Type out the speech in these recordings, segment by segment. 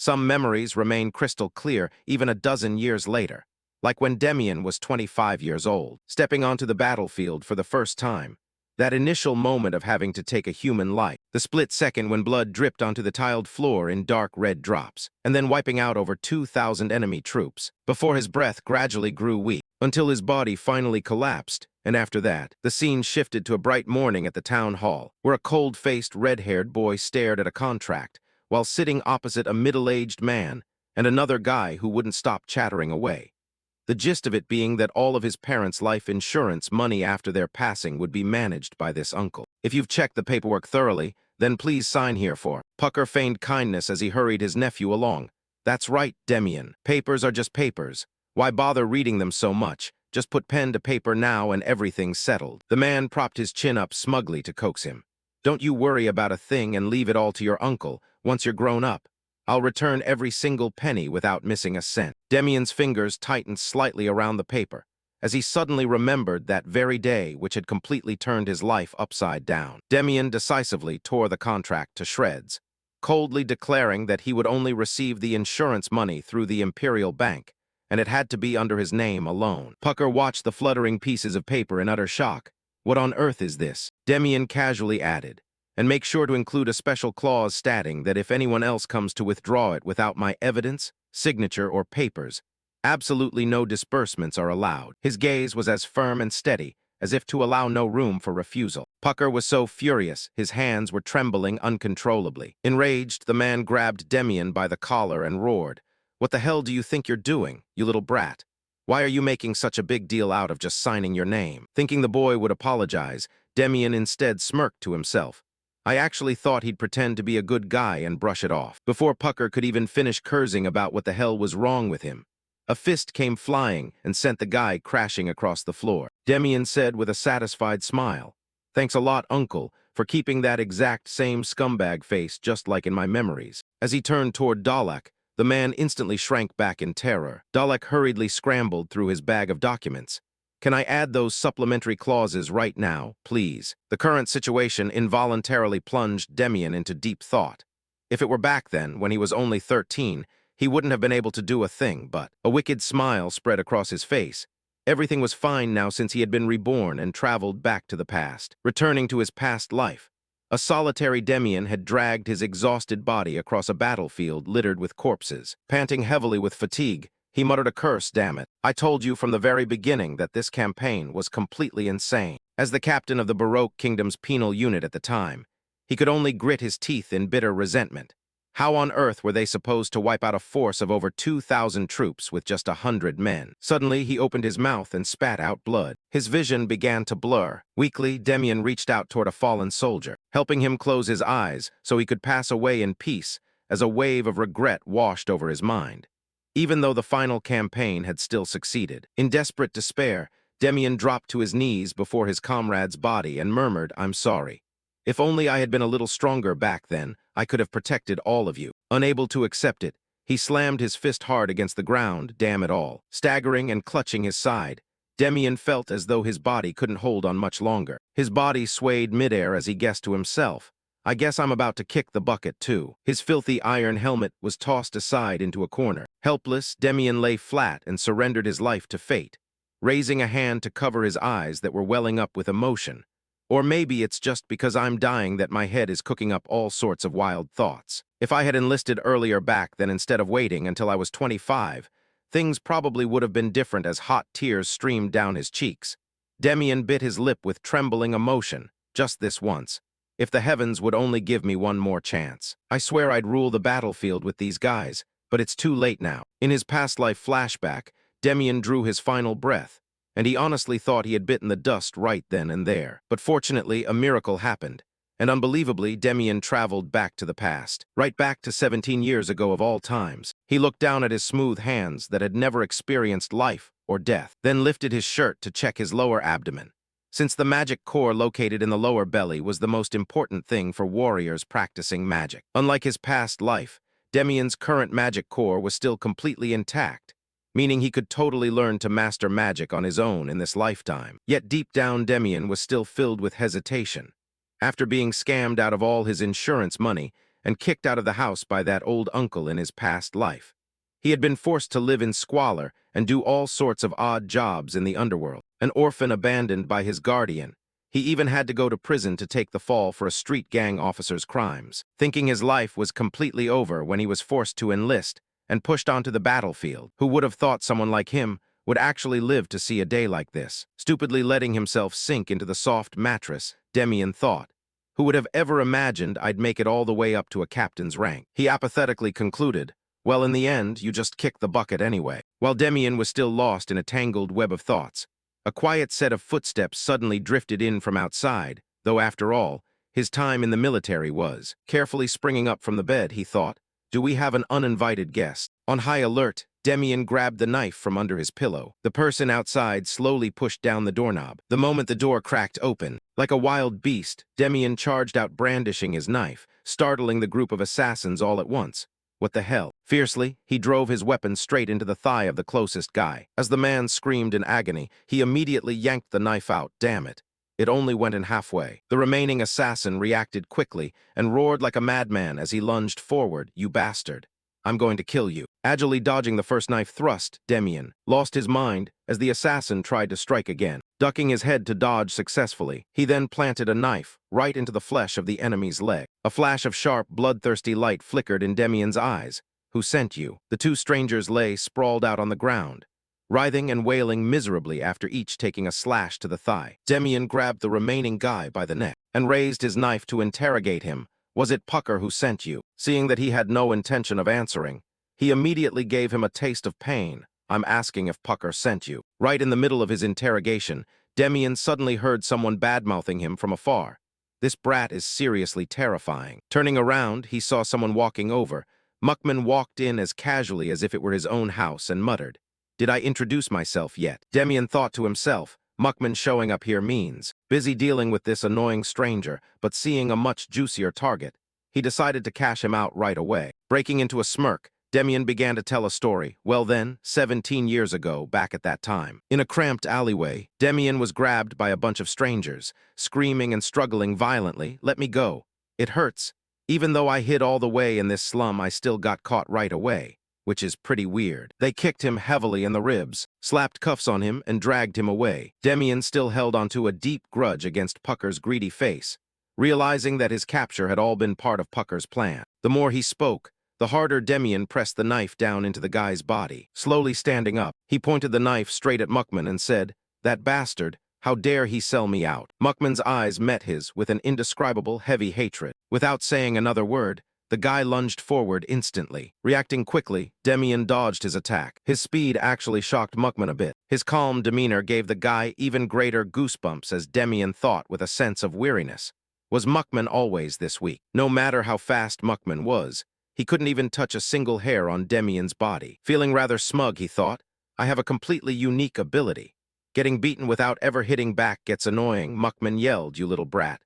Some memories remain crystal clear even a dozen years later, like when Demian was 25 years old, stepping onto the battlefield for the first time. That initial moment of having to take a human life, the split second when blood dripped onto the tiled floor in dark red drops, and then wiping out over 2,000 enemy troops, before his breath gradually grew weak, until his body finally collapsed, and after that, the scene shifted to a bright morning at the town hall, where a cold-faced, red-haired boy stared at a contract, while sitting opposite a middle-aged man and another guy who wouldn't stop chattering away. The gist of it being that all of his parents' life insurance money after their passing would be managed by this uncle. If you've checked the paperwork thoroughly, then please sign here for. Pucker feigned kindness as he hurried his nephew along. That's right, Demian. Papers are just papers. Why bother reading them so much? Just put pen to paper now and everything's settled. The man propped his chin up smugly to coax him. Don't you worry about a thing and leave it all to your uncle. Once you're grown up, I'll return every single penny without missing a cent. Demian's fingers tightened slightly around the paper, as he suddenly remembered that very day which had completely turned his life upside down. Demian decisively tore the contract to shreds, coldly declaring that he would only receive the insurance money through the Imperial Bank, and it had to be under his name alone. Pucker watched the fluttering pieces of paper in utter shock. What on earth is this? Demian casually added, and make sure to include a special clause stating that if anyone else comes to withdraw it without my evidence, signature, or papers, absolutely no disbursements are allowed. His gaze was as firm and steady, as if to allow no room for refusal. Pucker was so furious, his hands were trembling uncontrollably. Enraged, the man grabbed Demian by the collar and roared, "What the hell do you think you're doing, you little brat? Why are you making such a big deal out of just signing your name?" Thinking the boy would apologize, Demian instead smirked to himself. I actually thought he'd pretend to be a good guy and brush it off. Before Pucker could even finish cursing about what the hell was wrong with him, a fist came flying and sent the guy crashing across the floor. Demian said with a satisfied smile, "Thanks a lot, Uncle, for keeping that exact same scumbag face just like in my memories." As he turned toward Dalek, the man instantly shrank back in terror. Dalek hurriedly scrambled through his bag of documents. "Can I add those supplementary clauses right now, please?" The current situation involuntarily plunged Demian into deep thought. If it were back then, when he was only 13, he wouldn't have been able to do a thing, but a wicked smile spread across his face. Everything was fine now since he had been reborn and traveled back to the past, returning to his past life. A solitary Demian had dragged his exhausted body across a battlefield littered with corpses. Panting heavily with fatigue, he muttered a curse, "Damn it. I told you from the very beginning that this campaign was completely insane." As the captain of the Baroque Kingdom's penal unit at the time, he could only grit his teeth in bitter resentment. How on earth were they supposed to wipe out a force of over 2,000 troops with just 100 men? Suddenly, he opened his mouth and spat out blood. His vision began to blur. Weakly, Demian reached out toward a fallen soldier, helping him close his eyes so he could pass away in peace as a wave of regret washed over his mind. Even though the final campaign had still succeeded. In desperate despair, Demian dropped to his knees before his comrade's body and murmured, "I'm sorry. If only I had been a little stronger back then, I could have protected all of you." Unable to accept it, he slammed his fist hard against the ground, damn it all. Staggering and clutching his side, Demian felt as though his body couldn't hold on much longer. His body swayed midair as he guessed to himself, "I guess I'm about to kick the bucket too." His filthy iron helmet was tossed aside into a corner. Helpless, Demian lay flat and surrendered his life to fate, raising a hand to cover his eyes that were welling up with emotion. Or maybe it's just because I'm dying that my head is cooking up all sorts of wild thoughts. If I had enlisted earlier back then instead of waiting until I was 25, things probably would have been different as hot tears streamed down his cheeks. Demian bit his lip with trembling emotion. Just this once. If the heavens would only give me one more chance. I swear I'd rule the battlefield with these guys, but it's too late now. In his past life flashback, Demian drew his final breath, and he honestly thought he had bitten the dust right then and there. But fortunately, a miracle happened, and unbelievably, Demian traveled back to the past, right back to 17 years ago of all times. He looked down at his smooth hands that had never experienced life or death, then lifted his shirt to check his lower abdomen. Since the magic core located in the lower belly was the most important thing for warriors practicing magic. Unlike his past life, Demian's current magic core was still completely intact, meaning he could totally learn to master magic on his own in this lifetime. Yet deep down, Demian was still filled with hesitation. After being scammed out of all his insurance money, and kicked out of the house by that old uncle in his past life. He had been forced to live in squalor and do all sorts of odd jobs in the underworld. An orphan abandoned by his guardian, he even had to go to prison to take the fall for a street gang officer's crimes, thinking his life was completely over when he was forced to enlist and pushed onto the battlefield. Who would have thought someone like him would actually live to see a day like this? Stupidly letting himself sink into the soft mattress, Demian thought. Who would have ever imagined I'd make it all the way up to a captain's rank? He apathetically concluded, well, in the end, you just kicked the bucket anyway. While Demian was still lost in a tangled web of thoughts, a quiet set of footsteps suddenly drifted in from outside, though after all, his time in the military was. Carefully springing up from the bed, he thought, do we have an uninvited guest? On high alert, Demian grabbed the knife from under his pillow. The person outside slowly pushed down the doorknob. The moment the door cracked open, like a wild beast, Demian charged out brandishing his knife, startling the group of assassins all at once. What the hell? Fiercely, he drove his weapon straight into the thigh of the closest guy. As the man screamed in agony, he immediately yanked the knife out. Damn it. It only went in halfway. The remaining assassin reacted quickly and roared like a madman as he lunged forward. You bastard. I'm going to kill you. Agilely dodging the first knife thrust, Demian lost his mind as the assassin tried to strike again. Ducking his head to dodge successfully, he then planted a knife right into the flesh of the enemy's leg. A flash of sharp, bloodthirsty light flickered in Demian's eyes. Who sent you? The two strangers lay sprawled out on the ground, writhing and wailing miserably after each taking a slash to the thigh. Demian grabbed the remaining guy by the neck and raised his knife to interrogate him. Was it Pucker who sent you? Seeing that he had no intention of answering, he immediately gave him a taste of pain. I'm asking if Pucker sent you. Right in the middle of his interrogation, Demian suddenly heard someone bad-mouthing him from afar. This brat is seriously terrifying. Turning around, he saw someone walking over. Muckman walked in as casually as if it were his own house and muttered, Did I introduce myself yet? Demian thought to himself, Muckman showing up here means busy dealing with this annoying stranger, but seeing a much juicier target. He decided to cash him out right away. Breaking into a smirk, Demian began to tell a story. Well then, 17 years ago, back at that time. In a cramped alleyway, Demian was grabbed by a bunch of strangers, screaming and struggling violently. Let me go. It hurts. Even though I hid all the way in this slum, I still got caught right away, which is pretty weird. They kicked him heavily in the ribs, slapped cuffs on him, and dragged him away. Demian still held onto a deep grudge against Pucker's greedy face, realizing that his capture had all been part of Pucker's plan. The more he spoke, the harder Demian pressed the knife down into the guy's body. Slowly standing up, he pointed the knife straight at Muckman and said, That bastard, how dare he sell me out? Muckman's eyes met his with an indescribable heavy hatred. Without saying another word, the guy lunged forward instantly. Reacting quickly, Demian dodged his attack. His speed actually shocked Muckman a bit. His calm demeanor gave the guy even greater goosebumps as Demian thought with a sense of weariness. Was Muckman always this weak? No matter how fast Muckman was, he couldn't even touch a single hair on Demian's body. Feeling rather smug, he thought, I have a completely unique ability. Getting beaten without ever hitting back gets annoying, Muckman yelled, you little brat.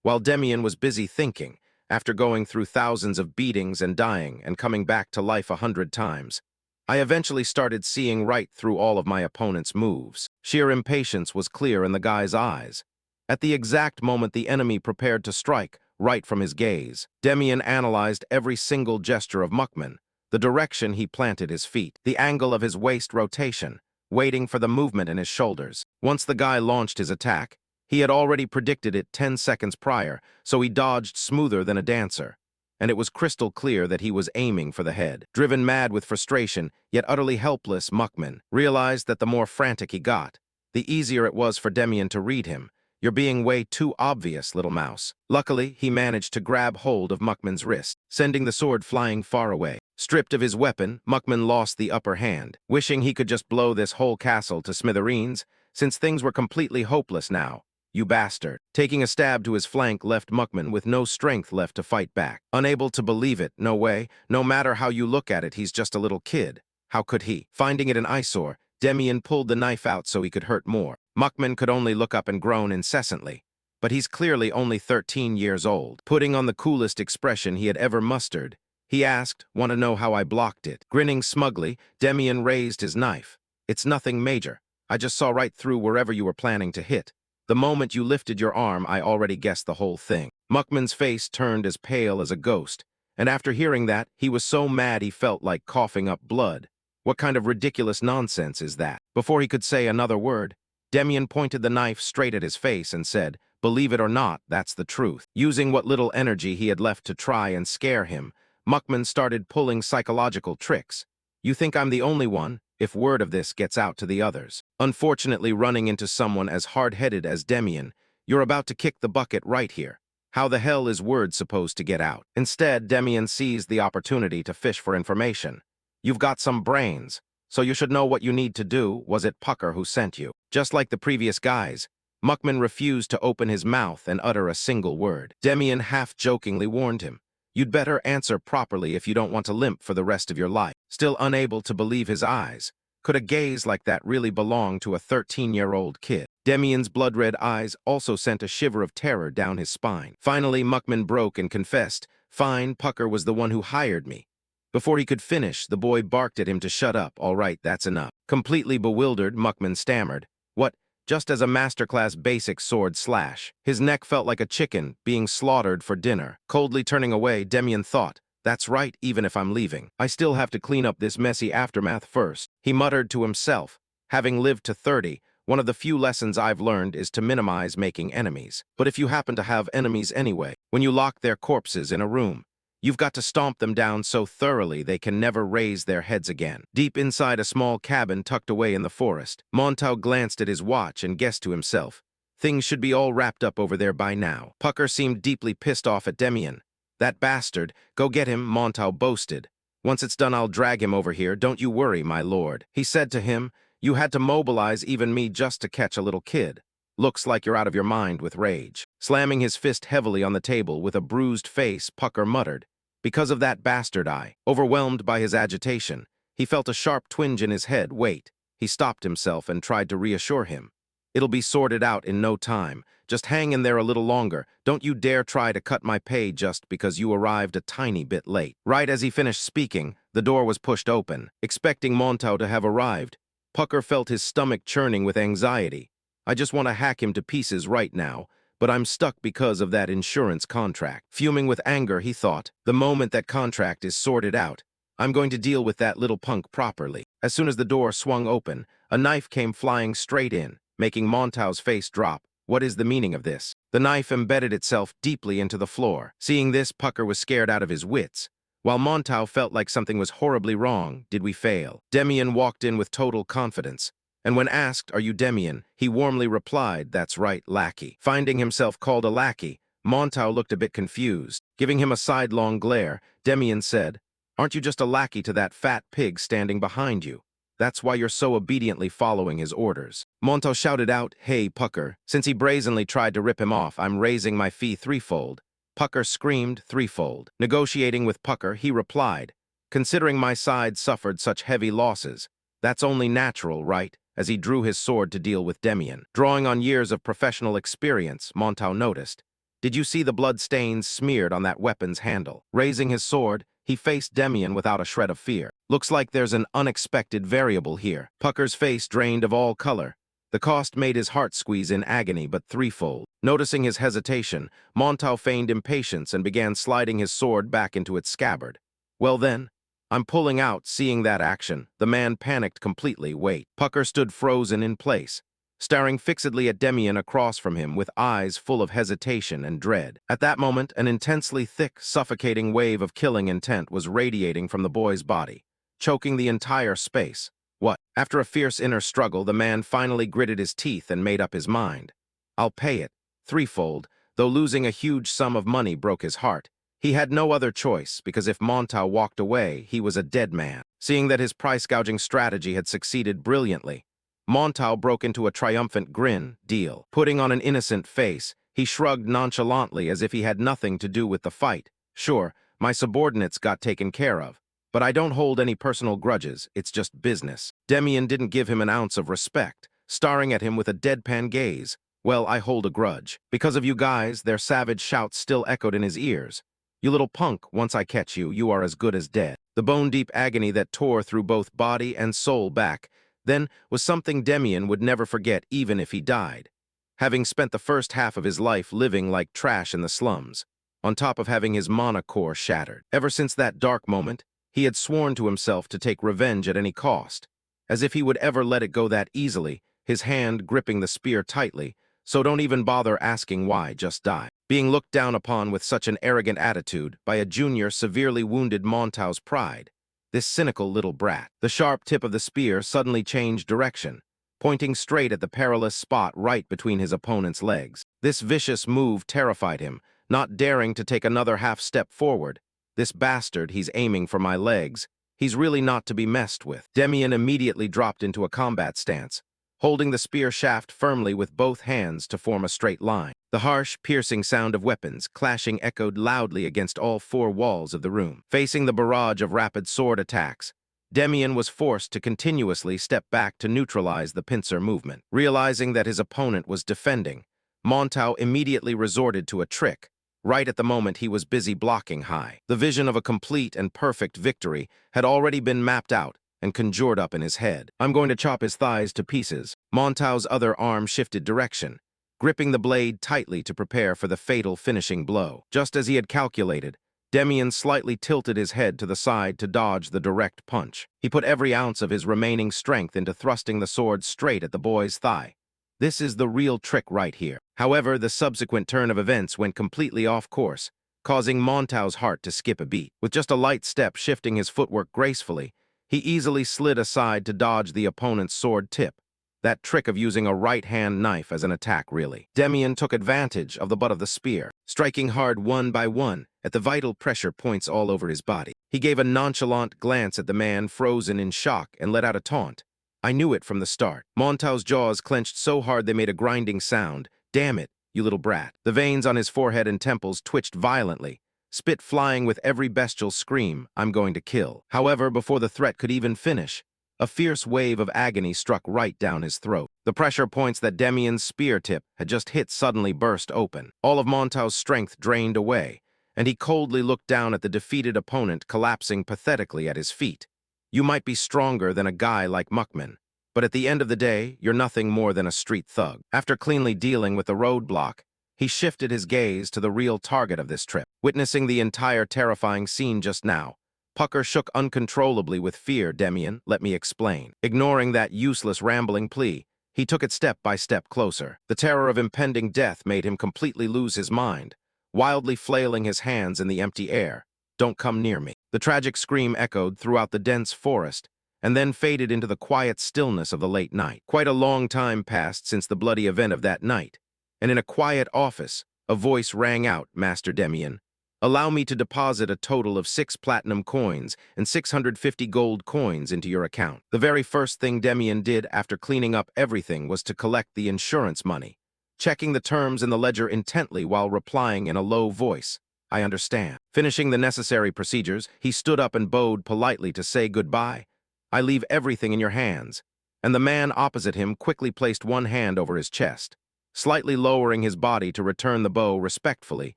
While Demian was busy thinking, after going through thousands of beatings and dying and coming back to life 100 times, I eventually started seeing right through all of my opponent's moves. Sheer impatience was clear in the guy's eyes. At the exact moment the enemy prepared to strike, right from his gaze, Demian analyzed every single gesture of Muckman, the direction he planted his feet, the angle of his waist rotation, waiting for the movement in his shoulders. Once the guy launched his attack, he had already predicted it 10 seconds prior, so he dodged smoother than a dancer. And it was crystal clear that he was aiming for the head. Driven mad with frustration, yet utterly helpless, Muckman realized that the more frantic he got, the easier it was for Demian to read him. You're being way too obvious, little mouse. Luckily, he managed to grab hold of Muckman's wrist, sending the sword flying far away. Stripped of his weapon, Muckman lost the upper hand, wishing he could just blow this whole castle to smithereens, since things were completely hopeless now. You bastard. Taking a stab to his flank left Muckman with no strength left to fight back. Unable to believe it, no way. No matter how you look at it, he's just a little kid. How could he? Finding it an eyesore, Demian pulled the knife out so he could hurt more. Muckman could only look up and groan incessantly. But he's clearly only 13 years old. Putting on the coolest expression he had ever mustered, he asked, Want to know how I blocked it? Grinning smugly, Demian raised his knife. It's nothing major. I just saw right through wherever you were planning to hit. The moment you lifted your arm, I already guessed the whole thing. Muckman's face turned as pale as a ghost. And after hearing that, he was so mad he felt like coughing up blood. What kind of ridiculous nonsense is that? Before he could say another word, Demian pointed the knife straight at his face and said, "Believe it or not, that's the truth." Using what little energy he had left to try and scare him, Muckman started pulling psychological tricks. "You think I'm the only one, if word of this gets out to the others. Unfortunately, running into someone as hard-headed as Demian, you're about to kick the bucket right here. How the hell is word supposed to get out?" Instead, Demian seized the opportunity to fish for information. "You've got some brains, so you should know what you need to do. Was it Pucker who sent you?" Just like the previous guys, Muckman refused to open his mouth and utter a single word. Demian half-jokingly warned him, "You'd better answer properly if you don't want to limp for the rest of your life." Still unable to believe his eyes. Could a gaze like that really belong to a 13-year-old kid? Demian's blood-red eyes also sent a shiver of terror down his spine. Finally, Muckman broke and confessed, "Fine, Pucker was the one who hired me." Before he could finish, the boy barked at him to shut up. "All right, that's enough." Completely bewildered, Muckman stammered, "What? Just as a masterclass basic sword slash." His neck felt like a chicken being slaughtered for dinner. Coldly turning away, Demian thought, "That's right, even if I'm leaving, I still have to clean up this messy aftermath first." He muttered to himself, "Having lived to 30, one of the few lessons I've learned is to minimize making enemies. But if you happen to have enemies anyway, when you lock their corpses in a room, you've got to stomp them down so thoroughly they can never raise their heads again." Deep inside a small cabin tucked away in the forest, Montau glanced at his watch and guessed to himself, "Things should be all wrapped up over there by now." Pucker seemed deeply pissed off at Demian. "That bastard, go get him," Montau boasted. "Once it's done, I'll drag him over here. Don't you worry, my lord." He said to him, "You had to mobilize even me just to catch a little kid. Looks like you're out of your mind with rage." Slamming his fist heavily on the table with a bruised face, Pucker muttered, "Because of that bastard I." Overwhelmed by his agitation, he felt a sharp twinge in his head. Wait. He stopped himself and tried to reassure him. "It'll be sorted out in no time. Just hang in there a little longer. Don't you dare try to cut my pay just because you arrived a tiny bit late." Right as he finished speaking, the door was pushed open. Expecting Montau to have arrived, Pucker felt his stomach churning with anxiety. "I just want to hack him to pieces right now, but I'm stuck because of that insurance contract." Fuming with anger, he thought, "The moment that contract is sorted out, I'm going to deal with that little punk properly." As soon as the door swung open, a knife came flying straight in, making Montau's face drop. What is the meaning of this? The knife embedded itself deeply into the floor. Seeing this, Pucker was scared out of his wits, while Montau felt like something was horribly wrong. Did we fail? Demian walked in with total confidence, and when asked, "Are you Demian?" he warmly replied, "That's right, lackey." Finding himself called a lackey, Montau looked a bit confused. Giving him a sidelong glare, Demian said, "Aren't you just a lackey to that fat pig standing behind you? That's why you're so obediently following his orders." Montau shouted out, "Hey, Pucker." Since he brazenly tried to rip him off, "I'm raising my fee threefold." Pucker screamed, "Threefold." Negotiating with Pucker, he replied, "Considering my side suffered such heavy losses, that's only natural, right?" As he drew his sword to deal with Demian. Drawing on years of professional experience, Montau noticed, "Did you see the blood stains smeared on that weapon's handle?" Raising his sword, he faced Demian without a shred of fear. "Looks like there's an unexpected variable here." Pucker's face drained of all color. The cost made his heart squeeze in agony, but threefold. Noticing his hesitation, Montau feigned impatience and began sliding his sword back into its scabbard. "Well then, I'm pulling out." Seeing that action, the man panicked completely. "Wait." Pucker stood frozen in place, staring fixedly at Demian across from him with eyes full of hesitation and dread. At that moment, an intensely thick, suffocating wave of killing intent was radiating from the boy's body, choking the entire space. What? After a fierce inner struggle, the man finally gritted his teeth and made up his mind. "I'll pay it. Threefold." Though losing a huge sum of money broke his heart, he had no other choice, because if Montau walked away, he was a dead man. Seeing that his price-gouging strategy had succeeded brilliantly, Montau broke into a triumphant grin. "Deal." Putting on an innocent face, he shrugged nonchalantly as if he had nothing to do with the fight. "Sure, my subordinates got taken care of, but I don't hold any personal grudges. It's just business." Demian didn't give him an ounce of respect, staring at him with a deadpan gaze. "Well, I hold a grudge. Because of you guys," their savage shouts still echoed in his ears. "You little punk, once I catch you, you are as good as dead." The bone-deep agony that tore through both body and soul back then was something Demian would never forget even if he died. Having spent the first half of his life living like trash in the slums, on top of having his mana core shattered. Ever since that dark moment, he had sworn to himself to take revenge at any cost. As if he would ever let it go that easily, his hand gripping the spear tightly, so don't even bother asking why, just die. Being looked down upon with such an arrogant attitude by a junior severely wounded Montao's pride. This cynical little brat. The sharp tip of the spear suddenly changed direction, pointing straight at the perilous spot right between his opponent's legs. This vicious move terrified him, not daring to take another half step forward. This bastard, he's aiming for my legs. He's really not to be messed with. Demian immediately dropped into a combat stance, holding the spear shaft firmly with both hands to form a straight line. The harsh, piercing sound of weapons clashing echoed loudly against all four walls of the room. Facing the barrage of rapid sword attacks, Demian was forced to continuously step back to neutralize the pincer movement. Realizing that his opponent was defending, Montao immediately resorted to a trick, right at the moment he was busy blocking high. The vision of a complete and perfect victory had already been mapped out and conjured up in his head. I'm going to chop his thighs to pieces. Montao's other arm shifted direction, gripping the blade tightly to prepare for the fatal finishing blow. Just as he had calculated, Demian slightly tilted his head to the side to dodge the direct punch. He put every ounce of his remaining strength into thrusting the sword straight at the boy's thigh. This is the real trick right here. However, the subsequent turn of events went completely off course, causing Montao's heart to skip a beat. With just a light step shifting his footwork gracefully, he easily slid aside to dodge the opponent's sword tip. That trick of using a right-hand knife as an attack, really. Demian took advantage of the butt of the spear, striking hard one by one at the vital pressure points all over his body. He gave a nonchalant glance at the man frozen in shock and let out a taunt. I knew it from the start. Montao's jaws clenched so hard they made a grinding sound. Damn it, you little brat. The veins on his forehead and temples twitched violently, spit flying with every bestial scream, I'm going to kill. However, before the threat could even finish, a fierce wave of agony struck right down his throat. The pressure points that Demian's spear tip had just hit suddenly burst open. All of Montao's strength drained away, and he coldly looked down at the defeated opponent collapsing pathetically at his feet. You might be stronger than a guy like Muckman, but at the end of the day, you're nothing more than a street thug. After cleanly dealing with the roadblock, he shifted his gaze to the real target of this trip. Witnessing the entire terrifying scene just now, Pucker shook uncontrollably with fear. Demian, let me explain. Ignoring that useless rambling plea, he took it step by step closer. The terror of impending death made him completely lose his mind, wildly flailing his hands in the empty air. Don't come near me. The tragic scream echoed throughout the dense forest, and then faded into the quiet stillness of the late night. Quite a long time passed since the bloody event of that night, and in a quiet office, a voice rang out, Master Demian. Allow me to deposit a total of 6 platinum coins and 650 gold coins into your account. The very first thing Demian did after cleaning up everything was to collect the insurance money, checking the terms in the ledger intently while replying in a low voice, I understand. Finishing the necessary procedures, he stood up and bowed politely to say goodbye. I leave everything in your hands. And the man opposite him quickly placed one hand over his chest, slightly lowering his body to return the bow respectfully.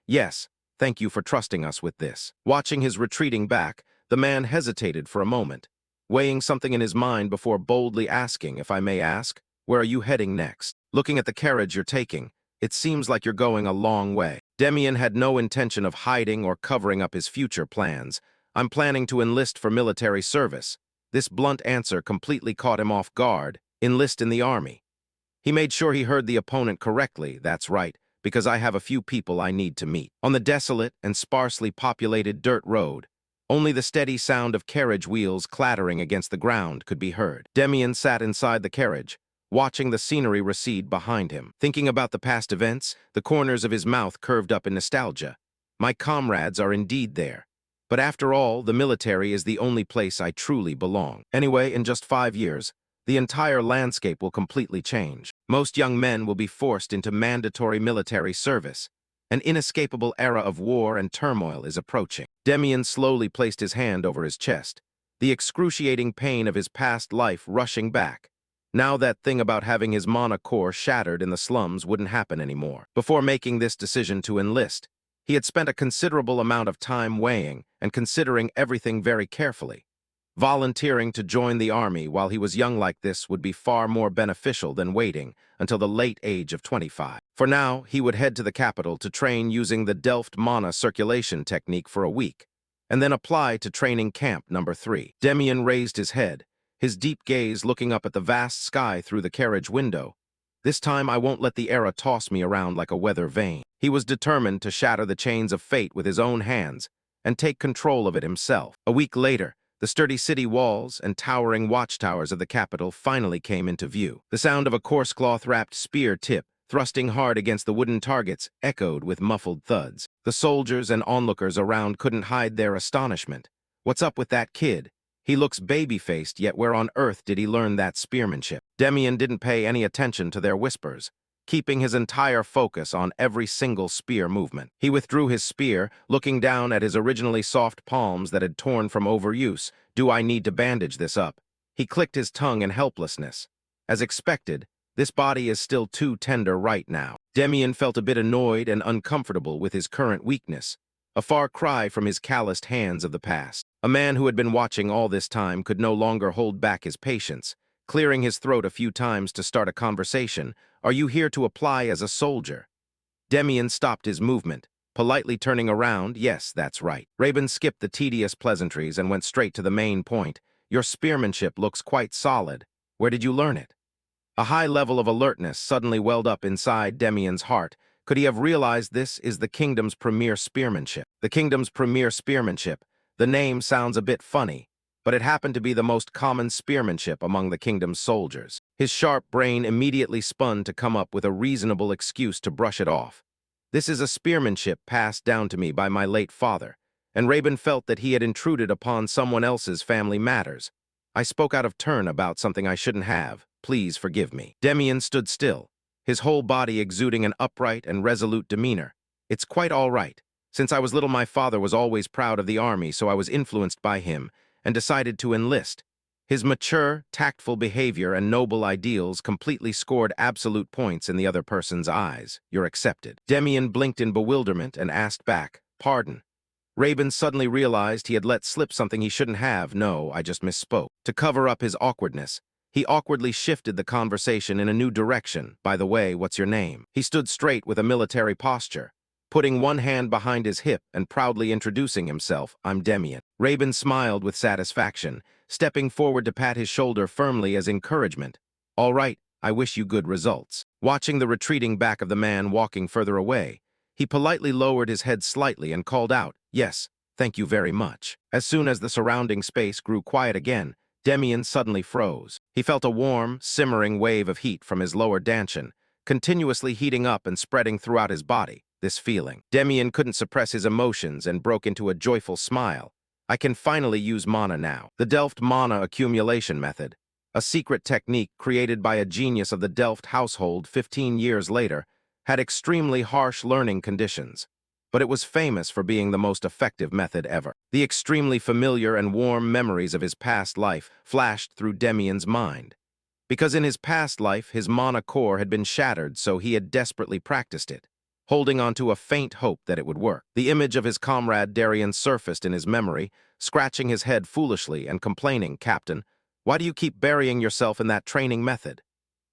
Yes. Thank you for trusting us with this. Watching his retreating back, the man hesitated for a moment, weighing something in his mind before boldly asking, if I may ask, where are you heading next? Looking at the carriage you're taking, it seems like you're going a long way. Demian had no intention of hiding or covering up his future plans. I'm planning to enlist for military service. This blunt answer completely caught him off guard. Enlist in the army. He made sure he heard the opponent correctly, that's right, because I have a few people I need to meet. On the desolate and sparsely populated dirt road, only the steady sound of carriage wheels clattering against the ground could be heard. Demian sat inside the carriage, watching the scenery recede behind him. Thinking about the past events, the corners of his mouth curved up in nostalgia. My comrades are indeed there. But after all, the military is the only place I truly belong. Anyway, in just 5 years, the entire landscape will completely change. Most young men will be forced into mandatory military service. An inescapable era of war and turmoil is approaching. Demian slowly placed his hand over his chest, the excruciating pain of his past life rushing back. Now that thing about having his mana core shattered in the slums wouldn't happen anymore. Before making this decision to enlist, he had spent a considerable amount of time weighing and considering everything very carefully. Volunteering to join the army while he was young like this would be far more beneficial than waiting until the late age of 25. For now, he would head to the capital to train using the Delft Mana circulation technique for a week, and then apply to training camp number 3. Demian raised his head, his deep gaze looking up at the vast sky through the carriage window. This time I won't let the era toss me around like a weather vane. He was determined to shatter the chains of fate with his own hands and take control of it himself. A week later, the sturdy city walls and towering watchtowers of the capital finally came into view. The sound of a coarse cloth-wrapped spear tip, thrusting hard against the wooden targets, echoed with muffled thuds. The soldiers and onlookers around couldn't hide their astonishment. What's up with that kid? He looks baby-faced, yet where on earth did he learn that spearmanship? Demian didn't pay any attention to their whispers, keeping his entire focus on every single spear movement. He withdrew his spear, looking down at his originally soft palms that had torn from overuse. Do I need to bandage this up? He clicked his tongue in helplessness. As expected, this body is still too tender right now. Demian felt a bit annoyed and uncomfortable with his current weakness, a far cry from his calloused hands of the past. A man who had been watching all this time could no longer hold back his patience, clearing his throat a few times to start a conversation. Are you here to apply as a soldier? Demian stopped his movement, politely turning around. Yes, that's right. Raven skipped the tedious pleasantries and went straight to the main point. Your spearmanship looks quite solid. Where did you learn it? A high level of alertness suddenly welled up inside Demian's heart. Could he have realized this is the kingdom's premier spearmanship? The kingdom's premier spearmanship. The name sounds a bit funny, but it happened to be the most common spearmanship among the kingdom's soldiers. His sharp brain immediately spun to come up with a reasonable excuse to brush it off. This is a spearmanship passed down to me by my late father, and Raven felt that he had intruded upon someone else's family matters. I spoke out of turn about something I shouldn't have. Please forgive me. Demian stood still, his whole body exuding an upright and resolute demeanor. It's quite all right. Since I was little, my father was always proud of the army, so I was influenced by him and decided to enlist. His mature, tactful behavior and noble ideals completely scored absolute points in the other person's eyes. You're accepted. Demian blinked in bewilderment and asked back, pardon. Raven suddenly realized he had let slip something he shouldn't have. No, I just misspoke. To cover up his awkwardness, he awkwardly shifted the conversation in a new direction. By the way, what's your name? He stood straight with a military posture, putting one hand behind his hip and proudly introducing himself. I'm Demian. Raven smiled with satisfaction, stepping forward to pat his shoulder firmly as encouragement. All right, I wish you good results. Watching the retreating back of the man walking further away, he politely lowered his head slightly and called out, yes, thank you very much. As soon as the surrounding space grew quiet again, Demian suddenly froze. He felt a warm, simmering wave of heat from his lower dantian, continuously heating up and spreading throughout his body. This feeling. Demian couldn't suppress his emotions and broke into a joyful smile. I can finally use mana now. The Delft Mana accumulation method, a secret technique created by a genius of the Delft household 15 years later, had extremely harsh learning conditions, but it was famous for being the most effective method ever. The extremely familiar and warm memories of his past life flashed through Demian's mind. Because in his past life, his mana core had been shattered, so he had desperately practiced it, holding on to a faint hope that it would work. The image of his comrade Darian surfaced in his memory, scratching his head foolishly and complaining, Captain, why do you keep burying yourself in that training method?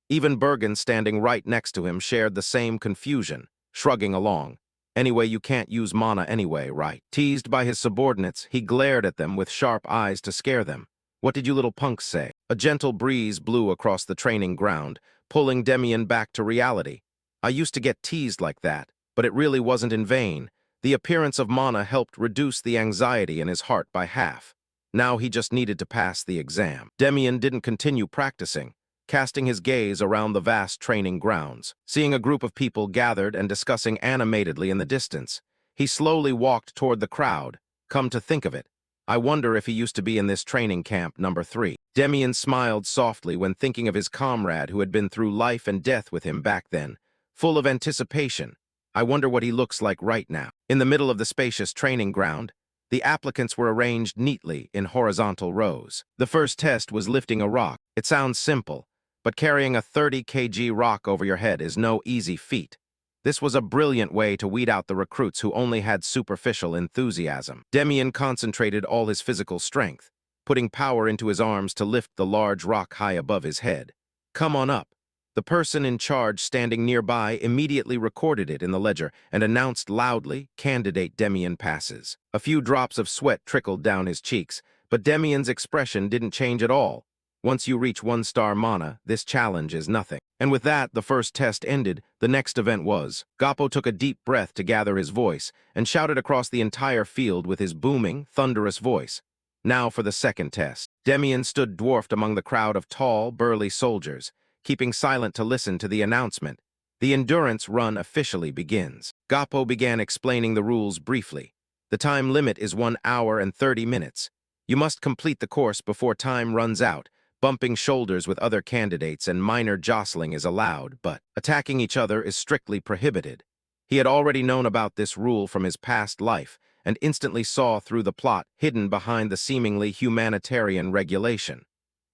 Even Bergen, standing right next to him, shared the same confusion, shrugging along. Anyway, you can't use mana anyway, right? Teased by his subordinates, he glared at them with sharp eyes to scare them. What did you little punks say? A gentle breeze blew across the training ground, pulling Demian back to reality. I used to get teased like that, but it really wasn't in vain. The appearance of mana helped reduce the anxiety in his heart by half. Now he just needed to pass the exam. Demian didn't continue practicing, casting his gaze around the vast training grounds. Seeing a group of people gathered and discussing animatedly in the distance, he slowly walked toward the crowd. Come to think of it, I wonder if he used to be in this training camp number 3. Demian smiled softly when thinking of his comrade who had been through life and death with him back then, full of anticipation. I wonder what he looks like right now. In the middle of the spacious training ground, the applicants were arranged neatly in horizontal rows. The first test was lifting a rock. It sounds simple, but carrying a 30 kg rock over your head is no easy feat. This was a brilliant way to weed out the recruits who only had superficial enthusiasm. Demian concentrated all his physical strength, putting power into his arms to lift the large rock high above his head. "Come on up." The person in charge standing nearby immediately recorded it in the ledger and announced loudly, "Candidate Demian passes." A few drops of sweat trickled down his cheeks, but Demian's expression didn't change at all. Once you reach 1-star mana, this challenge is nothing. And with that, the first test ended. The next event was. Gappo took a deep breath to gather his voice and shouted across the entire field with his booming, thunderous voice. Now for the second test. Demian stood dwarfed among the crowd of tall, burly soldiers, keeping silent to listen to the announcement. The endurance run officially begins. Gappo began explaining the rules briefly. The time limit is 1 hour and 30 minutes. You must complete the course before time runs out. Bumping shoulders with other candidates and minor jostling is allowed, but attacking each other is strictly prohibited. He had already known about this rule from his past life and instantly saw through the plot hidden behind the seemingly humanitarian regulation.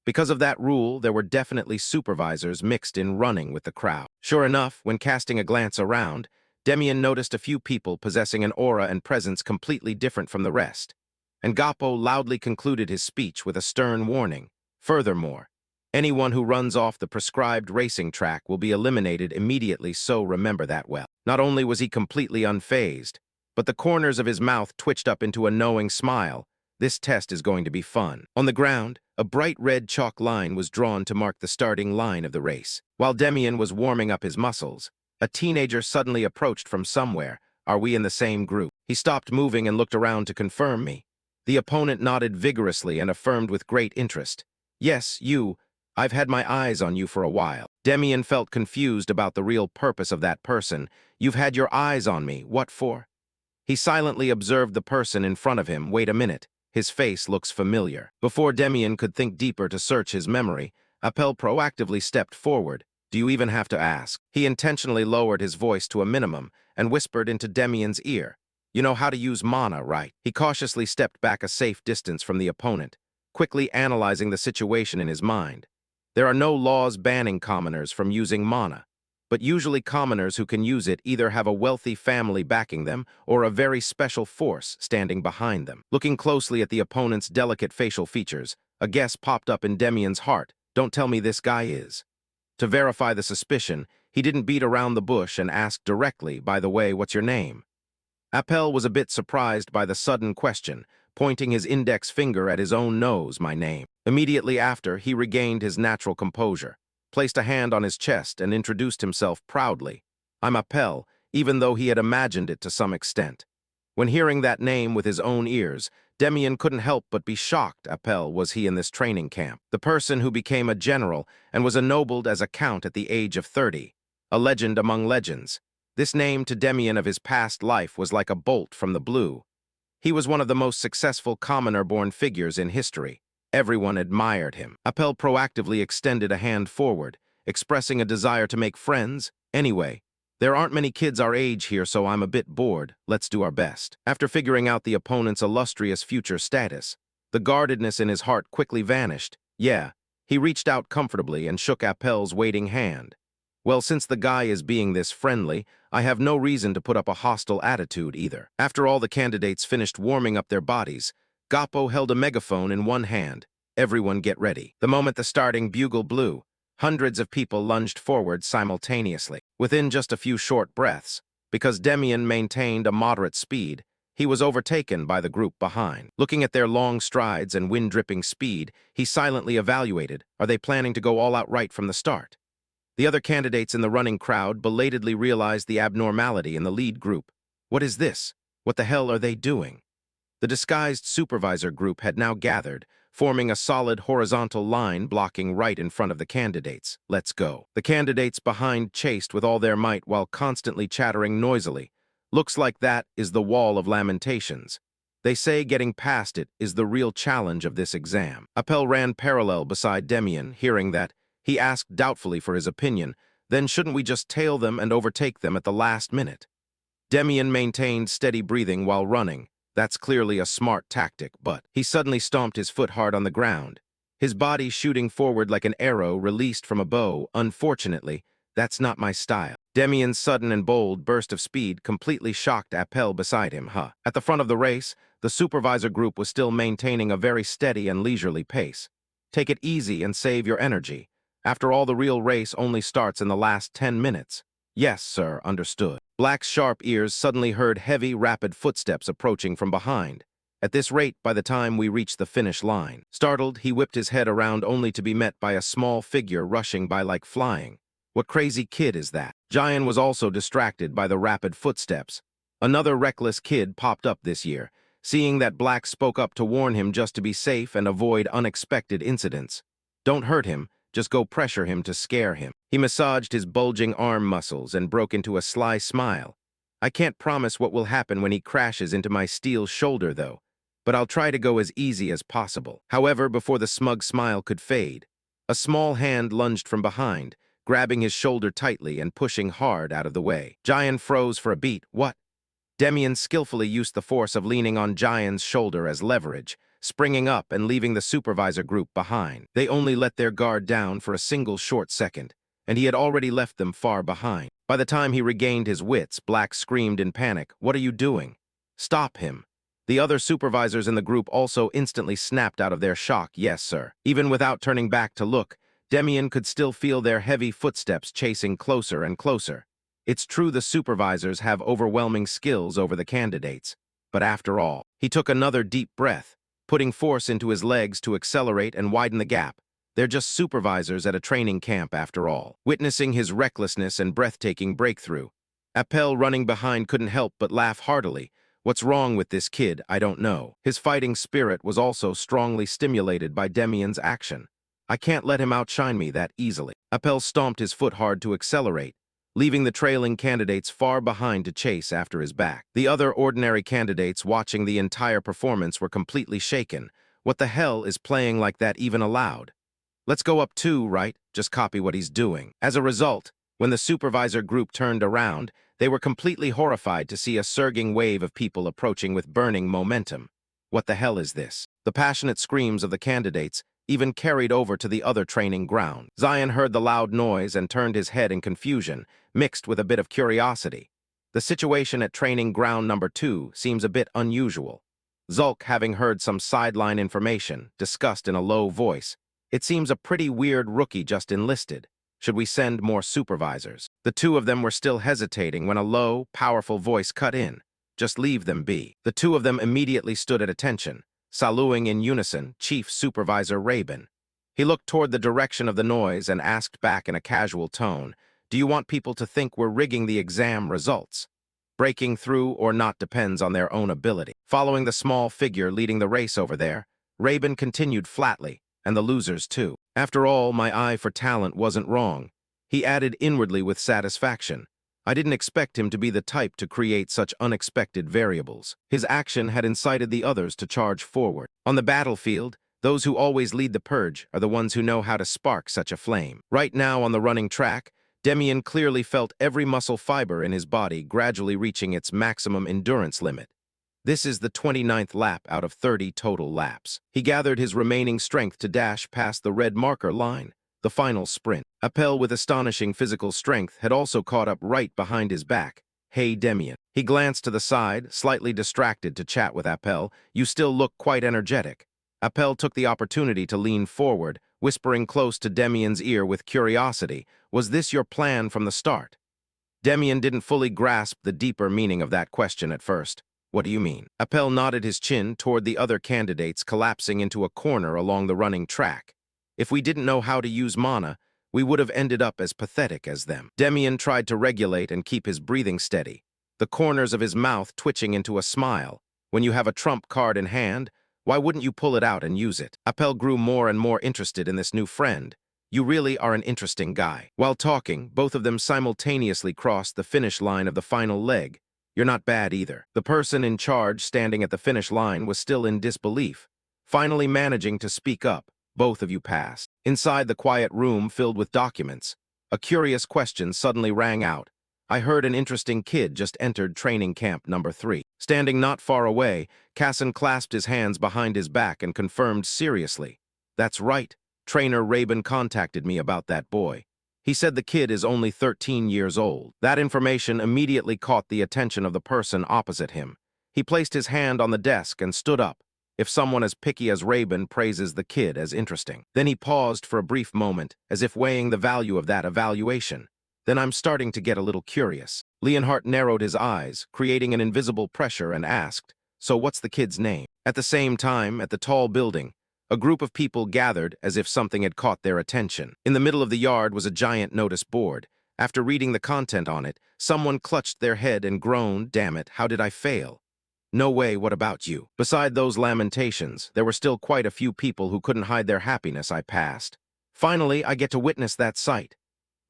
Because of that rule, there were definitely supervisors mixed in running with the crowd. Sure enough, when casting a glance around, Demian noticed a few people possessing an aura and presence completely different from the rest. And Gappo loudly concluded his speech with a stern warning. Furthermore, anyone who runs off the prescribed racing track will be eliminated immediately, so remember that well. Not only was he completely unfazed, but the corners of his mouth twitched up into a knowing smile. This test is going to be fun. On the ground, a bright red chalk line was drawn to mark the starting line of the race. While Demian was warming up his muscles, a teenager suddenly approached from somewhere. "Are we in the same group?" He stopped moving and looked around to confirm me. The opponent nodded vigorously and affirmed with great interest. "Yes, you. I've had my eyes on you for a while." Demian felt confused about the real purpose of that person. "You've had your eyes on me. What for?" He silently observed the person in front of him. "Wait a minute. His face looks familiar." Before Demian could think deeper to search his memory, Appel proactively stepped forward. "Do you even have to ask?" He intentionally lowered his voice to a minimum and whispered into Demian's ear. "You know how to use mana, right?" He cautiously stepped back a safe distance from the opponent, quickly analyzing the situation in his mind. There are no laws banning commoners from using mana, but usually commoners who can use it either have a wealthy family backing them or a very special force standing behind them. Looking closely at the opponent's delicate facial features, a guess popped up in Demian's heart. "Don't tell me this guy is." To verify the suspicion, he didn't beat around the bush and asked directly, "By the way, what's your name?" Appel was a bit surprised by the sudden question, pointing his index finger at his own nose. "My name." Immediately after, he regained his natural composure, placed a hand on his chest, and introduced himself proudly. "I'm Appel," even though he had imagined it to some extent. When hearing that name with his own ears, Demian couldn't help but be shocked. Appel was he in this training camp? The person who became a general and was ennobled as a count at the age of 30. A legend among legends. This name to Demian of his past life was like a bolt from the blue. He was one of the most successful commoner-born figures in history. Everyone admired him. Appel proactively extended a hand forward, expressing a desire to make friends. "Anyway, there aren't many kids our age here, so I'm a bit bored. Let's do our best." After figuring out the opponent's illustrious future status, the guardedness in his heart quickly vanished. "Yeah." He reached out comfortably and shook Appel's waiting hand. "Well, since the guy is being this friendly, I have no reason to put up a hostile attitude either." After all the candidates finished warming up their bodies, Gappo held a megaphone in one hand. "Everyone get ready." The moment the starting bugle blew, hundreds of people lunged forward simultaneously. Within just a few short breaths, because Demian maintained a moderate speed, he was overtaken by the group behind. Looking at their long strides and wind-dripping speed, he silently evaluated, are they planning to go all out right from the start? The other candidates in the running crowd belatedly realized the abnormality in the lead group. What is this? What the hell are they doing? The disguised supervisor group had now gathered, forming a solid horizontal line blocking right in front of the candidates. "Let's go." The candidates behind chased with all their might while constantly chattering noisily. Looks like that is the wall of lamentations. They say getting past it is the real challenge of this exam. Appel ran parallel beside Demian, hearing that. He asked doubtfully for his opinion, "Then shouldn't we just tail them and overtake them at the last minute?" Demian maintained steady breathing while running. That's clearly a smart tactic, but he suddenly stomped his foot hard on the ground, his body shooting forward like an arrow released from a bow. "Unfortunately, that's not my style." Demian's sudden and bold burst of speed completely shocked Appel beside him. At the front of the race, The supervisor group was still maintaining a very steady and leisurely pace. Take it easy and save your energy. After all, the real race only starts in the last 10 minutes. Yes, sir, understood. Black's sharp ears suddenly heard heavy, rapid footsteps approaching from behind. At this rate, by the time we reached the finish line. Startled, he whipped his head around only to be met by a small figure rushing by like flying. What crazy kid is that? Jian was also distracted by the rapid footsteps. Another reckless kid popped up this year, seeing that Black spoke up to warn him just to be safe and avoid unexpected incidents. Don't hurt him, just go pressure him to scare him. He massaged his bulging arm muscles and broke into a sly smile. I can't promise what will happen when he crashes into my steel shoulder, though, but I'll try to go as easy as possible. However, before the smug smile could fade, a small hand lunged from behind, grabbing his shoulder tightly and pushing hard out of the way. Jian froze for a beat. What? Demian skillfully used the force of leaning on Jian's shoulder as leverage, springing up and leaving the supervisor group behind. They only let their guard down for a single short second, and he had already left them far behind. By the time he regained his wits, Black screamed in panic, "What are you doing? Stop him!" The other supervisors in the group also instantly snapped out of their shock. Yes, sir. Even without turning back to look, Demian could still feel their heavy footsteps chasing closer and closer. It's true the supervisors have overwhelming skills over the candidates, but after all, he took another deep breath, putting force into his legs to accelerate and widen the gap. They're just supervisors at a training camp after all. Witnessing his recklessness and breathtaking breakthrough, Appel running behind couldn't help but laugh heartily. What's wrong with this kid, I don't know. His fighting spirit was also strongly stimulated by Demian's action. I can't let him outshine me that easily. Appel stomped his foot hard to accelerate, leaving the trailing candidates far behind to chase after his back. The other ordinary candidates watching the entire performance were completely shaken. What the hell is playing like that even allowed? Let's go up too, right? Just copy what he's doing. As a result, when the supervisor group turned around, they were completely horrified to see a surging wave of people approaching with burning momentum. What the hell is this? The passionate screams of the candidates even carried over to the other training ground. Zion heard the loud noise and turned his head in confusion, mixed with a bit of curiosity. The situation at training ground number 2 seems a bit unusual. Zulk, having heard some sideline information, discussed in a low voice, "It seems a pretty weird rookie just enlisted. Should we send more supervisors?" The two of them were still hesitating when a low, powerful voice cut in. "Just leave them be." The two of them immediately stood at attention, saluting in unison Chief Supervisor Rabin. He looked toward the direction of the noise and asked back in a casual tone, "Do you want people to think we're rigging the exam results? Breaking through or not depends on their own ability." Following the small figure leading the race over there, Rabin continued flatly, "And the losers too. After all, my eye for talent wasn't wrong." He added inwardly with satisfaction, "I didn't expect him to be the type to create such unexpected variables." His action had incited the others to charge forward. On the battlefield, those who always lead the purge are the ones who know how to spark such a flame. Right now on the running track, Demian clearly felt every muscle fiber in his body gradually reaching its maximum endurance limit. This is the 29th lap out of 30 total laps. He gathered his remaining strength to dash past the red marker line, the final sprint. Appel, with astonishing physical strength, had also caught up right behind his back. "Hey, Demian." He glanced to the side, slightly distracted, to chat with Appel. "You still look quite energetic." Appel took the opportunity to lean forward, whispering close to Demian's ear with curiosity, "Was this your plan from the start?" Demian didn't fully grasp the deeper meaning of that question at first. "What do you mean?" Appel nodded his chin toward the other candidates collapsing into a corner along the running track. "If we didn't know how to use mana, we would have ended up as pathetic as them." Demian tried to regulate and keep his breathing steady, the corners of his mouth twitching into a smile. "When you have a trump card in hand, why wouldn't you pull it out and use it?" Appel grew more and more interested in this new friend. "You really are an interesting guy." While talking, both of them simultaneously crossed the finish line of the final leg. "You're not bad either." The person in charge standing at the finish line was still in disbelief, finally managing to speak up. "Both of you passed." Inside the quiet room filled with documents, a curious question suddenly rang out. "I heard an interesting kid just entered training camp number 3. Standing not far away, Casson clasped his hands behind his back and confirmed seriously, "That's right. Trainer Rabin contacted me about that boy. He said the kid is only 13 years old." That information immediately caught the attention of the person opposite him. He placed his hand on the desk and stood up, if someone as picky as Rabin praises the kid as interesting. Then he paused for a brief moment, as if weighing the value of that evaluation. Then I'm starting to get a little curious. Leonhardt narrowed his eyes, creating an invisible pressure, and asked, "So what's the kid's name?" At the same time, at the tall building, a group of people gathered as if something had caught their attention. In the middle of the yard was a giant notice board. After reading the content on it, someone clutched their head and groaned, "Damn it, how did I fail?" "No way, what about you?" Beside those lamentations, there were still quite a few people who couldn't hide their happiness. I passed. Finally, I get to witness that sight.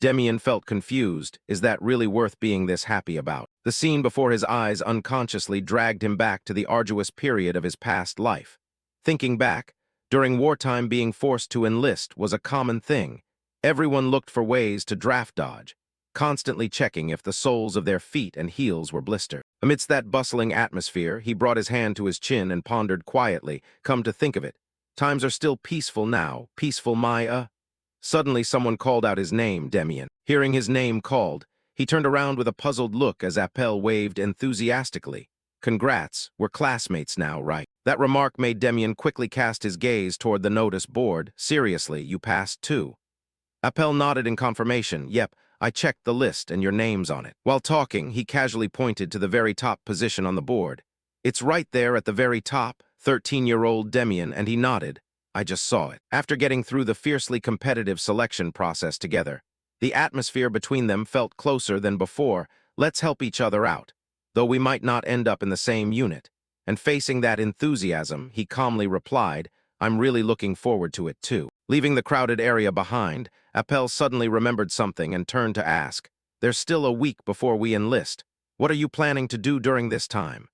Demian felt confused. Is that really worth being this happy about? The scene before his eyes unconsciously dragged him back to the arduous period of his past life. Thinking back, during wartime being forced to enlist was a common thing. Everyone looked for ways to draft dodge, constantly checking if the soles of their feet and heels were blistered. Amidst that bustling atmosphere, he brought his hand to his chin and pondered quietly. Come to think of it, times are still peaceful now. Peaceful, Maya? Suddenly someone called out his name, Demian. Hearing his name called, he turned around with a puzzled look as Appel waved enthusiastically. "Congrats, we're classmates now, right?" That remark made Demian quickly cast his gaze toward the notice board. "Seriously, you passed too?" Appel nodded in confirmation. "Yep, I checked the list and your name's on it." While talking, he casually pointed to the very top position on the board. "It's right there at the very top, 13-year-old Demian," and he nodded. "I just saw it." After getting through the fiercely competitive selection process together, the atmosphere between them felt closer than before. Let's help each other out, though we might not end up in the same unit. And facing that enthusiasm, he calmly replied, "I'm really looking forward to it too." Leaving the crowded area behind, Appel suddenly remembered something and turned to ask, "There's still a week before we enlist. What are you planning to do during this time?"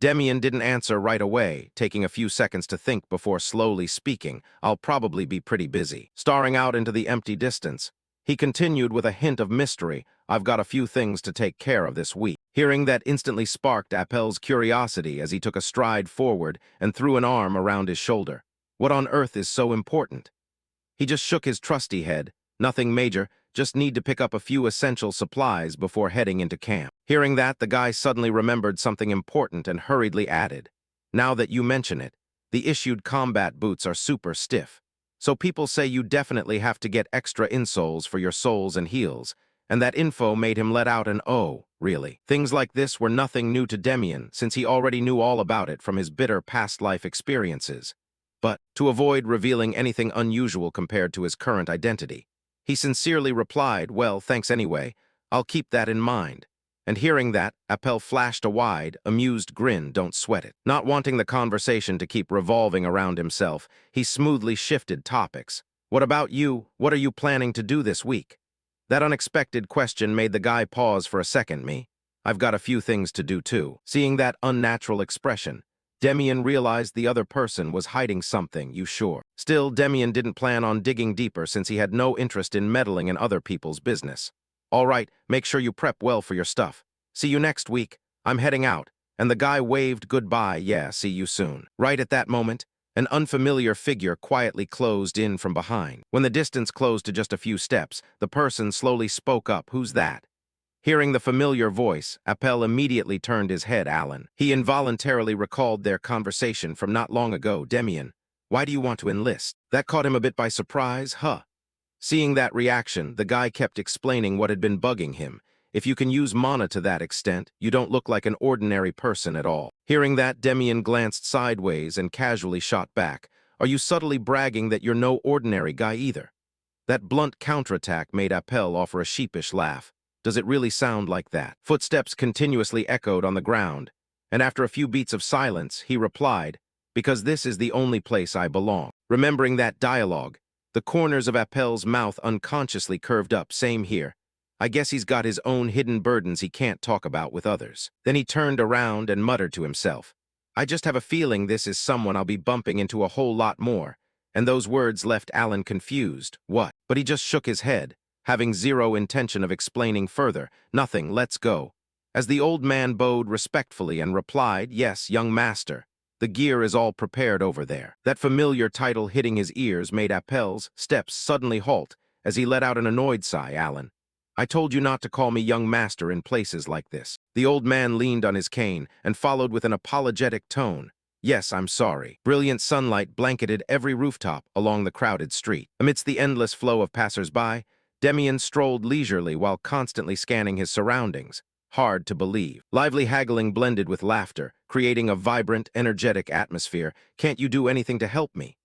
Demian didn't answer right away, taking a few seconds to think before slowly speaking. "I'll probably be pretty busy." Staring out into the empty distance, he continued with a hint of mystery, "I've got a few things to take care of this week." Hearing that instantly sparked Appel's curiosity as he took a stride forward and threw an arm around his shoulder. "What on earth is so important?" He just shook his trusty head. "Nothing major, just need to pick up a few essential supplies before heading into camp." Hearing that, the guy suddenly remembered something important and hurriedly added, "Now that you mention it, the issued combat boots are super stiff. So people say you definitely have to get extra insoles for your soles and heels." And that info made him let out an "oh, really?" Things like this were nothing new to Demian, since he already knew all about it from his bitter past life experiences. But, to avoid revealing anything unusual compared to his current identity, he sincerely replied, "Well, thanks anyway. I'll keep that in mind." And hearing that, Appel flashed a wide, amused grin. "Don't sweat it." Not wanting the conversation to keep revolving around himself, he smoothly shifted topics. "What about you? What are you planning to do this week?" That unexpected question made the guy pause for a second. "Me? I've got a few things to do too." Seeing that unnatural expression, Demian realized the other person was hiding something. "You sure?" Still, Demian didn't plan on digging deeper since he had no interest in meddling in other people's business. "All right, make sure you prep well for your stuff. See you next week. I'm heading out." And the guy waved goodbye. "Yeah, see you soon." Right at that moment, an unfamiliar figure quietly closed in from behind. When the distance closed to just a few steps, the person slowly spoke up. "Who's that?" Hearing the familiar voice, Appel immediately turned his head. "Alan." He involuntarily recalled their conversation from not long ago. "Demian, why do you want to enlist?" That caught him a bit by surprise. Seeing that reaction, the guy kept explaining what had been bugging him. "If you can use mana to that extent, you don't look like an ordinary person at all." Hearing that, Demian glanced sideways and casually shot back, "Are you subtly bragging that you're no ordinary guy either?" That blunt counterattack made Appel offer a sheepish laugh. "Does it really sound like that?" Footsteps continuously echoed on the ground, and after a few beats of silence, he replied, "Because this is the only place I belong." Remembering that dialogue, the corners of Appel's mouth unconsciously curved up. "Same here. I guess he's got his own hidden burdens he can't talk about with others." Then he turned around and muttered to himself, "I just have a feeling this is someone I'll be bumping into a whole lot more." And those words left Alan confused. "What?" But he just shook his head, having zero intention of explaining further. "Nothing, let's go." As the old man bowed respectfully and replied, "Yes, young master. The gear is all prepared over there." That familiar title hitting his ears made Appel's steps suddenly halt as he let out an annoyed sigh. "Alan, I told you not to call me young master in places like this." The old man leaned on his cane and followed with an apologetic tone. Yes, I'm sorry. Brilliant sunlight blanketed every rooftop along the crowded street. Amidst the endless flow of passers-by, Demian strolled leisurely while constantly scanning his surroundings. Hard to believe. Lively haggling blended with laughter, creating a vibrant, energetic atmosphere. Can't you do anything to help me?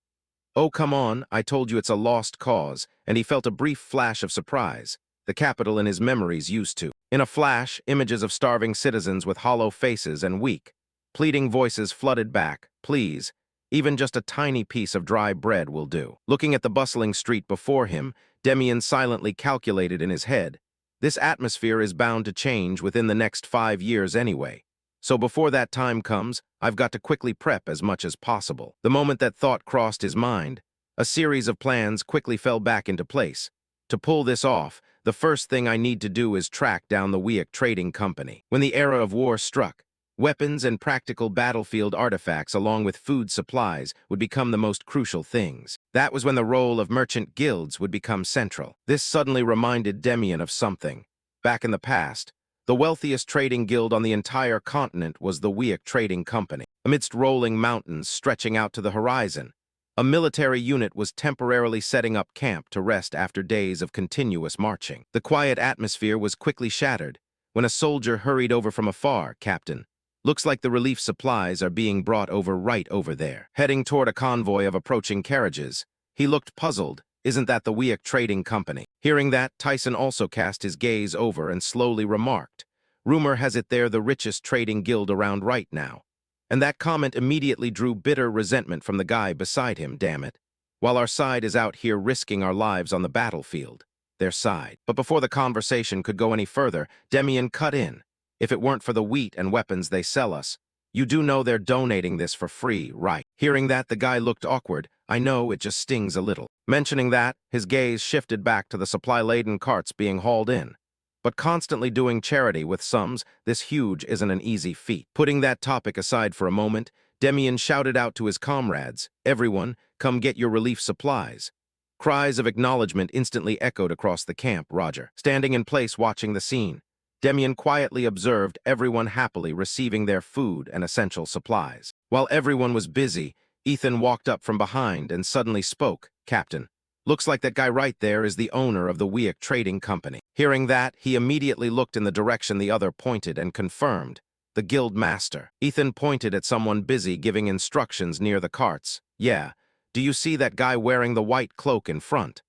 Oh, come on, I told you it's a lost cause, and he felt a brief flash of surprise. The capital in his memories used to. In a flash, images of starving citizens with hollow faces and weak, pleading voices flooded back. Please, even just a tiny piece of dry bread will do. Looking at the bustling street before him, Demian silently calculated in his head. This atmosphere is bound to change within the next 5 years anyway. So before that time comes, I've got to quickly prep as much as possible. The moment that thought crossed his mind, a series of plans quickly fell back into place. To pull this off, the first thing I need to do is track down the Weak Trading Company. When the era of war struck, weapons and practical battlefield artifacts along with food supplies would become the most crucial things. That was when the role of merchant guilds would become central. This suddenly reminded Demian of something. Back in the past, the wealthiest trading guild on the entire continent was the Weak Trading Company. Amidst rolling mountains stretching out to the horizon, a military unit was temporarily setting up camp to rest after days of continuous marching. The quiet atmosphere was quickly shattered when a soldier hurried over from afar. Captain, looks like the relief supplies are being brought over right over there. Heading toward a convoy of approaching carriages, he looked puzzled. Isn't that the Weak Trading Company? Hearing that, Tyson also cast his gaze over and slowly remarked, rumor has it they're the richest trading guild around right now. And that comment immediately drew bitter resentment from the guy beside him, damn it. While our side is out here risking our lives on the battlefield. Their side. But before the conversation could go any further, Demian cut in. If it weren't for the wheat and weapons they sell us, you do know they're donating this for free, right? Hearing that, the guy looked awkward. I know, it just stings a little. Mentioning that, his gaze shifted back to the supply-laden carts being hauled in. But constantly doing charity with sums, this huge isn't an easy feat. Putting that topic aside for a moment, Demian shouted out to his comrades, everyone, come get your relief supplies. Cries of acknowledgement instantly echoed across the camp. Roger, standing in place watching the scene, Demian quietly observed everyone happily receiving their food and essential supplies. While everyone was busy, Ethan walked up from behind and suddenly spoke. Captain, looks like that guy right there is the owner of the Weak Trading Company. Hearing that, he immediately looked in the direction the other pointed and confirmed. The guild master. Ethan pointed at someone busy giving instructions near the carts. Yeah, do you see that guy wearing the white cloak in front?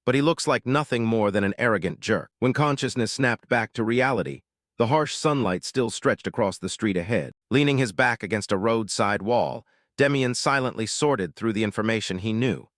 But he looks like nothing more than an arrogant jerk. When consciousness snapped back to reality, the harsh sunlight still stretched across the street ahead. Leaning his back against a roadside wall, Demian silently sorted through the information he knew.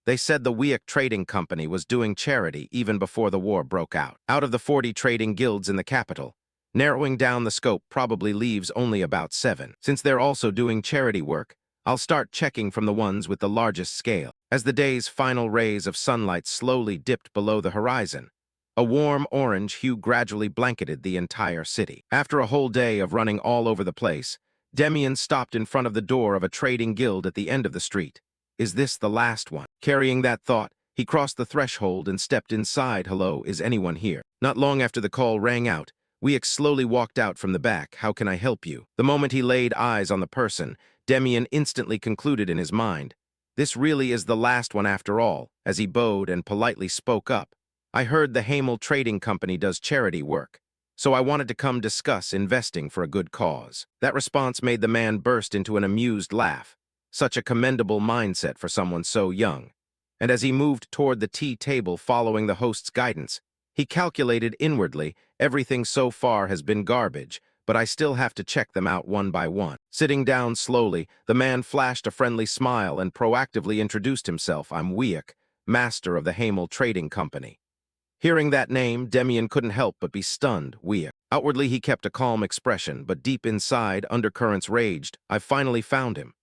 They said the Weak Trading Company was doing charity even before the war broke out. Out of the 40 trading guilds in the capital, narrowing down the scope probably leaves only about 7. Since they're also doing charity work, I'll start checking from the ones with the largest scale. As the day's final rays of sunlight slowly dipped below the horizon, a warm orange hue gradually blanketed the entire city. After a whole day of running all over the place, Demian stopped in front of the door of a trading guild at the end of the street. Is this the last one? Carrying that thought, he crossed the threshold and stepped inside. Hello, is anyone here? Not long after the call rang out, Weak slowly walked out from the back. How can I help you? The moment he laid eyes on the person, Demian instantly concluded in his mind, this really is the last one after all. As he bowed and politely spoke up, I heard the Hamel Trading Company does charity work, so I wanted to come discuss investing for a good cause. That response made the man burst into an amused laugh. Such a commendable mindset for someone so young. And as he moved toward the tea table following the host's guidance, he calculated inwardly, everything so far has been garbage, but I still have to check them out one by one. Sitting down slowly, the man flashed a friendly smile and proactively introduced himself. I'm Weak, master of the Hamel Trading Company. Hearing that name, Demian couldn't help but be stunned. Weak. Outwardly, he kept a calm expression, but deep inside, undercurrents raged. I've finally found him.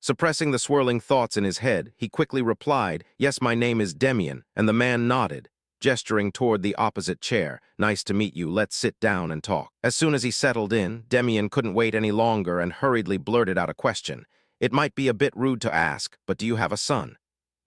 Suppressing the swirling thoughts in his head, he quickly replied, yes, my name is Demian, and the man nodded, gesturing toward the opposite chair. Nice to meet you, let's sit down and talk. As soon as he settled in, Demian couldn't wait any longer and hurriedly blurted out a question. It might be a bit rude to ask, but do you have a son?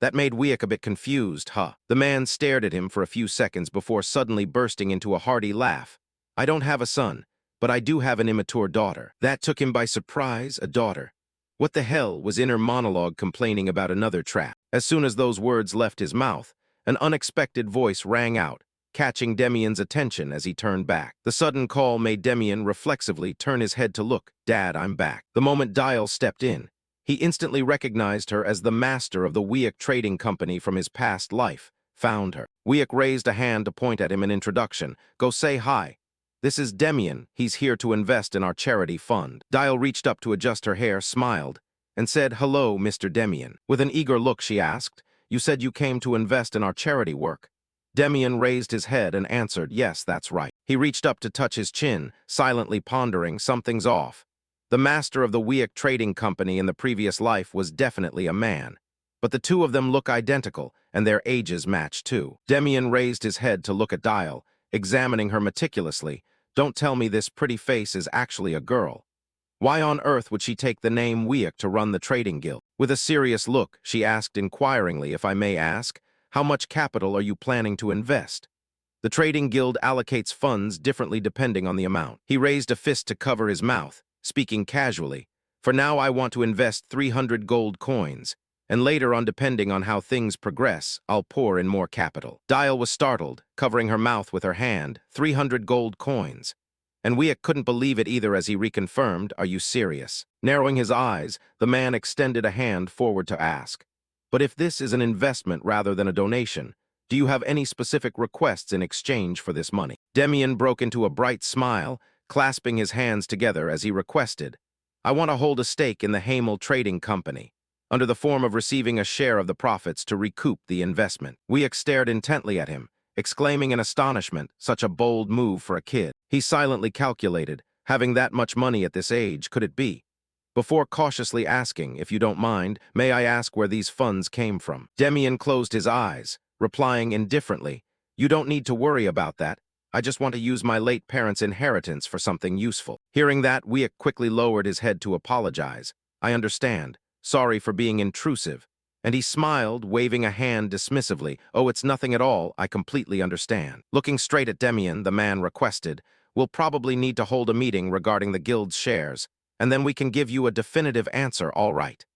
That made Weak a bit confused, huh? The man stared at him for a few seconds before suddenly bursting into a hearty laugh. I don't have a son, but I do have an immature daughter. That took him by surprise, a daughter. What the hell was inner monologue complaining about another trap? As soon as those words left his mouth, an unexpected voice rang out, catching Demian's attention as he turned back. The sudden call made Demian reflexively turn his head to look. "Dad, I'm back." The moment Dial stepped in, he instantly recognized her as the master of the Weak Trading Company from his past life. Found her. Weak raised a hand to point at him in introduction. "Go say hi. This is Demian. He's here to invest in our charity fund." Dial reached up to adjust her hair, smiled, and said, "Hello, Mr. Demian." With an eager look, she asked, "You said you came to invest in our charity work?" Demian raised his head and answered, "Yes, that's right." He reached up to touch his chin, silently pondering, something's off. The master of the Weak Trading Company in the previous life was definitely a man. But the two of them look identical, and their ages match too. Demian raised his head to look at Dial, examining her meticulously. "Don't tell me this pretty face is actually a girl. Why on earth would she take the name Weak to run the trading guild?" With a serious look, she asked inquiringly, "If I may ask, how much capital are you planning to invest?" The trading guild allocates funds differently depending on the amount. He raised a fist to cover his mouth, speaking casually. "For now, I want to invest 300 gold coins, and later on, depending on how things progress, I'll pour in more capital." Dial was startled, covering her mouth with her hand. 300 gold coins. And Weak couldn't believe it either as he reconfirmed, "Are you serious?" Narrowing his eyes, the man extended a hand forward to ask, "But if this is an investment rather than a donation, do you have any specific requests in exchange for this money?" Demian broke into a bright smile, clasping his hands together as he requested, "I want to hold a stake in the Hamel Trading Company, under the form of receiving a share of the profits to recoup the investment." Weak stared intently at him, exclaiming in astonishment, such a bold move for a kid. He silently calculated, having that much money at this age, could it be? Before cautiously asking, "If you don't mind, may I ask where these funds came from?" Demian closed his eyes, replying indifferently, "You don't need to worry about that. I just want to use my late parents' inheritance for something useful." Hearing that, Weak quickly lowered his head to apologize. "I understand. Sorry for being intrusive." And he smiled, waving a hand dismissively. "Oh, it's nothing at all. I completely understand." Looking straight at Demian, the man requested, "We'll probably need to hold a meeting regarding the guild's shares, and then we can give you a definitive answer, all right?"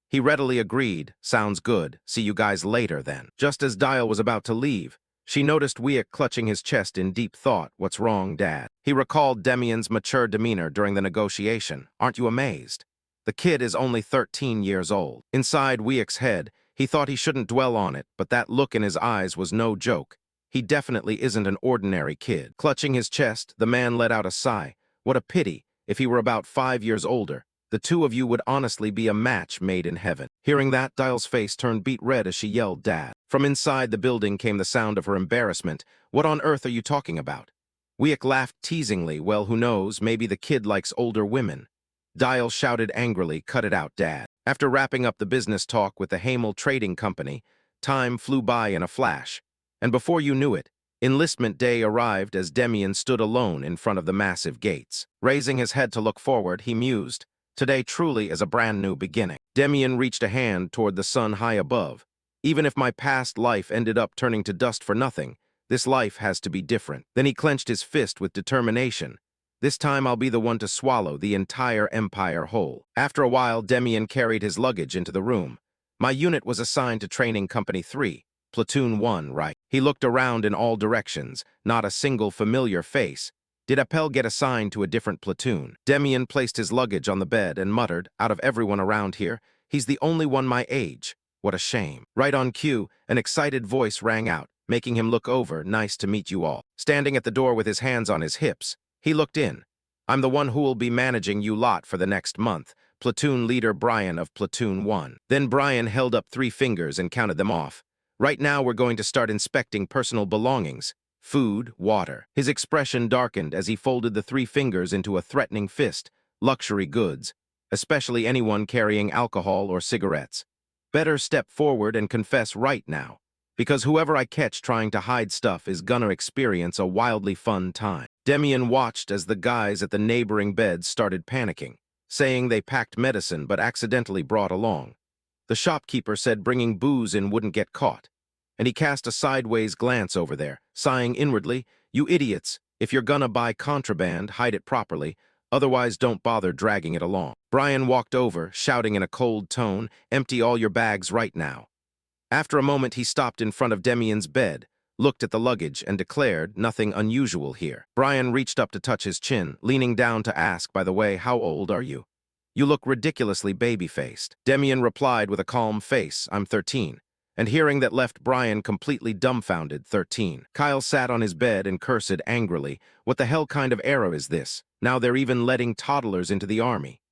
He readily agreed. "Sounds good. See you guys later, then." Just as Dial was about to leave, she noticed Weak clutching his chest in deep thought. "What's wrong, Dad?" He recalled Demian's mature demeanor during the negotiation. "Aren't you amazed? The kid is only 13 years old." Inside Weak's head, he thought he shouldn't dwell on it, but that look in his eyes was no joke. He definitely isn't an ordinary kid. Clutching his chest, the man let out a sigh. What a pity. If he were about 5 years older, the two of you would honestly be a match made in heaven. Hearing that, Dial's face turned beet red as she yelled, "Dad." From inside the building came the sound of her embarrassment. "What on earth are you talking about?" Weak laughed teasingly. "Well, who knows, maybe the kid likes older women." Dial shouted angrily, "Cut it out, Dad." After wrapping up the business talk with the Hamel Trading Company, time flew by in a flash. And before you knew it, enlistment day arrived as Demian stood alone in front of the massive gates. Raising his head to look forward, he mused, "Today truly is a brand new beginning." Demian reached a hand toward the sun high above. "Even if my past life ended up turning to dust for nothing, this life has to be different." Then he clenched his fist with determination. "This time I'll be the one to swallow the entire empire whole." After a while, Demian carried his luggage into the room. "My unit was assigned to Training Company 3, Platoon 1, right?" He looked around in all directions, not a single familiar face. Did Appel get assigned to a different platoon? Demian placed his luggage on the bed and muttered, "Out of everyone around here, he's the only one my age. What a shame." Right on cue, an excited voice rang out, making him look over. "Nice to meet you all." Standing at the door with his hands on his hips, he looked in. "I'm the one who will be managing you lot for the next month, Platoon Leader Brian of Platoon 1. Then Brian held up 3 fingers and counted them off. "Right now we're going to start inspecting personal belongings. Food, water." His expression darkened as he folded the 3 fingers into a threatening fist. "Luxury goods, especially anyone carrying alcohol or cigarettes. Better step forward and confess right now, because whoever I catch trying to hide stuff is gonna experience a wildly fun time." Demian watched as the guys at the neighboring beds started panicking, saying they packed medicine but accidentally brought along. The shopkeeper said bringing booze in wouldn't get caught, and he cast a sideways glance over there, sighing inwardly, "You idiots, If you're gonna buy contraband, hide it properly, otherwise don't bother dragging it along. Brian walked over, shouting in a cold tone, "Empty all your bags right now." After a moment, he stopped in front of Demian's bed, looked at the luggage, and declared, "Nothing unusual here." Brian reached up to touch his chin, leaning down to ask, "By the way, how old are you? You look ridiculously baby-faced." Demian replied with a calm face, "I'm 13. And hearing that left Brian completely dumbfounded. 13. Kyle sat on his bed and cursed angrily. What the hell kind of era is this? Now they're even letting toddlers into the army.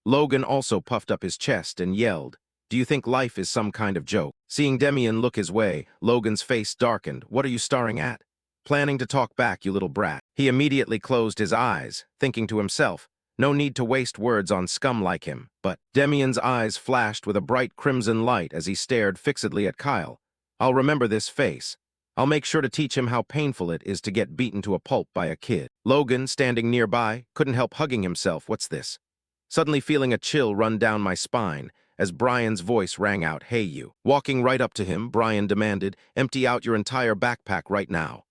Logan also puffed up his chest and yelled, "Do you think life is some kind of joke?" Seeing Demian look his way, Logan's face darkened. "What are you staring at?" "Planning to talk back, you little brat." He immediately closed his eyes, thinking to himself, no need to waste words on scum like him. But Demian's eyes flashed with a bright crimson light as he stared fixedly at Kyle. "I'll remember this face. I'll make sure to teach him how painful it is to get beaten to a pulp by a kid." Logan, standing nearby, couldn't help hugging himself. "What's this?" Suddenly feeling a chill run down my spine as Brian's voice rang out, "Hey you." Walking right up to him, Brian demanded, "Empty out your entire backpack right now."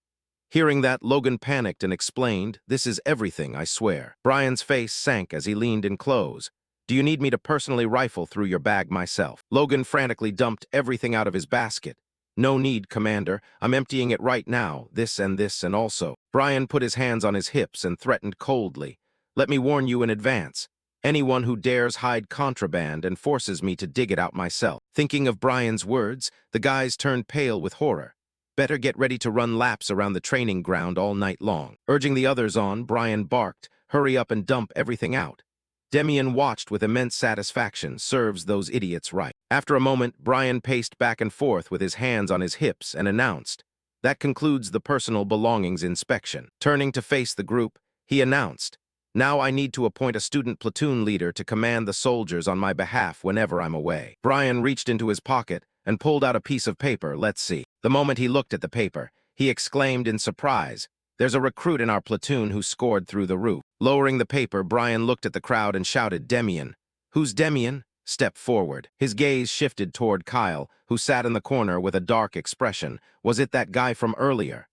Hearing that, Logan panicked and explained, "This is everything, I swear." Brian's face sank as he leaned in close. "Do you need me to personally rifle through your bag myself?" Logan frantically dumped everything out of his basket. "No need, Commander. I'm emptying it right now, this and also." Brian put his hands on his hips and threatened coldly, "Let me warn you in advance. Anyone who dares hide contraband and forces me to dig it out myself." Thinking of Brian's words, the guys turned pale with horror. "Better get ready to run laps around the training ground all night long." Urging the others on, Brian barked, "Hurry up and dump everything out." Demian watched with immense satisfaction. Serves those idiots right. After a moment, Brian paced back and forth with his hands on his hips and announced, "That concludes the personal belongings inspection." Turning to face the group, he announced, "Now I need to appoint a student platoon leader to command the soldiers on my behalf whenever I'm away." Brian reached into his pocket and pulled out a piece of paper. "Let's see." The moment he looked at the paper, he exclaimed in surprise, "There's a recruit in our platoon who scored through the roof." Lowering the paper, Brian looked at the crowd and shouted, "Demian." "Who's Demian?" Step forward. His gaze shifted toward Kyle, who sat in the corner with a dark expression. "Was it that guy from earlier?"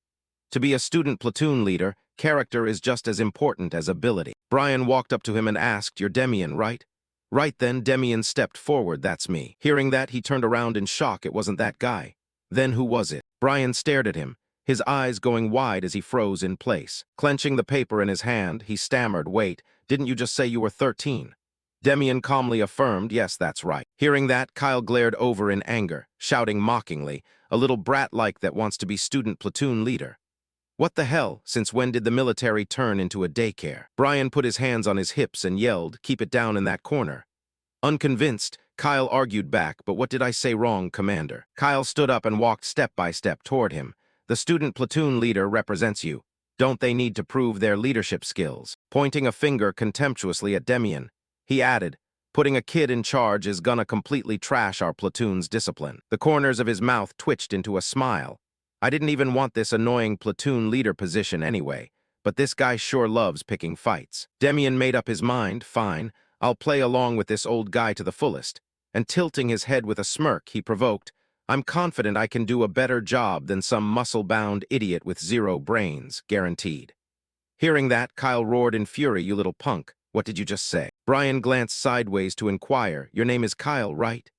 To be a student platoon leader, character is just as important as ability. Brian walked up to him and asked, "You're Demian, right?" "Right then." Demian stepped forward. "That's me." Hearing that, he turned around in shock. It wasn't that guy. Then who was it? Brian stared at him, his eyes going wide as he froze in place. Clenching the paper in his hand, he stammered, "Wait, didn't you just say you were 13? Demian calmly affirmed, "Yes, that's right." Hearing that, Kyle glared over in anger, shouting mockingly, "A little brat like that wants to be student platoon leader. What the hell? Since when did the military turn into a daycare?" Brian put his hands on his hips and yelled, "Keep it down in that corner." Unconvinced, Kyle argued back, "But what did I say wrong, Commander?" Kyle stood up and walked step by step toward him. "The student platoon leader represents you. Don't they need to prove their leadership skills?" Pointing a finger contemptuously at Demian, he added, "Putting a kid in charge is gonna completely trash our platoon's discipline." The corners of his mouth twitched into a smile. "I didn't even want this annoying platoon leader position anyway, but this guy sure loves picking fights." Demian made up his mind. "Fine, I'll play along with this old guy to the fullest." And tilting his head with a smirk, he provoked, "I'm confident I can do a better job than some muscle-bound idiot with zero brains, guaranteed." Hearing that, Kyle roared in fury, "You little punk, what did you just say?" Brian glanced sideways to inquire, "Your name is Kyle, right?"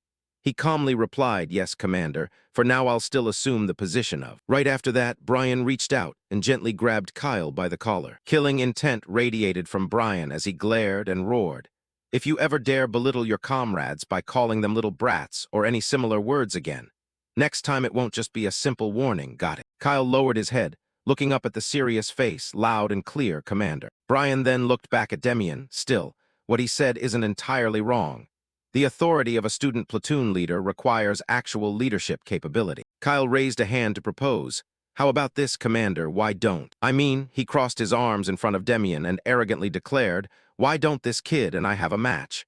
He calmly replied, "Yes, Commander. For now I'll still assume the position of." Right after that, Brian reached out and gently grabbed Kyle by the collar. Killing intent radiated from Brian as he glared and roared, "If you ever dare belittle your comrades by calling them little brats or any similar words again, next time it won't just be a simple warning, got it?" Kyle lowered his head, looking up at the serious face, loud and clear, "Commander." Brian then looked back at Demian. Still, what he said isn't entirely wrong. The authority of a student platoon leader requires actual leadership capability. Kyle raised a hand to propose, "How about this, Commander? Why don't?" He crossed his arms in front of Demian and arrogantly declared, "Why don't this kid and I have a match?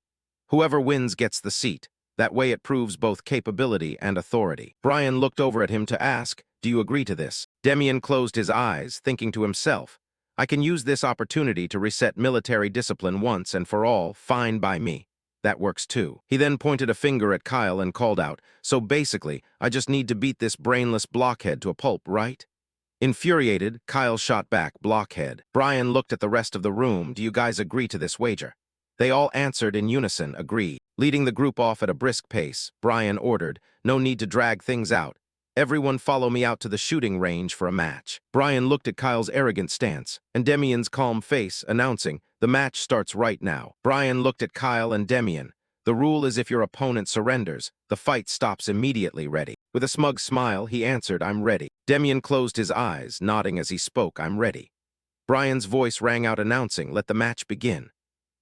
Whoever wins gets the seat. That way it proves both capability and authority." Brian looked over at him to ask, "Do you agree to this?" Demian closed his eyes, thinking to himself, "I can use this opportunity to reset military discipline once and for all. Fine by me. That works too." He then pointed a finger at Kyle and called out, "So basically, I just need to beat this brainless blockhead to a pulp, right?" Infuriated, Kyle shot back, blockhead. Brian looked at the rest of the room. Do you guys agree to this wager? They all answered in unison, agreed. Leading the group off at a brisk pace, Brian ordered, no need to drag things out. Everyone follow me out to the shooting range for a match. Brian looked at Kyle's arrogant stance and Demian's calm face, announcing, the match starts right now. Brian looked at Kyle and Demian. The rule is if your opponent surrenders, the fight stops immediately. Ready? With a smug smile, he answered, I'm ready. Demian closed his eyes, nodding as he spoke, I'm ready. Brian's voice rang out announcing, let the match begin.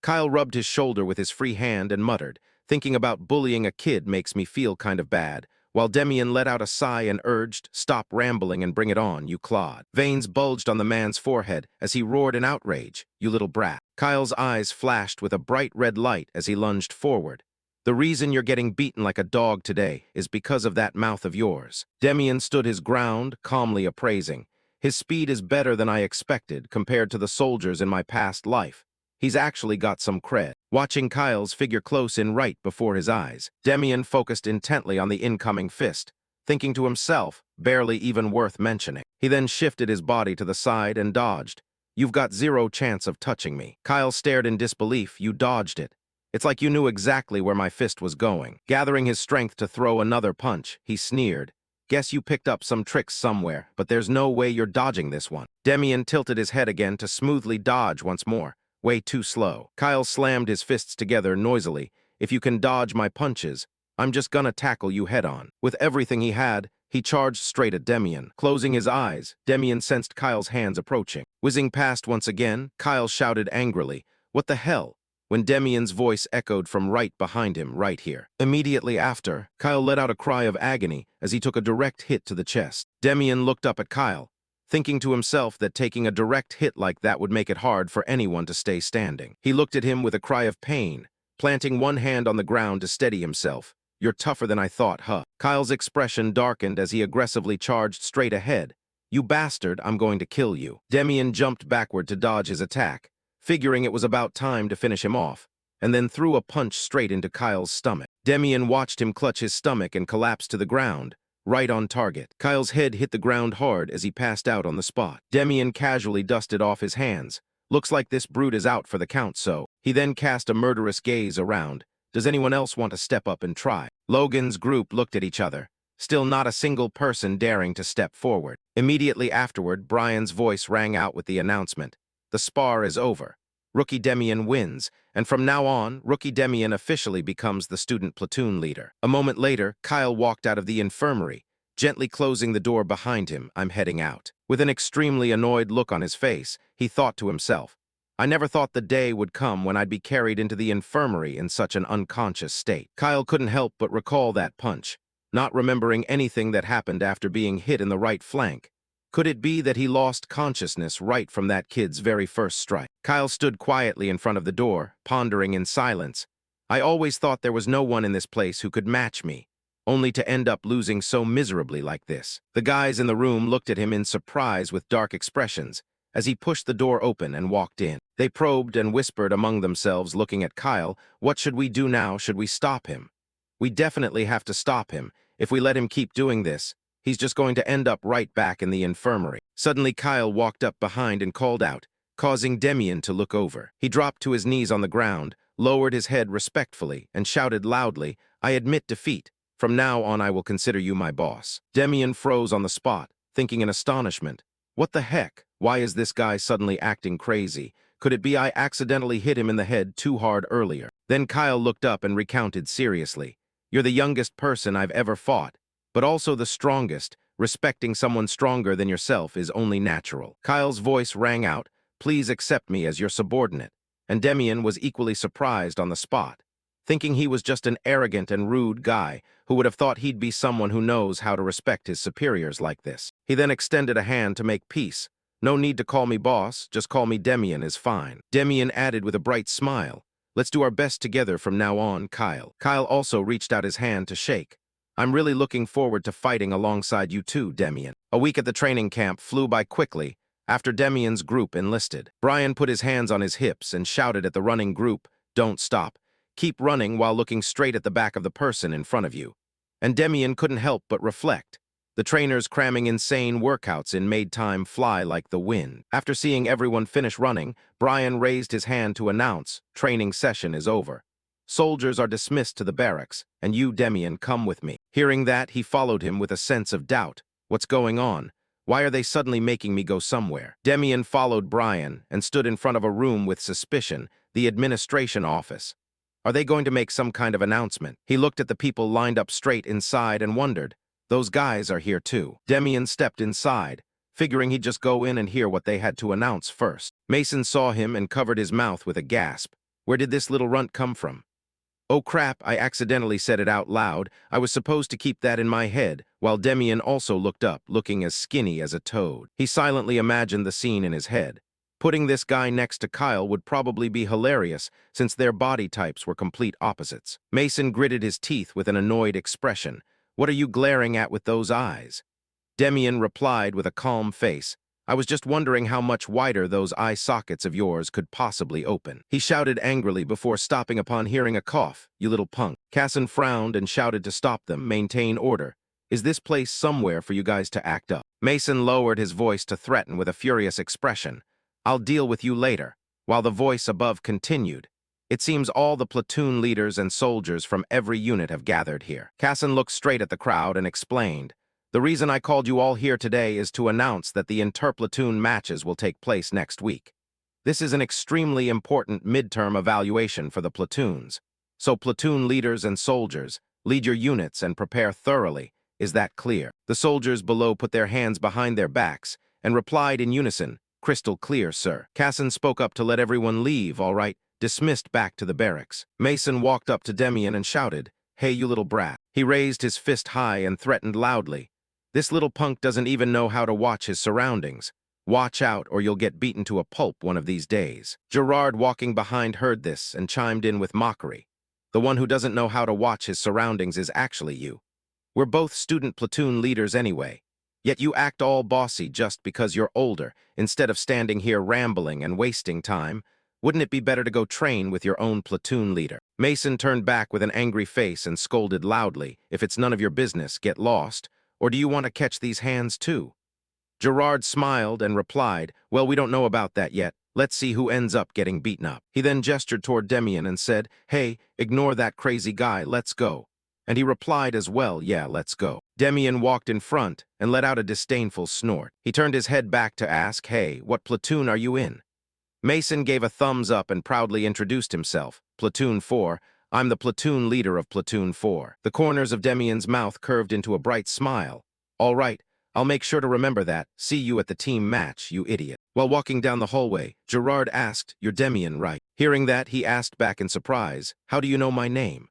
Kyle rubbed his shoulder with his free hand and muttered, thinking about bullying a kid makes me feel kind of bad, while Demian let out a sigh and urged, stop rambling and bring it on, you clod. Veins bulged on the man's forehead as he roared in outrage, you little brat. Kyle's eyes flashed with a bright red light as he lunged forward. The reason you're getting beaten like a dog today is because of that mouth of yours. Demian stood his ground, calmly appraising. His speed is better than I expected compared to the soldiers in my past life. He's actually got some cred. Watching Kyle's figure close in right before his eyes, Demian focused intently on the incoming fist, thinking to himself, barely even worth mentioning. He then shifted his body to the side and dodged. You've got zero chance of touching me. Kyle stared in disbelief. You dodged it. It's like you knew exactly where my fist was going. Gathering his strength to throw another punch, he sneered. Guess you picked up some tricks somewhere, but there's no way you're dodging this one. Demian tilted his head again to smoothly dodge once more. Way too slow. Kyle slammed his fists together noisily. If you can dodge my punches, I'm just gonna tackle you head-on. With everything he had, he charged straight at Demian. Closing his eyes, Demian sensed Kyle's hands approaching. Whizzing past once again, Kyle shouted angrily, what the hell? When Demian's voice echoed from right behind him, right here. Immediately after, Kyle let out a cry of agony as he took a direct hit to the chest. Demian looked up at Kyle, thinking to himself that taking a direct hit like that would make it hard for anyone to stay standing. He looked at him with a cry of pain, planting one hand on the ground to steady himself. You're tougher than I thought, huh? Kyle's expression darkened as he aggressively charged straight ahead. You bastard, I'm going to kill you. Demian jumped backward to dodge his attack, figuring it was about time to finish him off, and then threw a punch straight into Kyle's stomach. Demian watched him clutch his stomach and collapse to the ground, right on target. Kyle's head hit the ground hard as he passed out on the spot. Demian casually dusted off his hands. Looks like this brute is out for the count, so. He then cast a murderous gaze around. Does anyone else want to step up and try? Logan's group looked at each other, still not a single person daring to step forward. Immediately afterward, Brian's voice rang out with the announcement. The spar is over. Rookie Demian wins, and from now on, Rookie Demian officially becomes the student platoon leader. A moment later, Kyle walked out of the infirmary, gently closing the door behind him. I'm heading out. With an extremely annoyed look on his face, he thought to himself, I never thought the day would come when I'd be carried into the infirmary in such an unconscious state. Kyle couldn't help but recall that punch, not remembering anything that happened after being hit in the right flank. Could it be that he lost consciousness right from that kid's very first strike? Kyle stood quietly in front of the door, pondering in silence. I always thought there was no one in this place who could match me, only to end up losing so miserably like this. The guys in the room looked at him in surprise with dark expressions as he pushed the door open and walked in. They probed and whispered among themselves, looking at Kyle. What should we do now? Should we stop him? We definitely have to stop him. If we let him keep doing this, he's just going to end up right back in the infirmary. Suddenly, Kyle walked up behind and called out, causing Demian to look over. He dropped to his knees on the ground, lowered his head respectfully, and shouted loudly, I admit defeat. From now on, I will consider you my boss. Demian froze on the spot, thinking in astonishment. What the heck? Why is this guy suddenly acting crazy? Could it be I accidentally hit him in the head too hard earlier? Then Kyle looked up and recounted seriously. You're the youngest person I've ever fought, but also the strongest. Respecting someone stronger than yourself is only natural. Kyle's voice rang out, please accept me as your subordinate. And Demian was equally surprised on the spot, thinking he was just an arrogant and rude guy who would have thought he'd be someone who knows how to respect his superiors like this. He then extended a hand to make peace. No need to call me boss, just call me Demian is fine. Demian added with a bright smile, let's do our best together from now on, Kyle. Kyle also reached out his hand to shake. I'm really looking forward to fighting alongside you too, Demian. A week at the training camp flew by quickly after Demian's group enlisted. Brian put his hands on his hips and shouted at the running group, don't stop. Keep running while looking straight at the back of the person in front of you. And Demian couldn't help but reflect. the trainers cramming insane workouts in made time fly like the wind. After seeing everyone finish running, Brian raised his hand to announce, "Training session is over. Soldiers are dismissed to the barracks, and you, Demian, come with me." Hearing that, he followed him with a sense of doubt. What's going on? Why are they suddenly making me go somewhere? Demian followed Brian and stood in front of a room with suspicion, the administration office. Are they going to make some kind of announcement? He looked at the people lined up straight inside and wondered, those guys are here too. Demian stepped inside, figuring he'd just go in and hear what they had to announce first. Mason saw him and covered his mouth with a gasp. Where did this little runt come from? Oh crap, I accidentally said it out loud. I was supposed to keep that in my head, while Demian also looked up, looking as skinny as a toad. He silently imagined the scene in his head. Putting this guy next to Kyle would probably be hilarious, since their body types were complete opposites. Mason gritted his teeth with an annoyed expression. What are you glaring at with those eyes? Demian replied with a calm face. I was just wondering how much wider those eye sockets of yours could possibly open. He shouted angrily before stopping upon hearing a cough. You little punk. Casson frowned and shouted to stop them, maintain order. Is this place somewhere for you guys to act up? Mason lowered his voice to threaten with a furious expression. I'll deal with you later, while the voice above continued. It seems all the platoon leaders and soldiers from every unit have gathered here. Casson looked straight at the crowd and explained. The reason I called you all here today is to announce that the interplatoon matches will take place next week. This is an extremely important midterm evaluation for the platoons. So platoon leaders and soldiers, lead your units and prepare thoroughly. Is that clear? The soldiers below put their hands behind their backs and replied in unison, crystal clear, sir. Casson spoke up to let everyone leave, all right, dismissed back to the barracks. Mason walked up to Demian and shouted, Hey, you little brat. He raised his fist high and threatened loudly. This little punk doesn't even know how to watch his surroundings. Watch out or you'll get beaten to a pulp one of these days. Gerard walking behind heard this and chimed in with mockery. The one who doesn't know how to watch his surroundings is actually you. We're both student platoon leaders anyway. Yet you act all bossy just because you're older, instead of standing here rambling and wasting time. Wouldn't it be better to go train with your own platoon leader? Mason turned back with an angry face and scolded loudly, if it's none of your business, get lost. Or do you want to catch these hands too? Gerard smiled and replied, well, we don't know about that yet. Let's see who ends up getting beaten up. He then gestured toward Demian and said, hey, ignore that crazy guy, let's go. And he replied as well, yeah, let's go. Demian walked in front and let out a disdainful snort. He turned his head back to ask, hey, what platoon are you in? Mason gave a thumbs up and proudly introduced himself. Platoon 4. I'm the platoon leader of Platoon 4. The corners of Demian's mouth curved into a bright smile. All right, I'll make sure to remember that. See you at the team match, you idiot. While walking down the hallway, Gerard asked, you're Demian, right? Hearing that, he asked back in surprise, how do you know my name?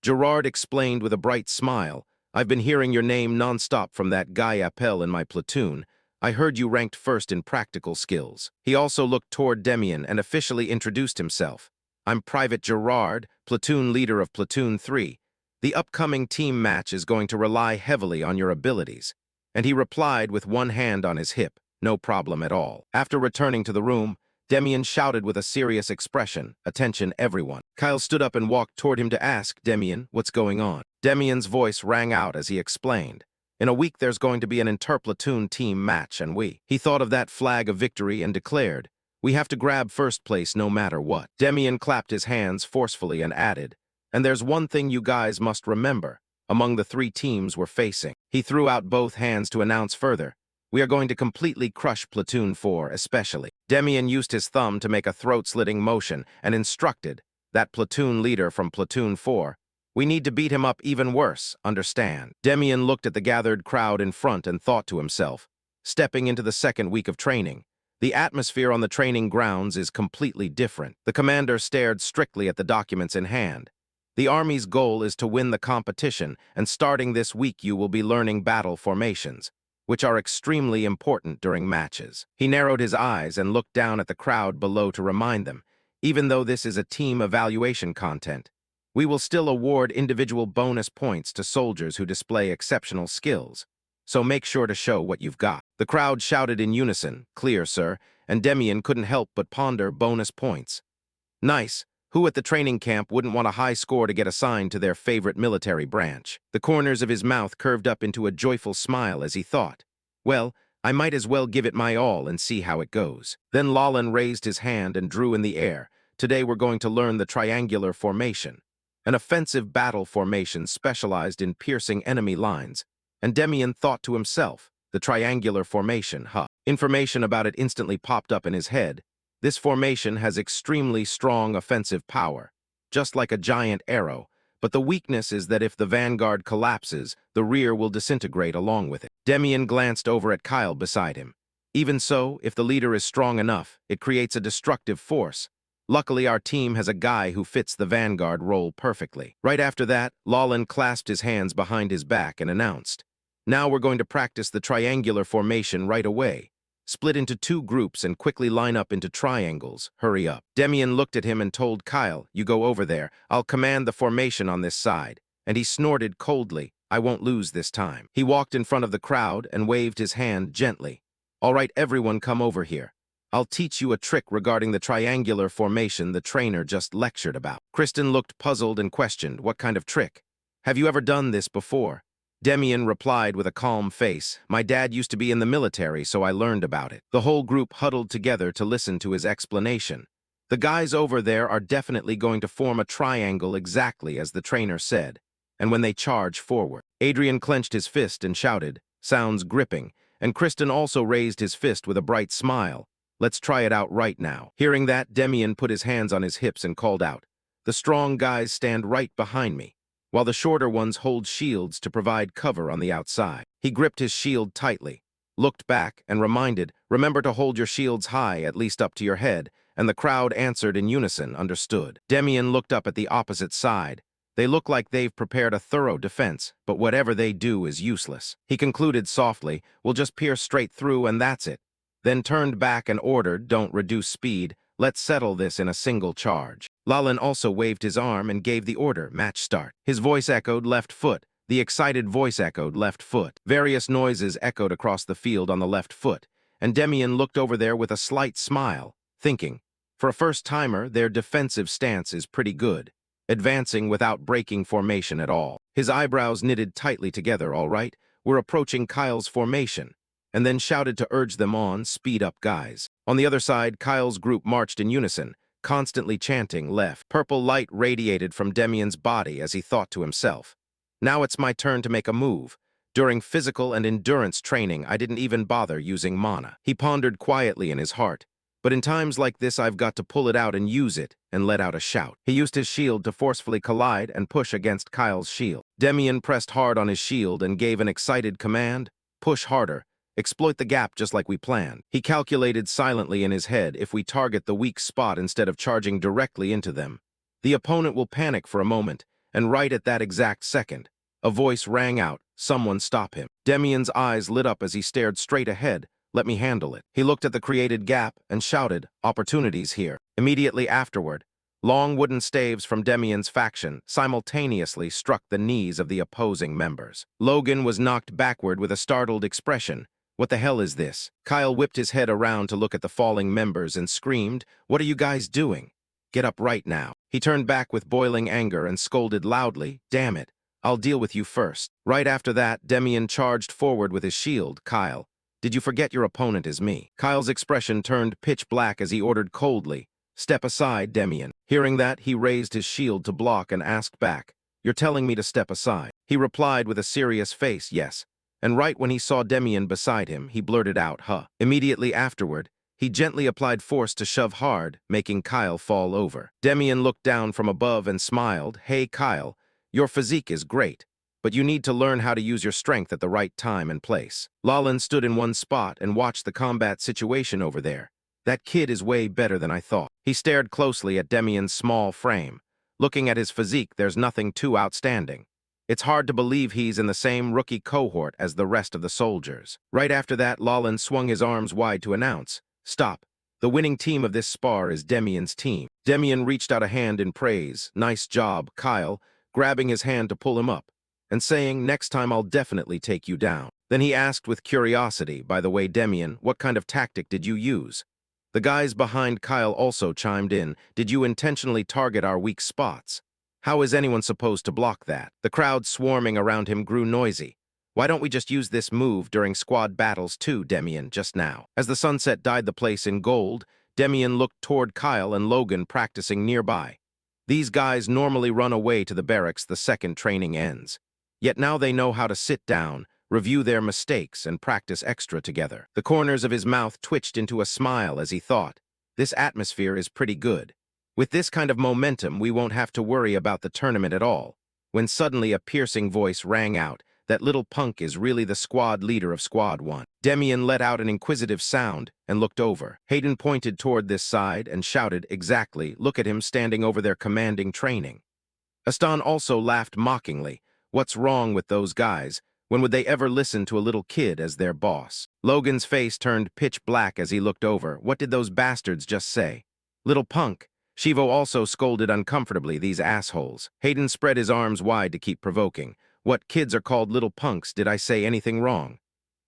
Gerard explained with a bright smile, I've been hearing your name nonstop from that guy Appel in my platoon. I heard you ranked first in practical skills. He also looked toward Demian and officially introduced himself. I'm Private Gerard, platoon leader of Platoon 3. The upcoming team match is going to rely heavily on your abilities. And he replied with one hand on his hip, no problem at all. After returning to the room, Demian shouted with a serious expression, attention everyone. Kyle stood up and walked toward him to ask, Demian, what's going on? Demian's voice rang out as he explained. In a week there's going to be an interplatoon team match and he thought of that flag of victory and declared, we have to grab first place no matter what. Demian clapped his hands forcefully and added, and there's one thing you guys must remember, among the 3 teams we're facing. He threw out both hands to announce further, we are going to completely crush Platoon 4 especially. Demian used his thumb to make a throat-slitting motion and instructed, that platoon leader from Platoon 4, we need to beat him up even worse, understand? Demian looked at the gathered crowd in front and thought to himself, stepping into the second week of training, the atmosphere on the training grounds is completely different. The commander stared strictly at the documents in hand. The Army's goal is to win the competition, and starting this week you will be learning battle formations, which are extremely important during matches. He narrowed his eyes and looked down at the crowd below to remind them, even though this is a team evaluation content, we will still award individual bonus points to soldiers who display exceptional skills. So make sure to show what you've got. The crowd shouted in unison, clear, sir, and Demian couldn't help but ponder bonus points. Nice. Who at the training camp wouldn't want a high score to get assigned to their favorite military branch? The corners of his mouth curved up into a joyful smile as he thought, well, I might as well give it my all and see how it goes. Then Lalan raised his hand and drew in the air. Today we're going to learn the triangular formation, an offensive battle formation specialized in piercing enemy lines. And Demian thought to himself, the triangular formation, huh? Information about it instantly popped up in his head. This formation has extremely strong offensive power, just like a giant arrow, but the weakness is that if the vanguard collapses, the rear will disintegrate along with it. Demian glanced over at Kyle beside him. Even so, if the leader is strong enough, it creates a destructive force. Luckily, our team has a guy who fits the vanguard role perfectly. Right after that, Lalan clasped his hands behind his back and announced, now we're going to practice the triangular formation right away. Split into 2 groups and quickly line up into triangles. Hurry up. Demian looked at him and told Kyle, you go over there. I'll command the formation on this side. And he snorted coldly, I won't lose this time. He walked in front of the crowd and waved his hand gently. All right, everyone come over here. I'll teach you a trick regarding the triangular formation the trainer just lectured about. Kristen looked puzzled and questioned, what kind of trick? Have you ever done this before? Demian replied with a calm face, my dad used to be in the military, so I learned about it. The whole group huddled together to listen to his explanation. The guys over there are definitely going to form a triangle exactly as the trainer said, and when they charge forward. Adrian clenched his fist and shouted, sounds gripping, and Kristen also raised his fist with a bright smile. Let's try it out right now. Hearing that, Demian put his hands on his hips and called out, the strong guys stand right behind me, while the shorter ones hold shields to provide cover on the outside. He gripped his shield tightly, looked back, and reminded, remember to hold your shields high, at least up to your head, and the crowd answered in unison, understood. Demian looked up at the opposite side. They look like they've prepared a thorough defense, but whatever they do is useless. He concluded softly, we'll just pierce straight through and that's it. Then turned back and ordered, don't reduce speed, let's settle this in a single charge. Lalan also waved his arm and gave the order, match start. His voice echoed left foot. The excited voice echoed left foot. Various noises echoed across the field on the left foot, and Demian looked over there with a slight smile, thinking, for a first-timer, their defensive stance is pretty good, advancing without breaking formation at all. His eyebrows knitted tightly together, all right, we're approaching Kyle's formation, and then shouted to urge them on, speed up guys. On the other side, Kyle's group marched in unison, constantly chanting left. Purple light radiated from Demian's body as he thought to himself, now it's my turn to make a move. During physical and endurance training, I didn't even bother using mana. He pondered quietly in his heart, but in times like this I've got to pull it out and use it, and let out a shout. He used his shield to forcefully collide and push against Kyle's shield. Demian pressed hard on his shield and gave an excited command, push harder. Exploit the gap just like we planned. He calculated silently in his head, if we target the weak spot instead of charging directly into them, the opponent will panic for a moment, and right at that exact second, a voice rang out, someone stop him. Demian's eyes lit up as he stared straight ahead, let me handle it. He looked at the created gap and shouted, opportunities here. Immediately afterward, long wooden staves from Demian's faction simultaneously struck the knees of the opposing members. Logan was knocked backward with a startled expression. What the hell is this? Kyle whipped his head around to look at the falling members and screamed, what are you guys doing? Get up right now. He turned back with boiling anger and scolded loudly, damn it, I'll deal with you first. Right after that, Demian charged forward with his shield. Kyle, did you forget your opponent is me? Kyle's expression turned pitch black as he ordered coldly, step aside, Demian. Hearing that, he raised his shield to block and asked back, you're telling me to step aside? He replied with a serious face, yes. And right when he saw Demian beside him, he blurted out, huh. Immediately afterward, he gently applied force to shove hard, making Kyle fall over. Demian looked down from above and smiled, hey Kyle, your physique is great, but you need to learn how to use your strength at the right time and place. Lalan stood in one spot and watched the combat situation over there. That kid is way better than I thought. He stared closely at Demian's small frame. Looking at his physique, there's nothing too outstanding. It's hard to believe he's in the same rookie cohort as the rest of the soldiers. Right after that, Lalan swung his arms wide to announce, stop. The winning team of this spar is Demian's team. Demian reached out a hand in praise. Nice job, Kyle, grabbing his hand to pull him up, and saying, next time I'll definitely take you down. Then he asked with curiosity, by the way, Demian, what kind of tactic did you use? The guys behind Kyle also chimed in. Did you intentionally target our weak spots? How is anyone supposed to block that? The crowd swarming around him grew noisy. Why don't we just use this move during squad battles too, Demian, just now? As the sunset dyed the place in gold, Demian looked toward Kyle and Logan practicing nearby. These guys normally run away to the barracks the second training ends. Yet now they know how to sit down, review their mistakes, and practice extra together. The corners of his mouth twitched into a smile as he thought, this atmosphere is pretty good. With this kind of momentum, we won't have to worry about the tournament at all. When suddenly a piercing voice rang out, that little punk is really the squad leader of Squad 1. Demian let out an inquisitive sound and looked over. Hayden pointed toward this side and shouted, exactly, look at him standing over their commanding training. Aston also laughed mockingly. What's wrong with those guys? When would they ever listen to a little kid as their boss? Logan's face turned pitch black as he looked over. What did those bastards just say? Little punk. Shivo also scolded uncomfortably, these assholes. Hayden spread his arms wide to keep provoking. What kids are called little punks? Did I say anything wrong?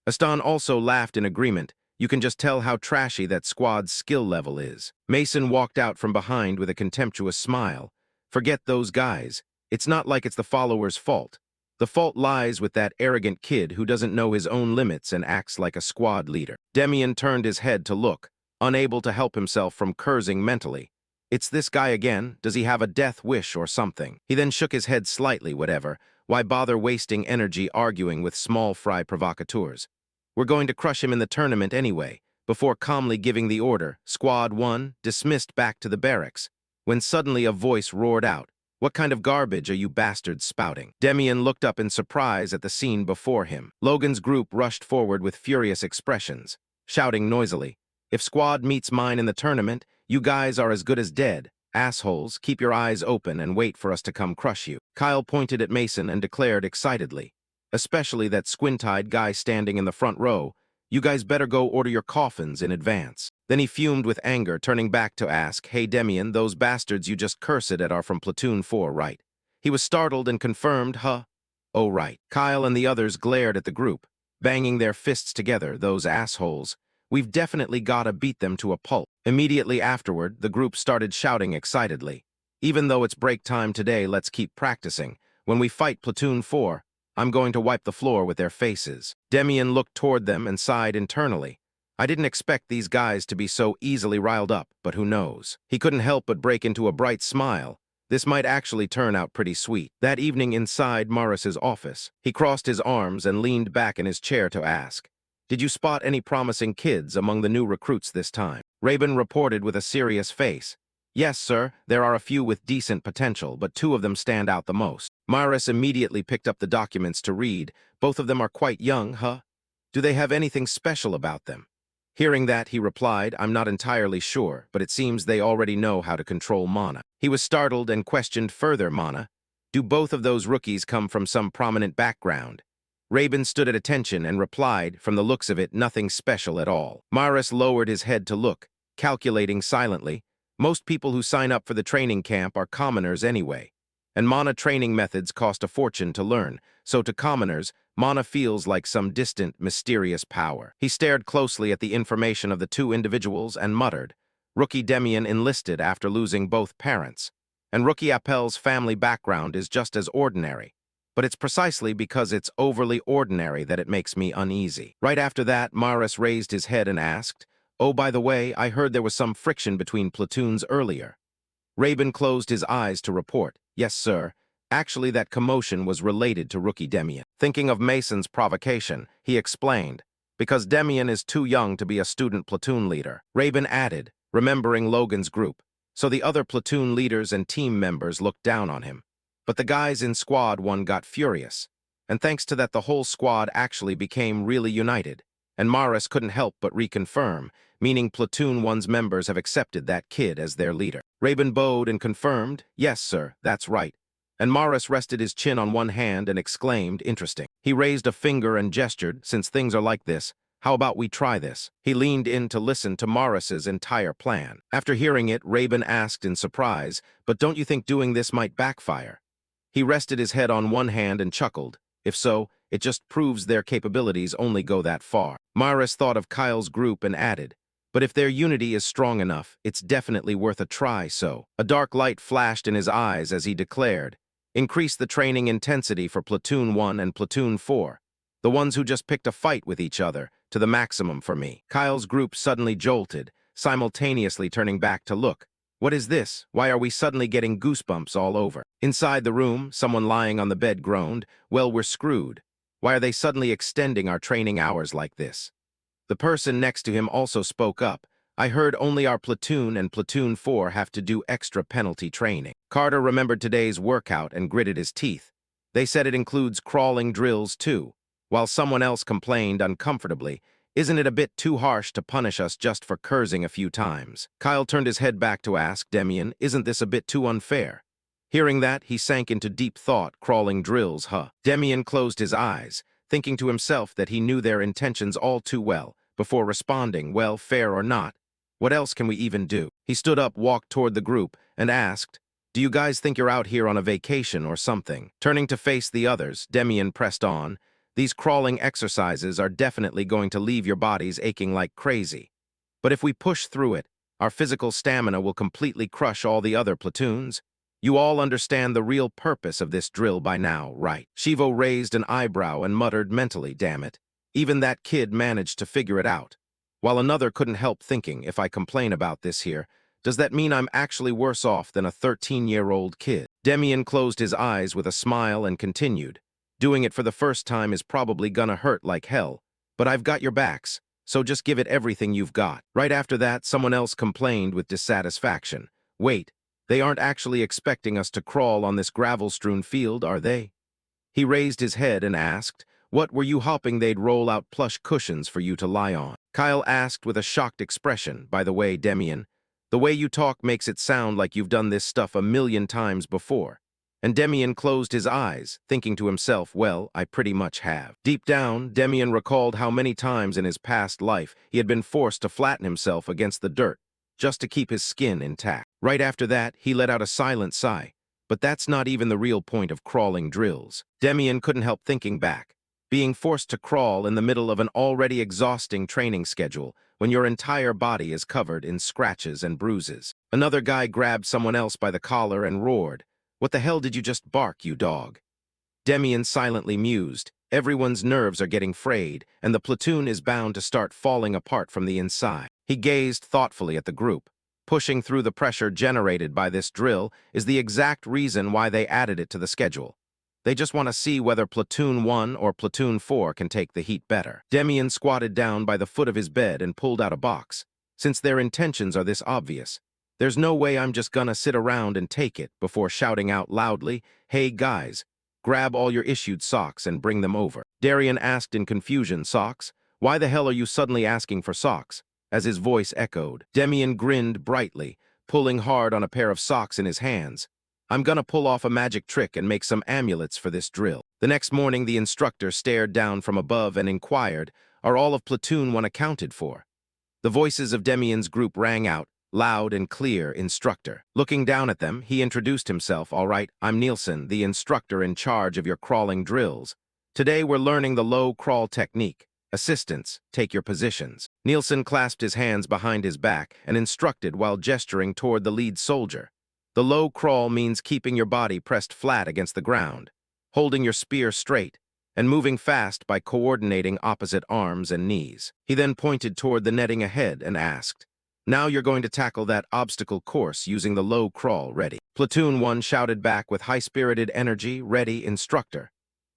Aston also laughed in agreement. You can just tell how trashy that squad's skill level is. Mason walked out from behind with a contemptuous smile. Forget those guys. It's not like it's the followers' fault. The fault lies with that arrogant kid who doesn't know his own limits and acts like a squad leader. Demian turned his head to look, unable to help himself from cursing mentally. It's this guy again. Does he have a death wish or something? He then shook his head slightly, whatever. Why bother wasting energy arguing with small fry provocateurs? We're going to crush him in the tournament anyway. Before calmly giving the order, Squad 1 dismissed back to the barracks, when suddenly a voice roared out, what kind of garbage are you bastards spouting? Demian looked up in surprise at the scene before him. Logan's group rushed forward with furious expressions, shouting noisily, if Squad meets mine in the tournament, you guys are as good as dead. Assholes, keep your eyes open and wait for us to come crush you. Kyle pointed at Mason and declared excitedly, especially that squint-eyed guy standing in the front row, you guys better go order your coffins in advance. Then he fumed with anger, turning back to ask, hey Demian, those bastards you just cursed at are from Platoon 4, right? He was startled and confirmed, huh? Oh, right. Kyle and the others glared at the group, banging their fists together, those assholes. We've definitely gotta beat them to a pulp. Immediately afterward, the group started shouting excitedly. Even though it's break time today, let's keep practicing. When we fight Platoon 4, I'm going to wipe the floor with their faces. Demian looked toward them and sighed internally. I didn't expect these guys to be so easily riled up, but who knows? He couldn't help but break into a bright smile. This might actually turn out pretty sweet. That evening inside Morris's office, he crossed his arms and leaned back in his chair to ask, did you spot any promising kids among the new recruits this time? Rabin reported with a serious face. Yes, sir, there are a few with decent potential, but 2 of them stand out the most. Morris immediately picked up the documents to read. Both of them are quite young, huh? Do they have anything special about them? Hearing that, he replied, I'm not entirely sure, but it seems they already know how to control mana. He was startled and questioned further, mana. Do both of those rookies come from some prominent background? Rabin stood at attention and replied, from the looks of it, nothing special at all. Morris lowered his head to look, calculating silently. Most people who sign up for the training camp are commoners anyway, and mana training methods cost a fortune to learn, so to commoners, mana feels like some distant, mysterious power. He stared closely at the information of the 2 individuals and muttered, Rookie Demian enlisted after losing both parents, and Rookie Appel's family background is just as ordinary. But it's precisely because it's overly ordinary that it makes me uneasy. Right after that, Morris raised his head and asked, oh, by the way, I heard there was some friction between platoons earlier. Rabin closed his eyes to report, yes, sir. Actually, that commotion was related to Rookie Demian. Thinking of Mason's provocation, he explained, because Demian is too young to be a student platoon leader. Rabin added, remembering Logan's group, so the other platoon leaders and team members looked down on him. But the guys in Squad 1 got furious, and thanks to that the whole squad actually became really united, and Morris couldn't help but reconfirm, meaning Platoon 1's members have accepted that kid as their leader. Rabin bowed and confirmed, yes, sir, that's right, and Morris rested his chin on one hand and exclaimed, interesting. He raised a finger and gestured, since things are like this, how about we try this? He leaned in to listen to Morris's entire plan. After hearing it, Rabin asked in surprise, but don't you think doing this might backfire? He rested his head on one hand and chuckled. If so, it just proves their capabilities only go that far. Morris thought of Kyle's group and added, But if their unity is strong enough, it's definitely worth a try, so. A dark light flashed in his eyes as he declared, "Increase the training intensity for Platoon 1 and Platoon 4, the ones who just picked a fight with each other, to the maximum for me." Kyle's group suddenly jolted, simultaneously turning back to look. What is this? Why are we suddenly getting goosebumps all over? Inside the room, someone lying on the bed groaned, "Well, we're screwed. Why are they suddenly extending our training hours like this?" The person next to him also spoke up. "I heard only our platoon and Platoon 4 have to do extra penalty training." Carter remembered today's workout and gritted his teeth. "They said it includes crawling drills too." While someone else complained uncomfortably, "Isn't it a bit too harsh to punish us just for cursing a few times?" Kyle turned his head back to ask Demian, "Isn't this a bit too unfair?" Hearing that, he sank into deep thought. Crawling drills, huh? Demian closed his eyes, thinking to himself that he knew their intentions all too well, before responding, "Well, fair or not, what else can we even do?" He stood up, walked toward the group, and asked, "Do you guys think you're out here on a vacation or something?" Turning to face the others, Demian pressed on, "These crawling exercises are definitely going to leave your bodies aching like crazy. But if we push through it, our physical stamina will completely crush all the other platoons. You all understand the real purpose of this drill by now, right?" Shivo raised an eyebrow and muttered mentally, "Damn it. Even that kid managed to figure it out." While another couldn't help thinking, "If I complain about this here, does that mean I'm actually worse off than a 13-year-old kid?" Demian closed his eyes with a smile and continued, "Doing it for the first time is probably gonna hurt like hell, but I've got your backs, so just give it everything you've got." Right after that, someone else complained with dissatisfaction, "Wait, they aren't actually expecting us to crawl on this gravel-strewn field, are they?" He raised his head and asked, "What were you hoping they'd roll out plush cushions for you to lie on?" Kyle asked with a shocked expression, "By the way, Demian, the way you talk makes it sound like you've done this stuff a million times before." And Demian closed his eyes, thinking to himself, "Well, I pretty much have." Deep down, Demian recalled how many times in his past life he had been forced to flatten himself against the dirt, just to keep his skin intact. Right after that, he let out a silent sigh. But that's not even the real point of crawling drills. Demian couldn't help thinking back. Being forced to crawl in the middle of an already exhausting training schedule when your entire body is covered in scratches and bruises. Another guy grabbed someone else by the collar and roared, "What the hell did you just bark, you dog?" Demian silently mused. Everyone's nerves are getting frayed, and the platoon is bound to start falling apart from the inside. He gazed thoughtfully at the group. Pushing through the pressure generated by this drill is the exact reason why they added it to the schedule. They just want to see whether Platoon 1 or Platoon 4 can take the heat better. Demian squatted down by the foot of his bed and pulled out a box. Since their intentions are this obvious, there's no way I'm just gonna sit around and take it before shouting out loudly, "Hey guys, grab all your issued socks and bring them over." Darian asked in confusion, "Socks? Why the hell are you suddenly asking for socks?" As his voice echoed. Demian grinned brightly, pulling hard on a pair of socks in his hands. "I'm gonna pull off a magic trick and make some amulets for this drill." The next morning, the instructor stared down from above and inquired, "Are all of Platoon 1 accounted for?" The voices of Demian's group rang out, loud and clear, "Instructor." Looking down at them, he introduced himself. "All right, I'm Nielsen, the instructor in charge of your crawling drills. Today we're learning the low crawl technique. Assistants, take your positions." Nielsen clasped his hands behind his back and instructed while gesturing toward the lead soldier. The low crawl means keeping your body pressed flat against the ground, holding your spear straight, and moving fast by coordinating opposite arms and knees. He then pointed toward the netting ahead and asked, "Now you're going to tackle that obstacle course using the low crawl. Ready?" Platoon 1 shouted back with high-spirited energy, "Ready, instructor."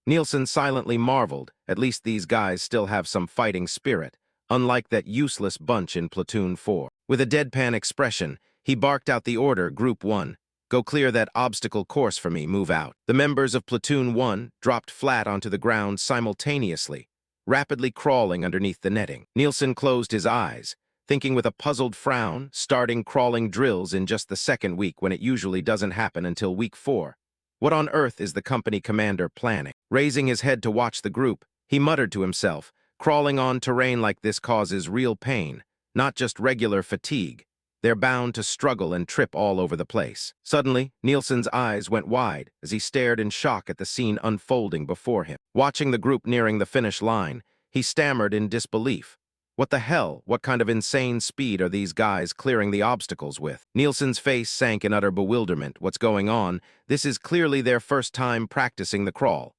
Nielsen silently marveled. At least these guys still have some fighting spirit, unlike that useless bunch in Platoon 4. With a deadpan expression, he barked out the order, "Group 1, go clear that obstacle course for me, move out." The members of Platoon 1 dropped flat onto the ground simultaneously, rapidly crawling underneath the netting. Nielsen closed his eyes, thinking with a puzzled frown, starting crawling drills in just the second week when it usually doesn't happen until week 4. What on earth is the company commander planning? Raising his head to watch the group, he muttered to himself, "Crawling on terrain like this causes real pain, not just regular fatigue. They're bound to struggle and trip all over the place." Suddenly, Nielsen's eyes went wide as he stared in shock at the scene unfolding before him. Watching the group nearing the finish line, he stammered in disbelief. What the hell? What kind of insane speed are these guys clearing the obstacles with? Nielsen's face sank in utter bewilderment. What's going on? This is clearly their first time practicing the crawl.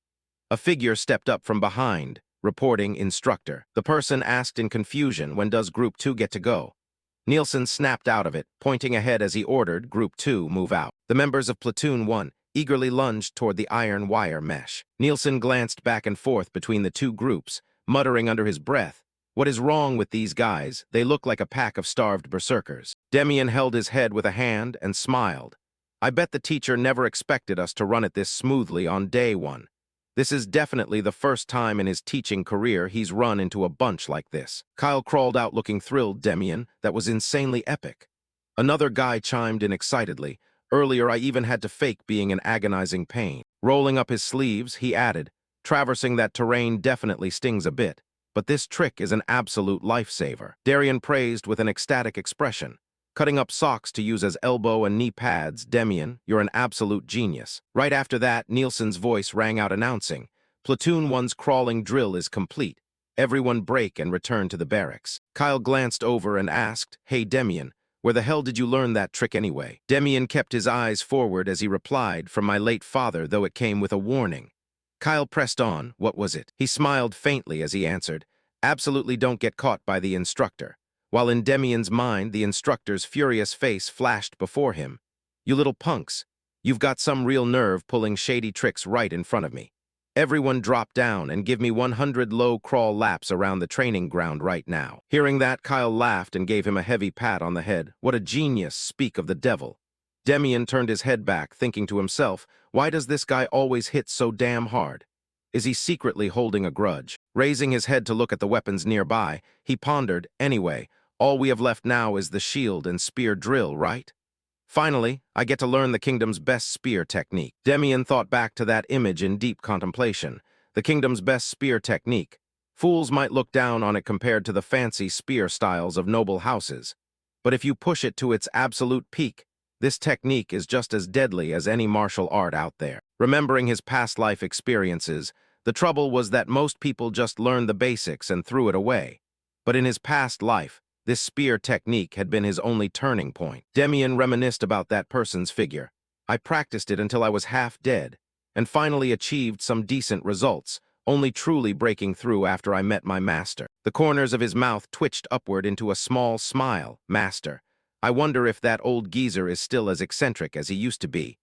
A figure stepped up from behind, reporting instructor. The person asked in confusion, when does Group 2 get to go? Nielsen snapped out of it, pointing ahead as he ordered Group 2 move out. The members of Platoon 1 eagerly lunged toward the iron wire mesh. Nielsen glanced back and forth between the two groups, muttering under his breath, "What is wrong with these guys? They look like a pack of starved berserkers." Demian held his head with a hand and smiled. "I bet the teacher never expected us to run it this smoothly on day one. This is definitely the first time in his teaching career he's run into a bunch like this." Kyle crawled out looking thrilled. "Demian, that was insanely epic." Another guy chimed in excitedly. "Earlier I even had to fake being in agonizing pain." Rolling up his sleeves, he added, "Traversing that terrain definitely stings a bit, but this trick is an absolute lifesaver." Darian praised with an ecstatic expression. "Cutting up socks to use as elbow and knee pads, Demian, you're an absolute genius." Right after that, Nielsen's voice rang out announcing, "Platoon 1's crawling drill is complete. Everyone break and return to the barracks." Kyle glanced over and asked, "Hey Demian, where the hell did you learn that trick anyway?" Demian kept his eyes forward as he replied, "From my late father, though it came with a warning." Kyle pressed on. "What was it?" He smiled faintly as he answered, "Absolutely don't get caught by the instructor." While in Demian's mind, the instructor's furious face flashed before him. "You little punks, you've got some real nerve pulling shady tricks right in front of me. Everyone drop down and give me 100 low crawl laps around the training ground right now." Hearing that, Kyle laughed and gave him a heavy pat on the head. "What a genius, speak of the devil." Demian turned his head back, thinking to himself, why does this guy always hit so damn hard? Is he secretly holding a grudge? Raising his head to look at the weapons nearby, he pondered, "Anyway, all we have left now is the shield and spear drill, right? Finally, I get to learn the kingdom's best spear technique." Demian thought back to that image in deep contemplation. The kingdom's best spear technique. Fools might look down on it compared to the fancy spear styles of noble houses. But if you push it to its absolute peak, this technique is just as deadly as any martial art out there. Remembering his past life experiences, the trouble was that most people just learned the basics and threw it away. But in his past life, this spear technique had been his only turning point. Demian reminisced about that person's figure. "I practiced it until I was half dead, and finally achieved some decent results, only truly breaking through after I met my master." The corners of his mouth twitched upward into a small smile. "Master. I wonder if that old geezer is still as eccentric as he used to be.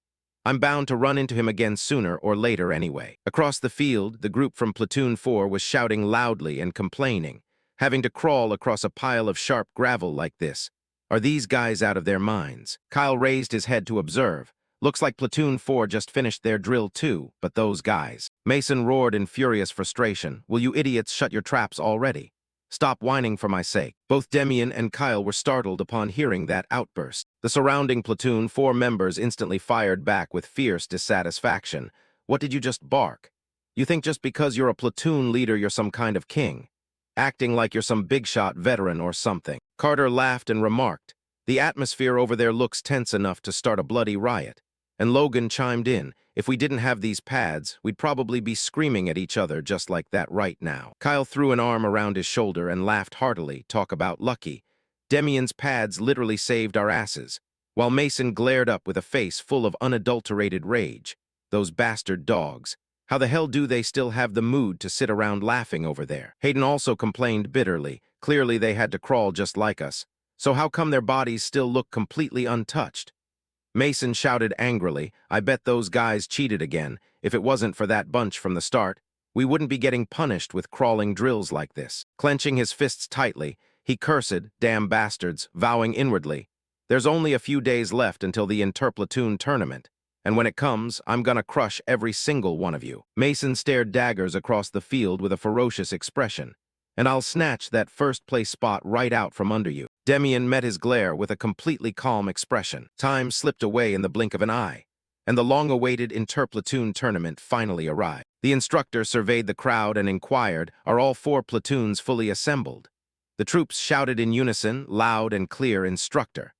I'm bound to run into him again sooner or later anyway." Across the field, the group from Platoon 4 was shouting loudly and complaining. "Having to crawl across a pile of sharp gravel like this. Are these guys out of their minds?" Kyle raised his head to observe. "Looks like Platoon 4 just finished their drill too, but those guys." Mason roared in furious frustration. "Will you idiots shut your traps already? Stop whining for my sake." Both Demian and Kyle were startled upon hearing that outburst. The surrounding Platoon 4 members instantly fired back with fierce dissatisfaction. "What did you just bark? You think just because you're a platoon leader you're some kind of king? Acting like you're some big-shot veteran or something." Carter laughed and remarked, "The atmosphere over there looks tense enough to start a bloody riot." And Logan chimed in, "If we didn't have these pads, we'd probably be screaming at each other just like that right now." Kyle threw an arm around his shoulder and laughed heartily. "Talk about lucky. Demian's pads literally saved our asses." While Mason glared up with a face full of unadulterated rage. "Those bastard dogs. How the hell do they still have the mood to sit around laughing over there?" Hayden also complained bitterly. "Clearly they had to crawl just like us. So how come their bodies still look completely untouched?" Mason shouted angrily, "I bet those guys cheated again. If it wasn't for that bunch from the start, we wouldn't be getting punished with crawling drills like this." Clenching his fists tightly, he cursed, "Damn bastards," vowing inwardly, "There's only a few days left until the interplatoon tournament, and when it comes, I'm gonna crush every single one of you." Mason stared daggers across the field with a ferocious expression. "And I'll snatch that first-place spot right out from under you." Demian met his glare with a completely calm expression. Time slipped away in the blink of an eye, and the long-awaited interplatoon tournament finally arrived. The instructor surveyed the crowd and inquired, "Are all 4 platoons fully assembled?" The troops shouted in unison, loud and clear, "Instructor."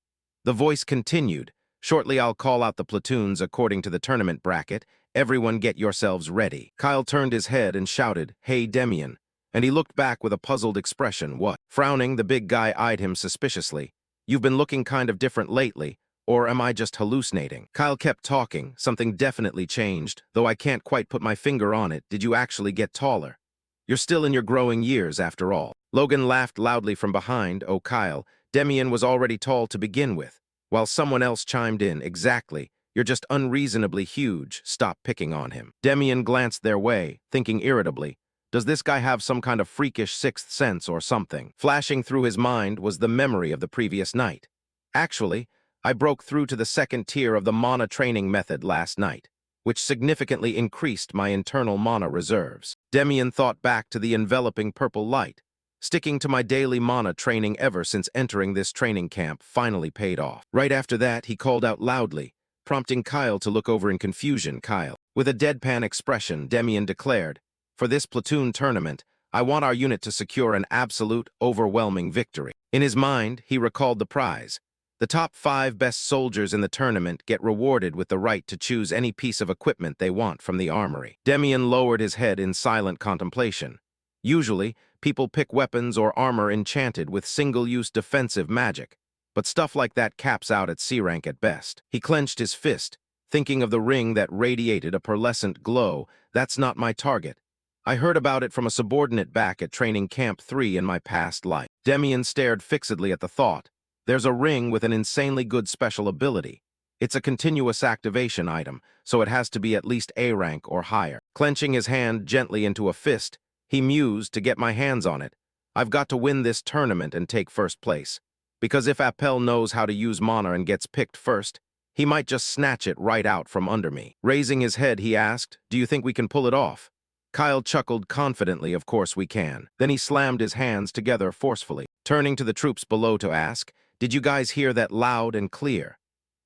The voice continued, "Shortly I'll call out the platoons according to the tournament bracket. Everyone get yourselves ready." Kyle turned his head and shouted, "Hey Demian, And he looked back with a puzzled expression. What? Frowning, the big guy eyed him suspiciously. You've been looking kind of different lately, or am I just hallucinating? Kyle kept talking. Something definitely changed, though I can't quite put my finger on it. Did you actually get taller? You're still in your growing years, after all. Logan laughed loudly from behind. Oh, Kyle, Demian was already tall to begin with. While someone else chimed in, exactly. You're just unreasonably huge. Stop picking on him. Demian glanced their way, thinking irritably, does this guy have some kind of freakish sixth sense or something? Flashing through his mind was the memory of the previous night. Actually, I broke through to the second tier of the mana training method last night, which significantly increased my internal mana reserves. Demian thought back to the enveloping purple light. Sticking to my daily mana training ever since entering this training camp finally paid off. Right after that, he called out loudly, prompting Kyle to look over in confusion. Kyle, with a deadpan expression, Demian declared, for this platoon tournament, I want our unit to secure an absolute, overwhelming victory. In his mind, he recalled the prize. The top 5 best soldiers in the tournament get rewarded with the right to choose any piece of equipment they want from the armory. Demian lowered his head in silent contemplation. Usually, people pick weapons or armor enchanted with single-use defensive magic, but stuff like that caps out at C rank at best. He clenched his fist, thinking of the ring that radiated a pearlescent glow. That's not my target. I heard about it from a subordinate back at Training Camp 3 in my past life. Demian stared fixedly at the thought. There's a ring with an insanely good special ability. It's a continuous activation item, so it has to be at least A rank or higher. Clenching his hand gently into a fist, he mused, to get my hands on it, I've got to win this tournament and take first place. Because if Appel knows how to use mana and gets picked first, he might just snatch it right out from under me. Raising his head, he asked, do you think we can pull it off? Kyle chuckled confidently, of course we can. Then he slammed his hands together forcefully, turning to the troops below to ask, did you guys hear that loud and clear?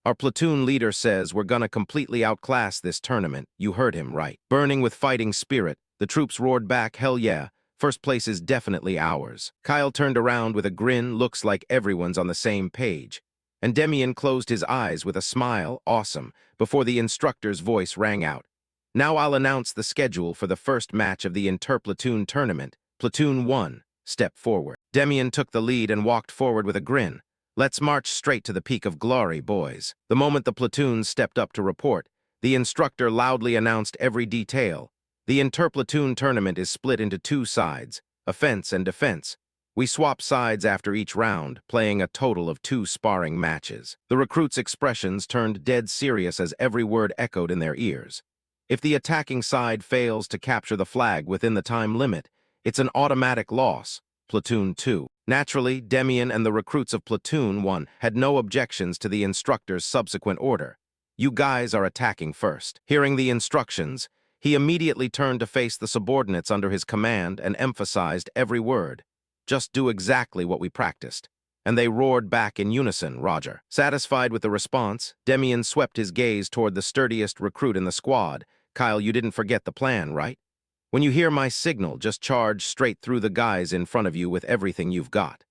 Our platoon leader says we're gonna completely outclass this tournament. You heard him right. Burning with fighting spirit, the troops roared back, hell yeah, first place is definitely ours. Kyle turned around with a grin, looks like everyone's on the same page. And Demian closed his eyes with a smile, awesome, before the instructor's voice rang out. Now I'll announce the schedule for the first match of the inter-platoon tournament. Platoon 1, step forward. Demian took the lead and walked forward with a grin. Let's march straight to the peak of glory, boys. The moment the platoons stepped up to report, the instructor loudly announced every detail. The inter-platoon tournament is split into 2 sides, offense and defense. We swap sides after each round, playing a total of 2 sparring matches. The recruits' expressions turned dead serious as every word echoed in their ears. If the attacking side fails to capture the flag within the time limit, it's an automatic loss. Platoon 2. Naturally, Demian and the recruits of Platoon 1 had no objections to the instructor's subsequent order. You guys are attacking first. Hearing the instructions, he immediately turned to face the subordinates under his command and emphasized every word. Just do exactly what we practiced. And they roared back in unison, Roger. Satisfied with the response, Demian swept his gaze toward the sturdiest recruit in the squad. Kyle, you didn't forget the plan, right? When you hear my signal, just charge straight through the guys in front of you with everything you've got.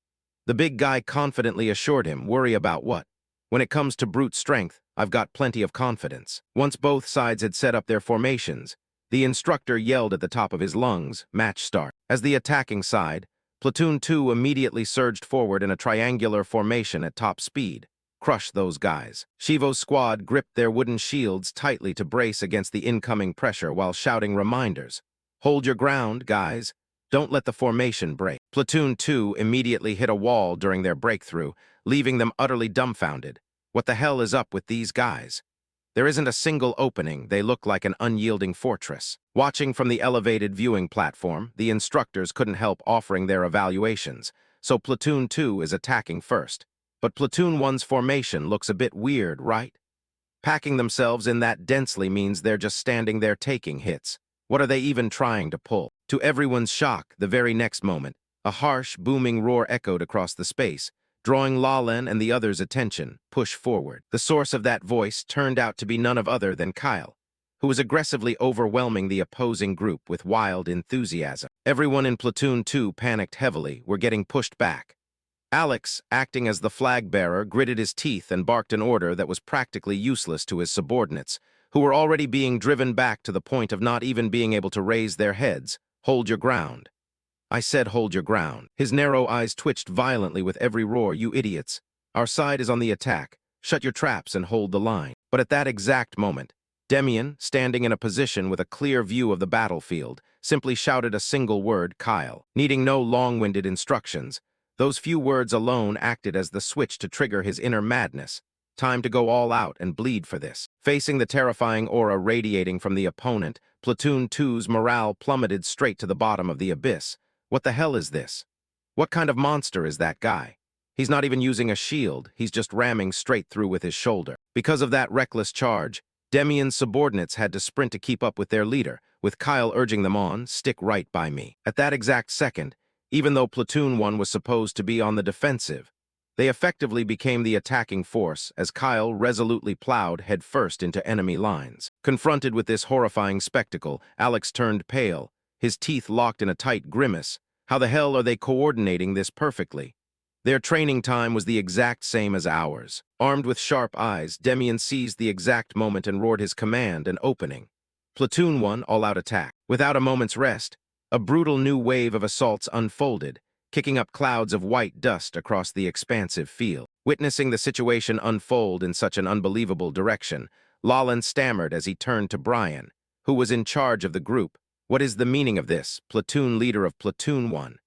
The big guy confidently assured him, worry about what? When it comes to brute strength, I've got plenty of confidence. Once both sides had set up their formations, the instructor yelled at the top of his lungs, match start. As the attacking side, Platoon 2 immediately surged forward in a triangular formation at top speed. Crush those guys. Shivo's squad gripped their wooden shields tightly to brace against the incoming pressure while shouting reminders. Hold your ground, guys. Don't let the formation break. Platoon 2 immediately hit a wall during their breakthrough, leaving them utterly dumbfounded. What the hell is up with these guys? There isn't a single opening. They look like an unyielding fortress. Watching from the elevated viewing platform, the instructors couldn't help offering their evaluations, so Platoon 2 is attacking first. But Platoon 1's formation looks a bit weird, right? Packing themselves in that densely means they're just standing there taking hits. What are they even trying to pull? To everyone's shock, the very next moment, a harsh, booming roar echoed across the space, drawing Lalen and the others' attention. Push forward. The source of that voice turned out to be none other than Kyle, who was aggressively overwhelming the opposing group with wild enthusiasm. Everyone in Platoon 2 panicked heavily, were getting pushed back. Alex, acting as the flag-bearer, gritted his teeth and barked an order that was practically useless to his subordinates, who were already being driven back to the point of not even being able to raise their heads. Hold your ground. I said hold your ground. His narrow eyes twitched violently with every roar. You idiots. Our side is on the attack. Shut your traps and hold the line. But at that exact moment, Demian, standing in a position with a clear view of the battlefield, simply shouted a single word, Kyle. Needing no long-winded instructions, those few words alone acted as the switch to trigger his inner madness. Time to go all out and bleed for this. Facing the terrifying aura radiating from the opponent, Platoon 2's morale plummeted straight to the bottom of the abyss. What the hell is this? What kind of monster is that guy? He's not even using a shield, he's just ramming straight through with his shoulder. Because of that reckless charge, Demian's subordinates had to sprint to keep up with their leader, with Kyle urging them on, stick right by me. At that exact second, even though Platoon 1 was supposed to be on the defensive, they effectively became the attacking force as Kyle resolutely plowed headfirst into enemy lines. Confronted with this horrifying spectacle, Alex turned pale, his teeth locked in a tight grimace. How the hell are they coordinating this perfectly? Their training time was the exact same as ours. Armed with sharp eyes, Demian seized the exact moment and roared his command and opening. Platoon 1, all-out attack. Without a moment's rest, a brutal new wave of assaults unfolded, kicking up clouds of white dust across the expansive field. Witnessing the situation unfold in such an unbelievable direction, Lawlin stammered as he turned to Brian, who was in charge of the group. What is the meaning of this, platoon leader of Platoon 1?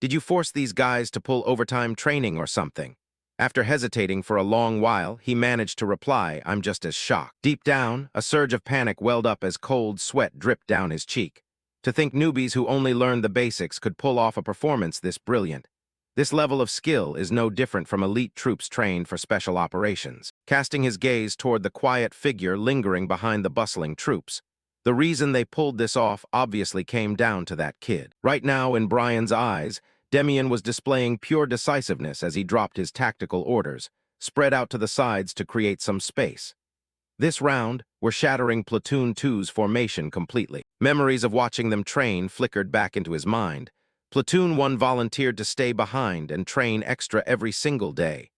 Did you force these guys to pull overtime training or something? After hesitating for a long while, he managed to reply, I'm just as shocked. Deep down, a surge of panic welled up as cold sweat dripped down his cheek. To think newbies who only learned the basics could pull off a performance this brilliant. This level of skill is no different from elite troops trained for special operations. Casting his gaze toward the quiet figure lingering behind the bustling troops, the reason they pulled this off obviously came down to that kid. Right now, in Brian's eyes, Demian was displaying pure decisiveness as he dropped his tactical orders, spread out to the sides to create some space. This round, we're shattering Platoon 2's formation completely. Memories of watching them train flickered back into his mind. Platoon 1 volunteered to stay behind and train extra every single day.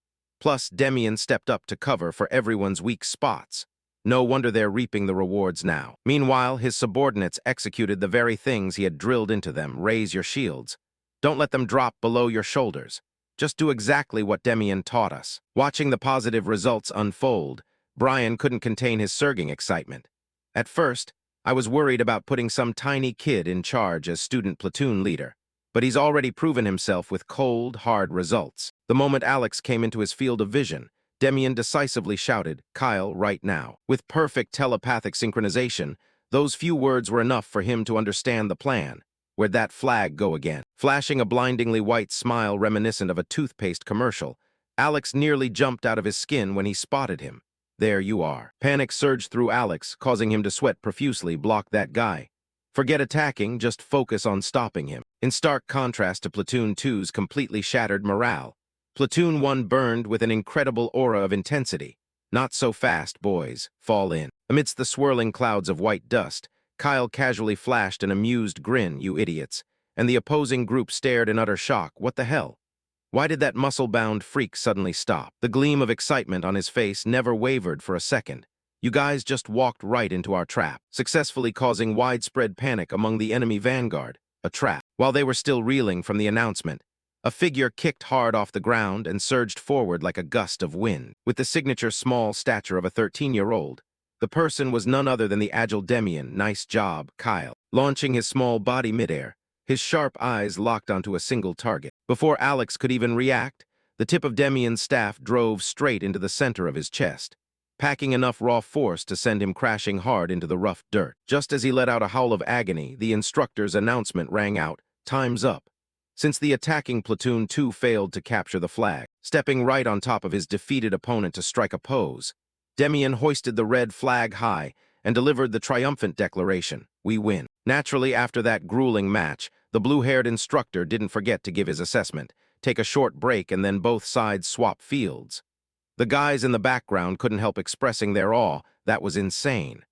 Plus, Demian stepped up to cover for everyone's weak spots. No wonder they're reaping the rewards now. Meanwhile, his subordinates executed the very things he had drilled into them. Raise your shields. Don't let them drop below your shoulders. Just do exactly what Demian taught us. Watching the positive results unfold, Brian couldn't contain his surging excitement. At first, I was worried about putting some tiny kid in charge as student platoon leader, but he's already proven himself with cold, hard results. The moment Alex came into his field of vision, Demian decisively shouted, Kyle, right now. With perfect telepathic synchronization, those few words were enough for him to understand the plan. Where'd that flag go again? Flashing a blindingly white smile reminiscent of a toothpaste commercial, Alex nearly jumped out of his skin when he spotted him. There you are. Panic surged through Alex, causing him to sweat profusely. Block that guy. Forget attacking, just focus on stopping him. In stark contrast to Platoon 2's completely shattered morale, Platoon 1 burned with an incredible aura of intensity. Not so fast, boys. Fall in. Amidst the swirling clouds of white dust, Kyle casually flashed an amused grin, you idiots, and the opposing group stared in utter shock. What the hell? Why did that muscle-bound freak suddenly stop? The gleam of excitement on his face never wavered for a second. You guys just walked right into our trap, successfully causing widespread panic among the enemy vanguard. A trap. While they were still reeling from the announcement, a figure kicked hard off the ground and surged forward like a gust of wind. With the signature small stature of a 13-year-old, the person was none other than the agile Demian. Nice job, Kyle. Launching his small body midair, his sharp eyes locked onto a single target. Before Alex could even react, the tip of Demian's staff drove straight into the center of his chest, packing enough raw force to send him crashing hard into the rough dirt. Just as he let out a howl of agony, the instructor's announcement rang out, time's up. Since the attacking Platoon 2 failed to capture the flag, stepping right on top of his defeated opponent to strike a pose, Demian hoisted the red flag high and delivered the triumphant declaration, we win. Naturally, after that grueling match, the blue-haired instructor didn't forget to give his assessment, take a short break, and then both sides swap fields. The guys in the background couldn't help expressing their awe. That was insane.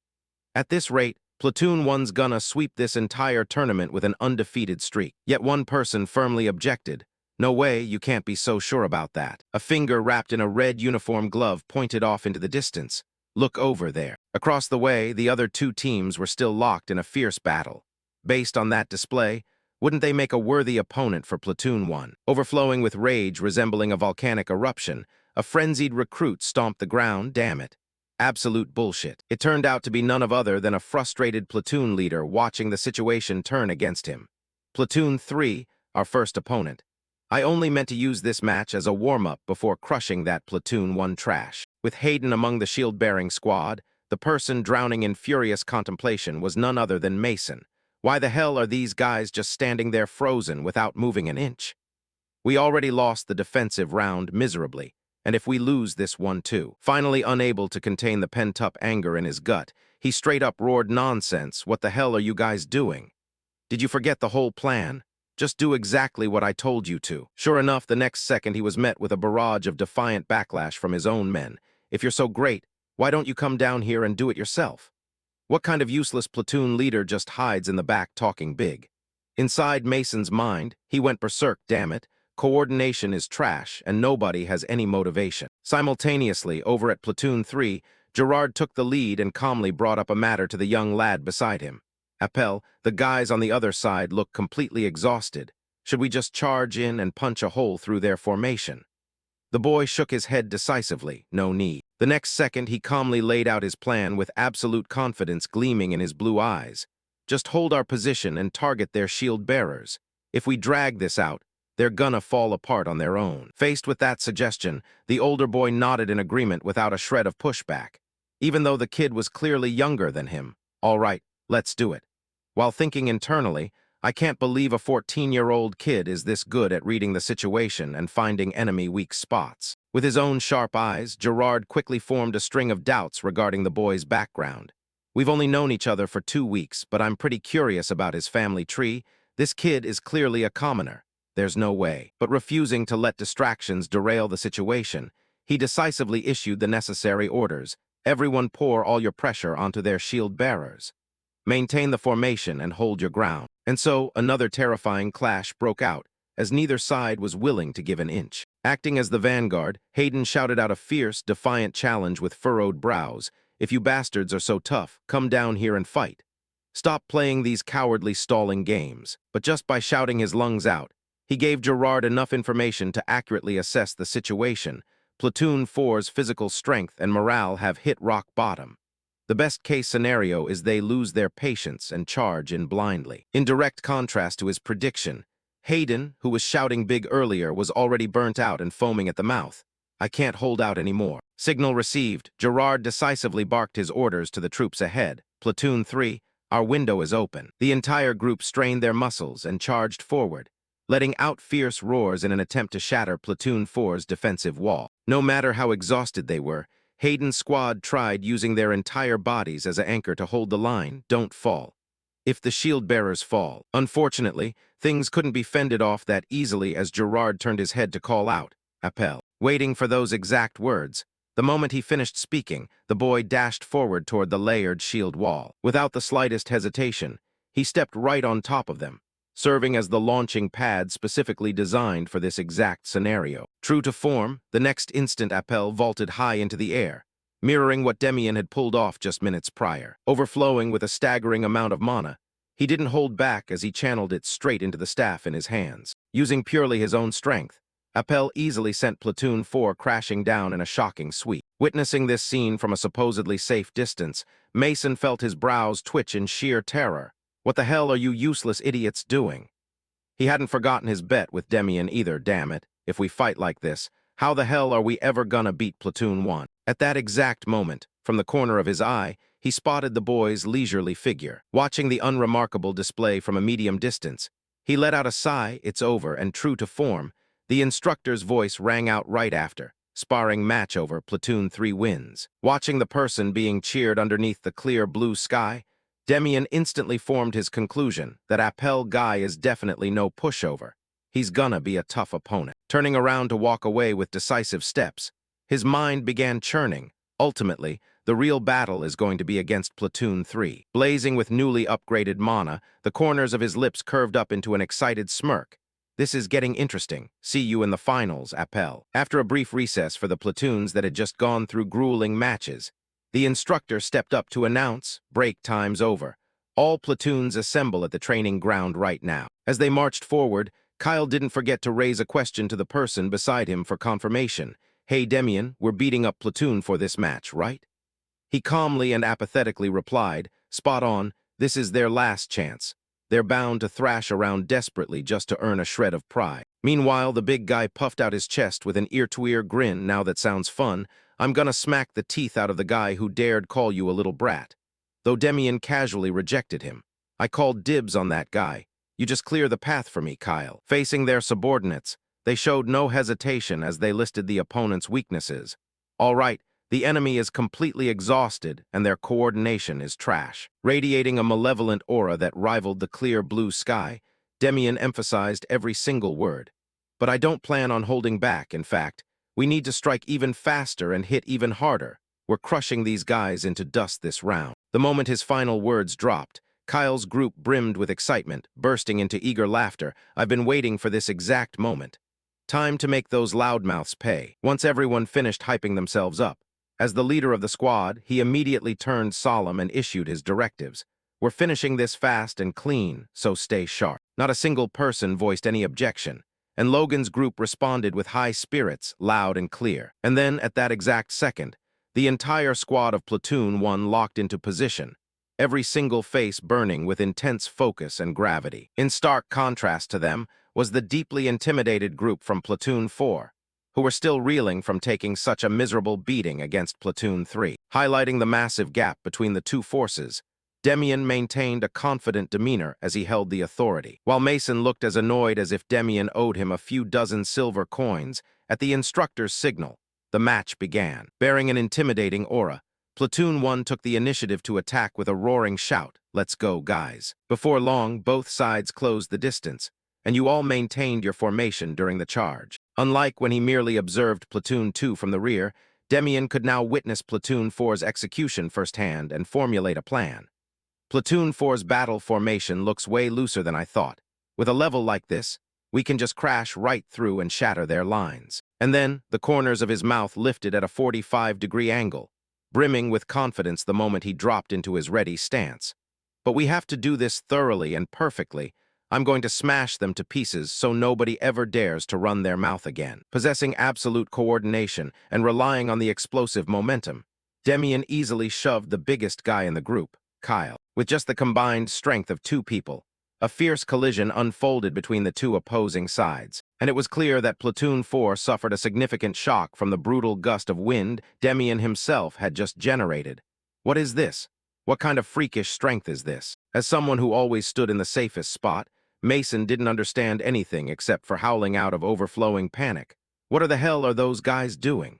At this rate, Platoon 1's gonna sweep this entire tournament with an undefeated streak. Yet one person firmly objected. No way, you can't be so sure about that. A finger wrapped in a red uniform glove pointed off into the distance. Look over there. Across the way, the other two teams were still locked in a fierce battle. Based on that display, Wouldn't they make a worthy opponent for Platoon 1? Overflowing with rage resembling a volcanic eruption, a frenzied recruit stomped the ground, damn it. Absolute bullshit. It turned out to be none of other than a frustrated platoon leader watching the situation turn against him. Platoon 3, our first opponent. I only meant to use this match as a warm-up before crushing that Platoon 1 trash. With Hayden among the shield-bearing squad, the person drowning in furious contemplation was none other than Mason. Why the hell are these guys just standing there frozen without moving an inch? We already lost the defensive round miserably, and if we lose this one too. Finally unable to contain the pent-up anger in his gut, he straight up roared, "Nonsense, what the hell are you guys doing? Did you forget the whole plan? Just do exactly what I told you to." Sure enough, the next second he was met with a barrage of defiant backlash from his own men. "If you're so great, why don't you come down here and do it yourself? What kind of useless platoon leader just hides in the back talking big?" Inside Mason's mind, he went berserk, damn it. Coordination is trash, and nobody has any motivation. Simultaneously, over at Platoon 3, Gerard took the lead and calmly brought up a matter to the young lad beside him. "Appel, the guys on the other side look completely exhausted. Should we just charge in and punch a hole through their formation?" The boy shook his head decisively. No need. The next second, he calmly laid out his plan with absolute confidence gleaming in his blue eyes. "Just hold our position and target their shield bearers. If we drag this out, they're gonna fall apart on their own." Faced with that suggestion, the older boy nodded in agreement without a shred of pushback. Even though the kid was clearly younger than him. "All right, let's do it." While thinking internally, I can't believe a 14-year-old kid is this good at reading the situation and finding enemy weak spots. With his own sharp eyes, Gerard quickly formed a string of doubts regarding the boy's background. "We've only known each other for 2 weeks, but I'm pretty curious about his family tree. This kid is clearly a commoner. There's no way." But refusing to let distractions derail the situation, he decisively issued the necessary orders. "Everyone pour all your pressure onto their shield bearers. Maintain the formation and hold your ground." And so, another terrifying clash broke out, as neither side was willing to give an inch. Acting as the vanguard, Hayden shouted out a fierce, defiant challenge with furrowed brows. "If you bastards are so tough, come down here and fight. Stop playing these cowardly stalling games." But just by shouting his lungs out, he gave Gerard enough information to accurately assess the situation. Platoon 4's physical strength and morale have hit rock bottom. The best-case scenario is they lose their patience and charge in blindly. In direct contrast to his prediction, Hayden, who was shouting big earlier, was already burnt out and foaming at the mouth. "I can't hold out anymore." Signal received, Gerard decisively barked his orders to the troops ahead. "Platoon 3, our window is open." The entire group strained their muscles and charged forward, letting out fierce roars in an attempt to shatter Platoon 4's defensive wall. No matter how exhausted they were, Hayden's squad tried using their entire bodies as an anchor to hold the line. "Don't fall. If the shield bearers fall." Unfortunately, things couldn't be fended off that easily as Gerard turned his head to call out, "Appel." Waiting for those exact words, the moment he finished speaking, the boy dashed forward toward the layered shield wall. Without the slightest hesitation, he stepped right on top of them, serving as the launching pad specifically designed for this exact scenario. True to form, the next instant Appel vaulted high into the air, mirroring what Demian had pulled off just minutes prior. Overflowing with a staggering amount of mana, he didn't hold back as he channeled it straight into the staff in his hands. Using purely his own strength, Appel easily sent Platoon 4 crashing down in a shocking sweep. Witnessing this scene from a supposedly safe distance, Mason felt his brows twitch in sheer terror. "What the hell are you useless idiots doing?" He hadn't forgotten his bet with Demian either, damn it. If we fight like this, how the hell are we ever gonna beat Platoon 1? At that exact moment, from the corner of his eye, he spotted the boy's leisurely figure. Watching the unremarkable display from a medium distance, he let out a sigh. "It's over," and true to form, the instructor's voice rang out right after. "Sparring match over, Platoon 3 wins." Watching the person being cheered underneath the clear blue sky, Demian instantly formed his conclusion that Appel Guy is definitely no pushover. He's gonna be a tough opponent. Turning around to walk away with decisive steps, his mind began churning. Ultimately, the real battle is going to be against Platoon 3. Blazing with newly upgraded mana, the corners of his lips curved up into an excited smirk. "This is getting interesting. See you in the finals, Appel." After a brief recess for the platoons that had just gone through grueling matches, the instructor stepped up to announce, "Break time's over. All platoons assemble at the training ground right now. As they marched forward, Kyle didn't forget to raise a question to the person beside him for confirmation. Hey, Demian, we're beating up platoon for this match, right? He calmly and apathetically replied, spot on, this is their last chance. They're bound to thrash around desperately just to earn a shred of pride. Meanwhile, the big guy puffed out his chest with an ear-to-ear grin. Now that sounds fun. I'm gonna smack the teeth out of the guy who dared call you a little brat. Though Demian casually rejected him. I called dibs on that guy. You just clear the path for me, Kyle. Facing their subordinates, they showed no hesitation as they listed the opponent's weaknesses. All right, the enemy is completely exhausted and their coordination is trash. Radiating a malevolent aura that rivaled the clear blue sky, Demian emphasized every single word. But I don't plan on holding back, in fact. We need to strike even faster and hit even harder. We're crushing these guys into dust this round. The moment his final words dropped, Kyle's group brimmed with excitement, bursting into eager laughter. I've been waiting for this exact moment. Time to make those loudmouths pay. Once everyone finished hyping themselves up, as the leader of the squad, he immediately turned solemn and issued his directives. We're finishing this fast and clean, so stay sharp. Not a single person voiced any objection, and Logan's group responded with high spirits, loud and clear. And then, at that exact second, the entire squad of Platoon 1 locked into position, every single face burning with intense focus and gravity. In stark contrast to them was the deeply intimidated group from Platoon 4, who were still reeling from taking such a miserable beating against Platoon 3. Highlighting the massive gap between the two forces, Demian maintained a confident demeanor as he held the authority, while Mason looked as annoyed as if Demian owed him a few dozen silver coins. At the instructor's signal, the match began. Bearing an intimidating aura, Platoon 1 took the initiative to attack with a roaring shout, "Let's go, guys." Before long, both sides closed the distance, and you all maintained your formation during the charge. Unlike when he merely observed Platoon 2 from the rear, Demian could now witness Platoon 4's execution firsthand and formulate a plan. Platoon 4's battle formation looks way looser than I thought. With a level like this, we can just crash right through and shatter their lines. And then, the corners of his mouth lifted at a 45-degree angle, brimming with confidence the moment he dropped into his ready stance. But we have to do this thoroughly and perfectly. I'm going to smash them to pieces so nobody ever dares to run their mouth again. Possessing absolute coordination and relying on the explosive momentum, Demian easily shoved the biggest guy in the group, Kyle. With just the combined strength of two people, a fierce collision unfolded between the two opposing sides, and it was clear that Platoon 4 suffered a significant shock from the brutal gust of wind Demian himself had just generated. What is this? What kind of freakish strength is this? As someone who always stood in the safest spot, Mason didn't understand anything except for howling out of overflowing panic. What the hell are those guys doing?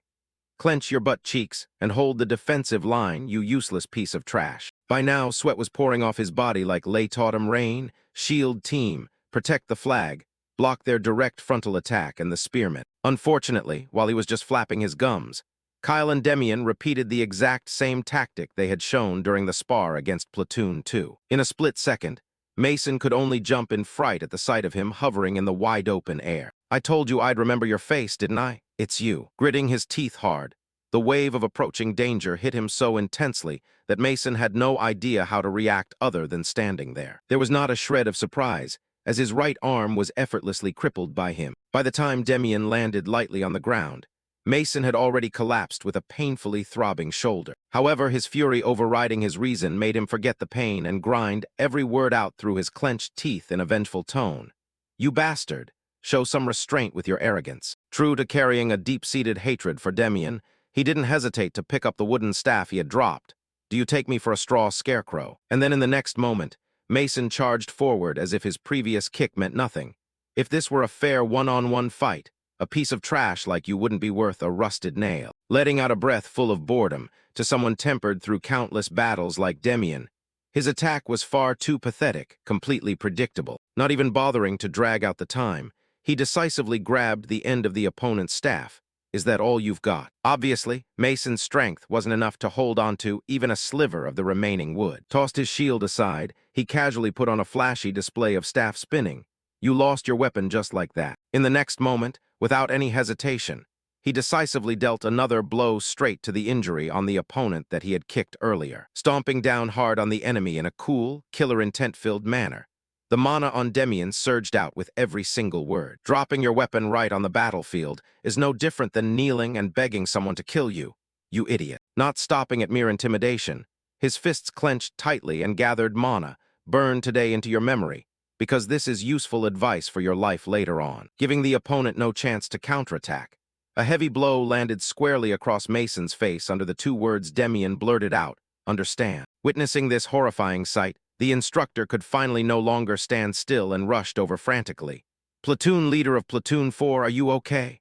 Clench your butt cheeks and hold the defensive line, you useless piece of trash. By now, sweat was pouring off his body like late autumn rain. Shield team, protect the flag, block their direct frontal attack and the Spearman. Unfortunately, while he was just flapping his gums, Kyle and Demian repeated the exact same tactic they had shown during the spar against Platoon 2. In a split second, Mason could only jump in fright at the sight of him hovering in the wide-open air. I told you I'd remember your face, didn't I? It's you. Gritting his teeth hard, the wave of approaching danger hit him so intensely that Mason had no idea how to react other than standing there. There was not a shred of surprise, as his right arm was effortlessly crippled by him. By the time Demian landed lightly on the ground, Mason had already collapsed with a painfully throbbing shoulder. However, his fury overriding his reason made him forget the pain and grind every word out through his clenched teeth in a vengeful tone. You bastard! Show some restraint with your arrogance. True to carrying a deep-seated hatred for Demian, he didn't hesitate to pick up the wooden staff he had dropped. Do you take me for a straw scarecrow? And then in the next moment, Mason charged forward as if his previous kick meant nothing. If this were a fair one-on-one fight, a piece of trash like you wouldn't be worth a rusted nail. Letting out a breath full of boredom to someone tempered through countless battles like Demian, his attack was far too pathetic, completely predictable. Not even bothering to drag out the time, he decisively grabbed the end of the opponent's staff. Is that all you've got? Obviously, Mason's strength wasn't enough to hold on to even a sliver of the remaining wood. Tossed his shield aside, he casually put on a flashy display of staff spinning. You lost your weapon just like that. In the next moment, without any hesitation, he decisively dealt another blow straight to the injury on the opponent that he had kicked earlier, stomping down hard on the enemy in a cool, killer intent-filled manner. The mana on Demian surged out with every single word. Dropping your weapon right on the battlefield is no different than kneeling and begging someone to kill you, you idiot. Not stopping at mere intimidation, his fists clenched tightly and gathered mana, burned today into your memory, because this is useful advice for your life later on, giving the opponent no chance to counterattack. A heavy blow landed squarely across Mason's face under the two words Demian blurted out, "Understand." Witnessing this horrifying sight, the instructor could finally no longer stand still and rushed over frantically. "Platoon leader of Platoon 4, are you okay?"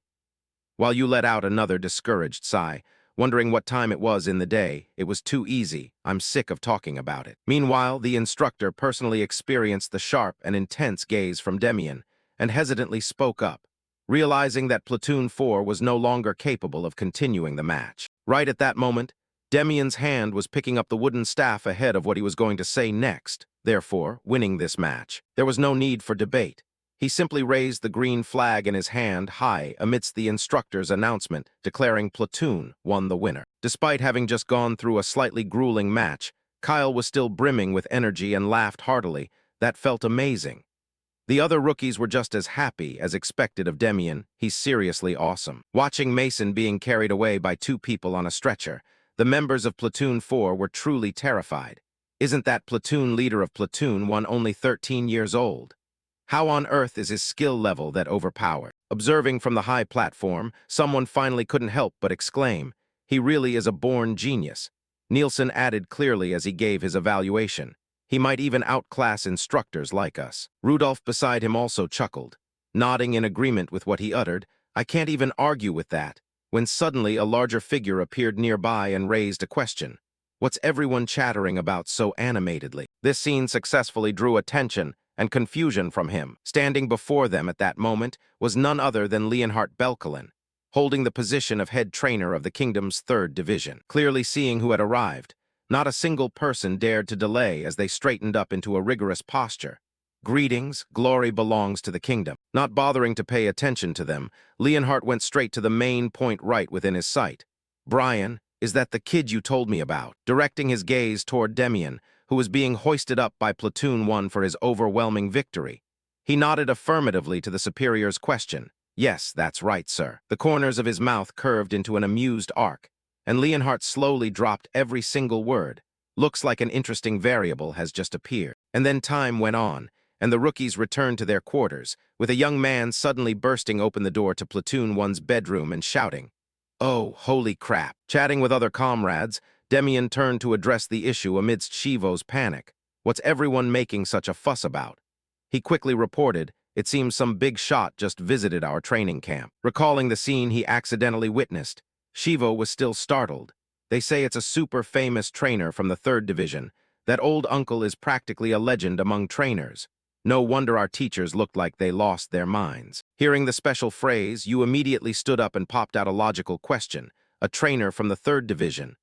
While you let out another discouraged sigh, wondering what time it was in the day, "It was too easy. I'm sick of talking about it." Meanwhile, the instructor personally experienced the sharp and intense gaze from Demian and hesitantly spoke up, realizing that Platoon 4 was no longer capable of continuing the match. Right at that moment, Demian's hand was picking up the wooden staff ahead of what he was going to say next, therefore winning this match. There was no need for debate. He simply raised the green flag in his hand high amidst the instructor's announcement, declaring Platoon won the winner. Despite having just gone through a slightly grueling match, Kyle was still brimming with energy and laughed heartily. That felt amazing. The other rookies were just as happy as expected of Demian. He's seriously awesome. Watching Mason being carried away by two people on a stretcher, the members of Platoon 4 were truly terrified. Isn't that platoon leader of Platoon 1 only 13 years old? How on earth is his skill level that overpowered? Observing from the high platform, someone finally couldn't help but exclaim, "He really is a born genius." Nielsen added clearly as he gave his evaluation, "He might even outclass instructors like us." Rudolph beside him also chuckled, nodding in agreement with what he uttered. "I can't even argue with that," when suddenly a larger figure appeared nearby and raised a question. "What's everyone chattering about so animatedly?" This scene successfully drew attention and confusion from him. Standing before them at that moment was none other than Leonhard Belkalin, holding the position of head trainer of the kingdom's 3rd Division. Clearly seeing who had arrived, not a single person dared to delay as they straightened up into a rigorous posture. "Greetings, glory belongs to the kingdom." Not bothering to pay attention to them, Leonhard went straight to the main point right within his sight. "Brian, is that the kid you told me about?" Directing his gaze toward Demian, who was being hoisted up by Platoon 1 for his overwhelming victory. He nodded affirmatively to the superior's question. "Yes, that's right, sir." The corners of his mouth curved into an amused arc, and Leonhardt slowly dropped every single word. "Looks like an interesting variable has just appeared." And then time went on, and the rookies returned to their quarters, with a young man suddenly bursting open the door to Platoon 1's bedroom and shouting, "Oh, holy crap." Chatting with other comrades, Demian turned to address the issue amidst Shivo's panic. "What's everyone making such a fuss about?" He quickly reported, "It seems some big shot just visited our training camp." Recalling the scene he accidentally witnessed, Shivo was still startled. "They say it's a super famous trainer from the 3rd Division. That old uncle is practically a legend among trainers. No wonder our teachers looked like they lost their minds." Hearing the special phrase, you immediately stood up and popped out a logical question. "A trainer from the 3rd Division.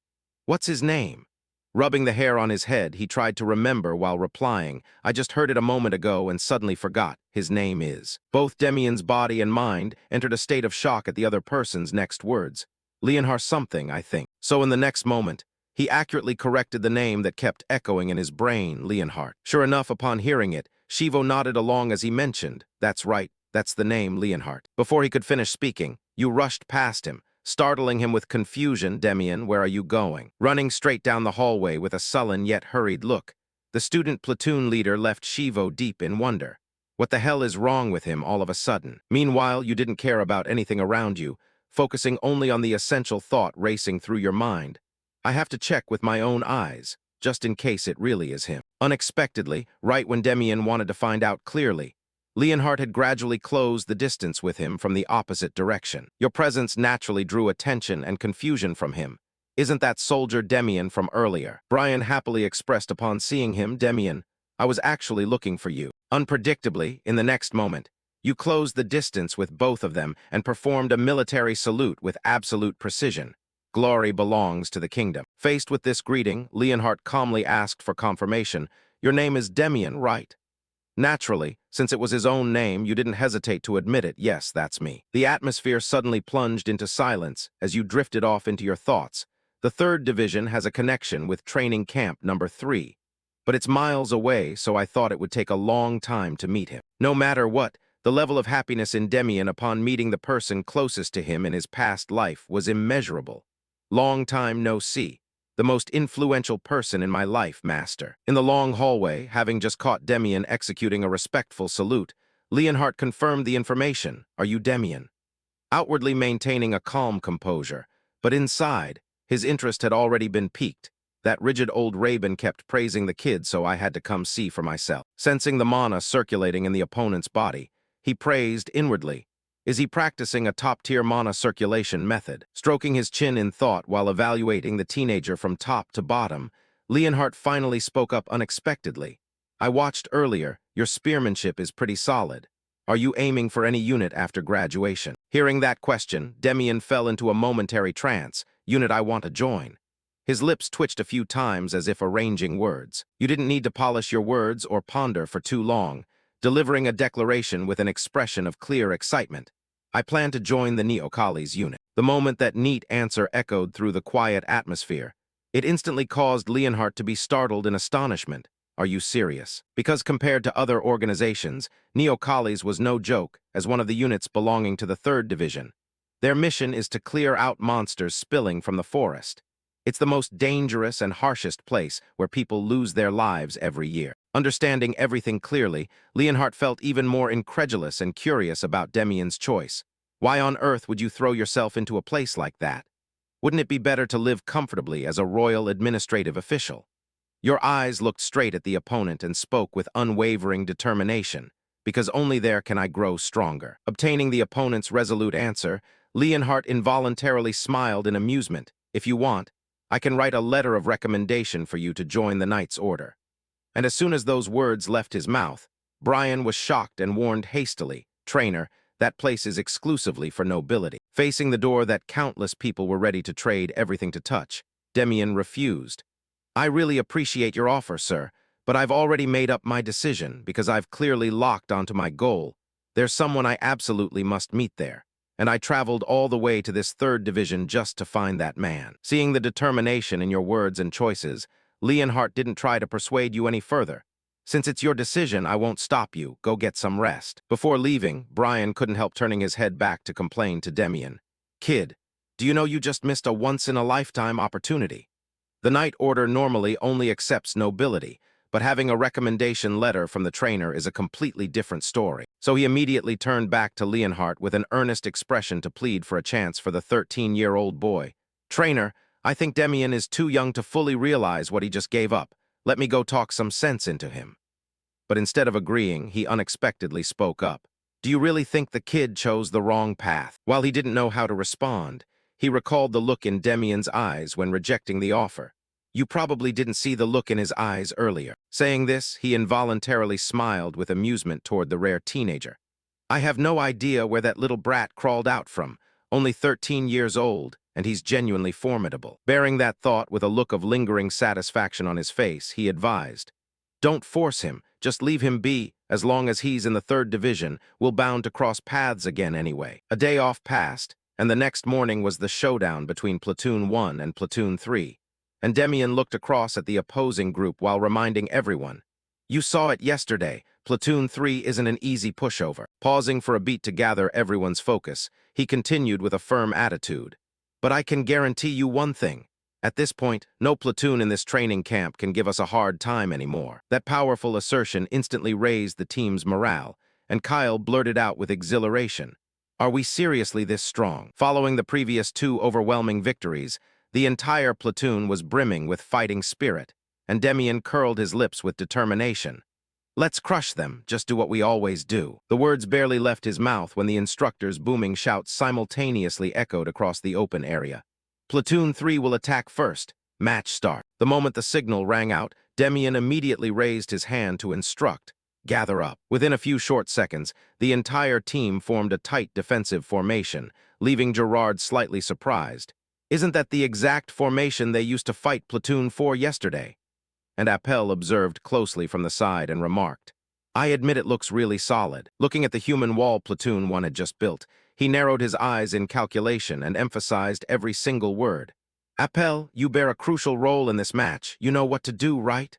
What's his name?" Rubbing the hair on his head, he tried to remember while replying, "I just heard it a moment ago and suddenly forgot. His name is." Both Demian's body and mind entered a state of shock at the other person's next words. "Leonhard something, I think." So in the next moment, he accurately corrected the name that kept echoing in his brain, Leonhard. Sure enough, upon hearing it, Shivo nodded along as he mentioned, "That's right, that's the name, Leonhard." Before he could finish speaking, you rushed past him, startling him with confusion. "Demian, where are you going?" Running straight down the hallway with a sullen yet hurried look, the student platoon leader left Shivo deep in wonder. What the hell is wrong with him all of a sudden? Meanwhile, you didn't care about anything around you, focusing only on the essential thought racing through your mind. "I have to check with my own eyes, just in case it really is him." Unexpectedly, right when Demian wanted to find out clearly, Leonhard had gradually closed the distance with him from the opposite direction. Your presence naturally drew attention and confusion from him. "Isn't that soldier Demian from earlier?" Brian happily expressed upon seeing him. "Demian, I was actually looking for you." Unpredictably, in the next moment, you closed the distance with both of them and performed a military salute with absolute precision. "Glory belongs to the kingdom." Faced with this greeting, Leonhard calmly asked for confirmation, "Your name is Demian, right?" Naturally, since it was his own name, you didn't hesitate to admit it. Yes, that's me. The atmosphere suddenly plunged into silence as you drifted off into your thoughts. The 3rd Division has a connection with Training Camp number 3, but it's miles away, so I thought it would take a long time to meet him. No matter what, the level of happiness in Demian upon meeting the person closest to him in his past life was immeasurable. Long time no see. The most influential person in my life, Master. In the long hallway, having just caught Demian executing a respectful salute, Leonhardt confirmed the information. Are you Demian? Outwardly maintaining a calm composure, but inside, his interest had already been piqued. That rigid old Raven kept praising the kid, so I had to come see for myself. Sensing the mana circulating in the opponent's body, he praised inwardly. Is he practicing a top-tier mana circulation method? Stroking his chin in thought while evaluating the teenager from top to bottom, Leonhardt finally spoke up unexpectedly. I watched earlier. Your spearmanship is pretty solid. Are you aiming for any unit after graduation? Hearing that question, Demian fell into a momentary trance. Unit I want to join. His lips twitched a few times as if arranging words. You didn't need to polish your words or ponder for too long, delivering a declaration with an expression of clear excitement. I plan to join the Neokali's unit. The moment that neat answer echoed through the quiet atmosphere, it instantly caused Leonhardt to be startled in astonishment. Are you serious? Because compared to other organizations, Neokali's was no joke as one of the units belonging to the 3rd Division. Their mission is to clear out monsters spilling from the forest. It's the most dangerous and harshest place where people lose their lives every year. Understanding everything clearly, Leonhardt felt even more incredulous and curious about Demian's choice. Why on earth would you throw yourself into a place like that? Wouldn't it be better to live comfortably as a royal administrative official? Your eyes looked straight at the opponent and spoke with unwavering determination, because only there can I grow stronger. Obtaining the opponent's resolute answer, Leonhardt involuntarily smiled in amusement. If you want, I can write a letter of recommendation for you to join the Knight's Order. And as soon as those words left his mouth, Brian was shocked and warned hastily, Trainer, that place is exclusively for nobility. Facing the door that countless people were ready to trade everything to touch, Demian refused. I really appreciate your offer, sir, but I've already made up my decision because I've clearly locked onto my goal. There's someone I absolutely must meet there, and I traveled all the way to this 3rd Division just to find that man. Seeing the determination in your words and choices, Leonhardt didn't try to persuade you any further. Since it's your decision, I won't stop you. Go get some rest. Before leaving, Brian couldn't help turning his head back to complain to Demian. Kid, do you know you just missed a once-in-a-lifetime opportunity? The Knight Order normally only accepts nobility, but having a recommendation letter from the trainer is a completely different story. So he immediately turned back to Leonhardt with an earnest expression to plead for a chance for the 13-year-old boy. Trainer, I think Demian is too young to fully realize what he just gave up. Let me go talk some sense into him. But instead of agreeing, he unexpectedly spoke up. Do you really think the kid chose the wrong path? While he didn't know how to respond, he recalled the look in Demian's eyes when rejecting the offer. You probably didn't see the look in his eyes earlier. Saying this, he involuntarily smiled with amusement toward the rare teenager. I have no idea where that little brat crawled out from, only 13 years old, and he's genuinely formidable. Bearing that thought with a look of lingering satisfaction on his face, he advised, don't force him, just leave him be. As long as he's in the 3rd Division, we're bound to cross paths again anyway. A day off passed, and the next morning was the showdown between Platoon 1 and Platoon 3. And Demian looked across at the opposing group while reminding everyone, you saw it yesterday, Platoon 3 isn't an easy pushover. Pausing for a beat to gather everyone's focus, he continued with a firm attitude. But I can guarantee you one thing. At this point, no platoon in this training camp can give us a hard time anymore. That powerful assertion instantly raised the team's morale, and Kyle blurted out with exhilaration. Are we seriously this strong? Following the previous 2 overwhelming victories, the entire platoon was brimming with fighting spirit, and Demian curled his lips with determination. Let's crush them, just do what we always do. The words barely left his mouth when the instructor's booming shouts simultaneously echoed across the open area. Platoon 3 will attack first. Match start. The moment the signal rang out, Demian immediately raised his hand to instruct. Gather up. Within a few short seconds, the entire team formed a tight defensive formation, leaving Gerard slightly surprised. Isn't that the exact formation they used to fight Platoon 4 yesterday? And Appel observed closely from the side and remarked, I admit it looks really solid. Looking at the human wall Platoon 1 had just built, he narrowed his eyes in calculation and emphasized every single word. Appel, you bear a crucial role in this match. You know what to do, right?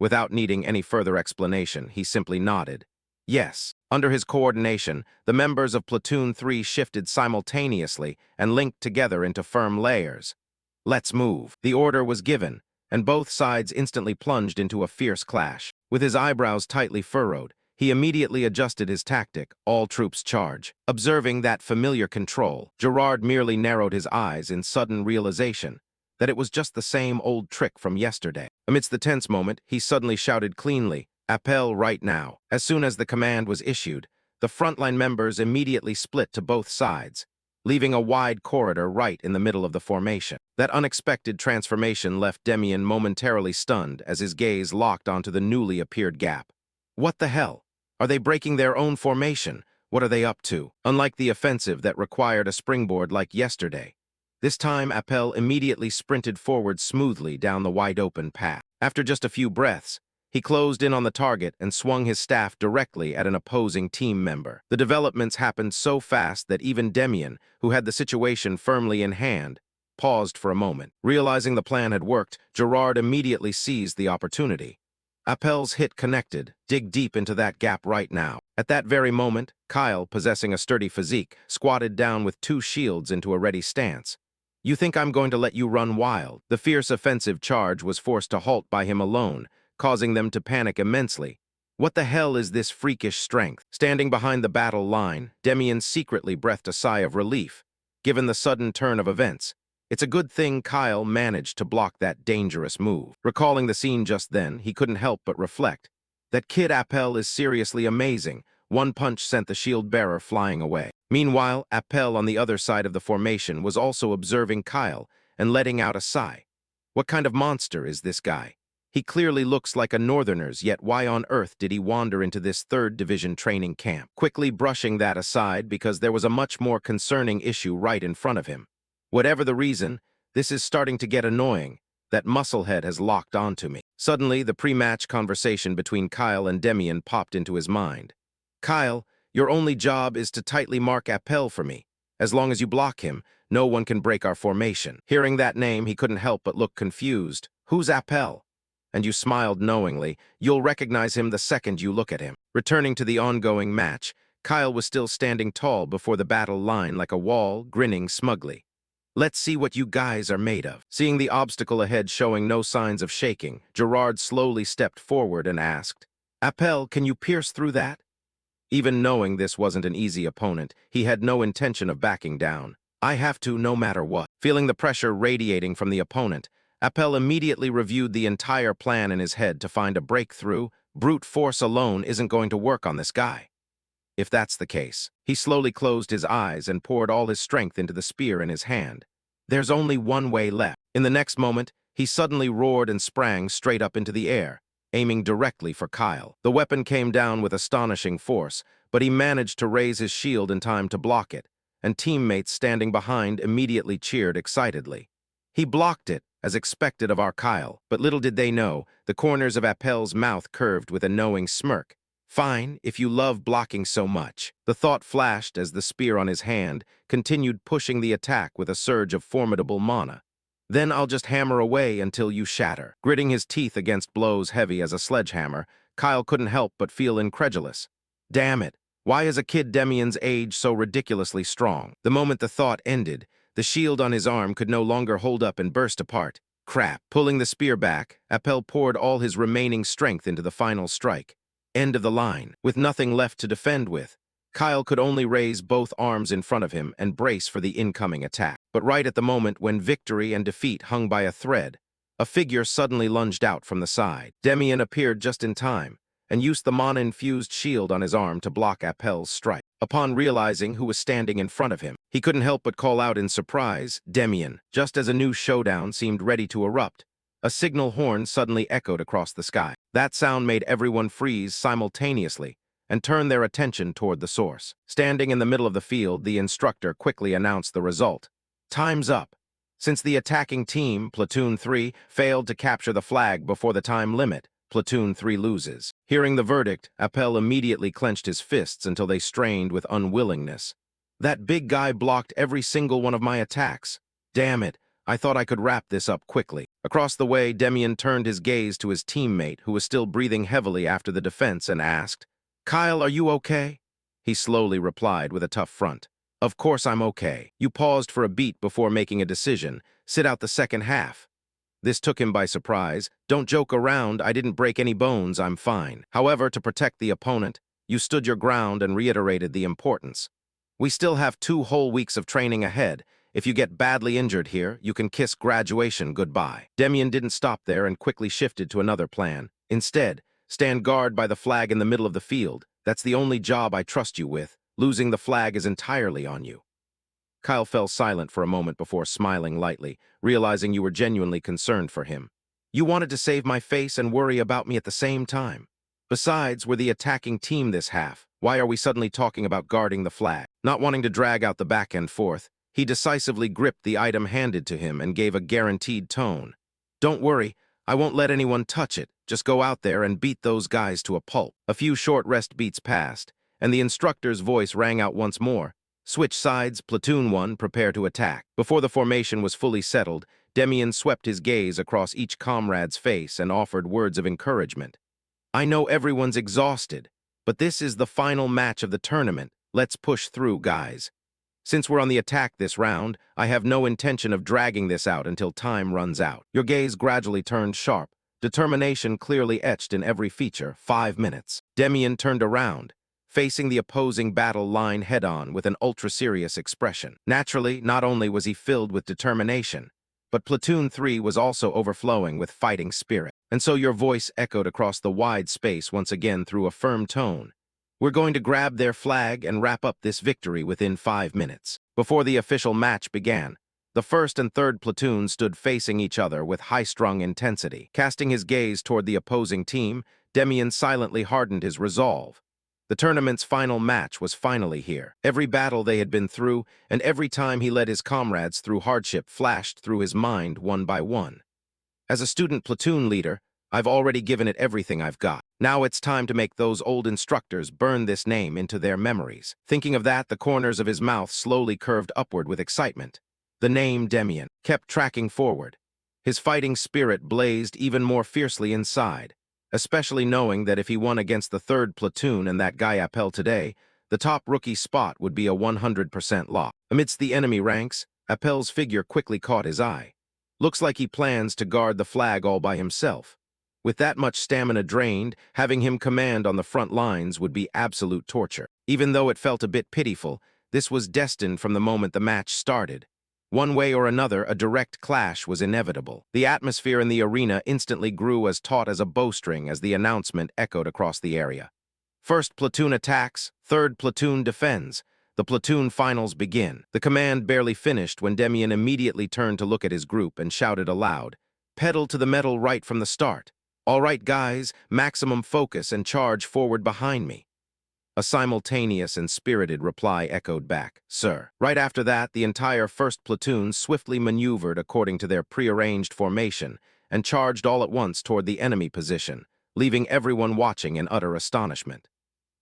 Without needing any further explanation, he simply nodded. Yes. Under his coordination, the members of Platoon 3 shifted simultaneously and linked together into firm layers. Let's move. The order was given, and both sides instantly plunged into a fierce clash. With his eyebrows tightly furrowed, he immediately adjusted his tactic, all troops charge. Observing that familiar control, Gerard merely narrowed his eyes in sudden realization that it was just the same old trick from yesterday. Amidst the tense moment, he suddenly shouted cleanly, "Appel right now." As soon as the command was issued, the frontline members immediately split to both sides, leaving a wide corridor right in the middle of the formation. That unexpected transformation left Demian momentarily stunned as his gaze locked onto the newly appeared gap. What the hell? Are they breaking their own formation? What are they up to? Unlike the offensive that required a springboard like yesterday, this time Appel immediately sprinted forward smoothly down the wide-open path. After just a few breaths, he closed in on the target and swung his staff directly at an opposing team member. The developments happened so fast that even Demian, who had the situation firmly in hand, paused for a moment. Realizing the plan had worked, Gerard immediately seized the opportunity. Appel's hit connected. Dig deep into that gap right now. At that very moment, Kyle, possessing a sturdy physique, squatted down with two shields into a ready stance. You think I'm going to let you run wild? The fierce offensive charge was forced to halt by him alone, causing them to panic immensely. What the hell is this freakish strength? Standing behind the battle line, Demian secretly breathed a sigh of relief, given the sudden turn of events. It's a good thing Kyle managed to block that dangerous move. Recalling the scene just then, he couldn't help but reflect. That kid Appel is seriously amazing. One punch sent the shield bearer flying away. Meanwhile, Appel on the other side of the formation was also observing Kyle and letting out a sigh. What kind of monster is this guy? He clearly looks like a northerner's, yet why on earth did he wander into this 3rd Division training camp? Quickly brushing that aside because there was a much more concerning issue right in front of him. Whatever the reason, this is starting to get annoying. That musclehead has locked onto me. Suddenly, the pre-match conversation between Kyle and Demian popped into his mind. Kyle, your only job is to tightly mark Appel for me. As long as you block him, no one can break our formation. Hearing that name, he couldn't help but look confused. Who's Appel? And you smiled knowingly. You'll recognize him the second you look at him. Returning to the ongoing match, Kyle was still standing tall before the battle line like a wall, grinning smugly. Let's see what you guys are made of. Seeing the obstacle ahead showing no signs of shaking, Gerard slowly stepped forward and asked, Appel, can you pierce through that? Even knowing this wasn't an easy opponent, he had no intention of backing down. I have to no matter what. Feeling the pressure radiating from the opponent, Appel immediately reviewed the entire plan in his head to find a breakthrough. Brute force alone isn't going to work on this guy. If that's the case, he slowly closed his eyes and poured all his strength into the spear in his hand. There's only one way left. In the next moment, he suddenly roared and sprang straight up into the air, aiming directly for Kyle. The weapon came down with astonishing force, but he managed to raise his shield in time to block it, and teammates standing behind immediately cheered excitedly. He blocked it, as expected of our Kyle, but little did they know, the corners of Appel's mouth curved with a knowing smirk. Fine, if you love blocking so much. The thought flashed as the spear on his hand continued pushing the attack with a surge of formidable mana. Then I'll just hammer away until you shatter. Gritting his teeth against blows heavy as a sledgehammer, Kyle couldn't help but feel incredulous. Damn it, why is a kid Demian's age so ridiculously strong? The moment the thought ended, the shield on his arm could no longer hold up and burst apart. Crap. Pulling the spear back, Appel poured all his remaining strength into the final strike. End of the line. With nothing left to defend with, Kyle could only raise both arms in front of him and brace for the incoming attack. But right at the moment when victory and defeat hung by a thread, a figure suddenly lunged out from the side. Demian appeared just in time and used the mana-infused shield on his arm to block Appel's strike. Upon realizing who was standing in front of him, he couldn't help but call out in surprise, Demian. Just as a new showdown seemed ready to erupt, a signal horn suddenly echoed across the sky. That sound made everyone freeze simultaneously and turn their attention toward the source. Standing in the middle of the field, the instructor quickly announced the result. Time's up. Since the attacking team, Platoon 3, failed to capture the flag before the time limit, Platoon 3 loses. Hearing the verdict, Appel immediately clenched his fists until they strained with unwillingness. That big guy blocked every single one of my attacks. Damn it, I thought I could wrap this up quickly. Across the way, Demian turned his gaze to his teammate, who was still breathing heavily after the defense, and asked, "Kyle, are you okay?" He slowly replied with a tough front. "Of course I'm okay. You paused for a beat before making a decision. Sit out the second half." This took him by surprise. "Don't joke around, I didn't break any bones, I'm fine." However, to protect the opponent, you stood your ground and reiterated the importance. "We still have 2 whole weeks of training ahead. If you get badly injured here, you can kiss graduation goodbye." Demian didn't stop there and quickly shifted to another plan. "Instead, stand guard by the flag in the middle of the field. That's the only job I trust you with. Losing the flag is entirely on you." Kyle fell silent for a moment before smiling lightly, realizing you were genuinely concerned for him. "You wanted to save my face and worry about me at the same time. Besides, we're the attacking team this half. Why are we suddenly talking about guarding the flag?" Not wanting to drag out the back and forth, he decisively gripped the item handed to him and gave a guaranteed tone. "Don't worry, I won't let anyone touch it. Just go out there and beat those guys to a pulp." A few short rest beats passed, and the instructor's voice rang out once more. "Switch sides, Platoon 1, prepare to attack." Before the formation was fully settled, Demian swept his gaze across each comrade's face and offered words of encouragement. "I know everyone's exhausted, but this is the final match of the tournament. Let's push through, guys. Since we're on the attack this round, I have no intention of dragging this out until time runs out." Your gaze gradually turned sharp, determination clearly etched in every feature. 5 minutes. Demian turned around, facing the opposing battle line head-on with an ultra-serious expression. Naturally, not only was he filled with determination, but Platoon 3 was also overflowing with fighting spirit. And so your voice echoed across the wide space once again through a firm tone. "We're going to grab their flag and wrap up this victory within 5 minutes." Before the official match began, the 1st and 3rd platoons stood facing each other with high-strung intensity. Casting his gaze toward the opposing team, Demian silently hardened his resolve. The tournament's final match was finally here. Every battle they had been through, and every time he led his comrades through hardship flashed through his mind one by one. As a student platoon leader, I've already given it everything I've got. Now it's time to make those old instructors burn this name into their memories. Thinking of that, the corners of his mouth slowly curved upward with excitement. The name Demian kept tracking forward. His fighting spirit blazed even more fiercely inside, especially knowing that if he won against the 3rd platoon and that guy Appel today, the top rookie spot would be a 100% lock. Amidst the enemy ranks, Appel's figure quickly caught his eye. Looks like he plans to guard the flag all by himself. With that much stamina drained, having him command on the front lines would be absolute torture. Even though it felt a bit pitiful, this was destined from the moment the match started. One way or another, a direct clash was inevitable. The atmosphere in the arena instantly grew as taut as a bowstring as the announcement echoed across the area. 1st platoon attacks, 3rd platoon defends. The platoon finals begin. The command barely finished when Demian immediately turned to look at his group and shouted aloud, "Pedal to the metal right from the start. All right, guys, maximum focus and charge forward behind me." A simultaneous and spirited reply echoed back, "Sir." Right after that, the entire 1st platoon swiftly maneuvered according to their prearranged formation and charged all at once toward the enemy position, leaving everyone watching in utter astonishment.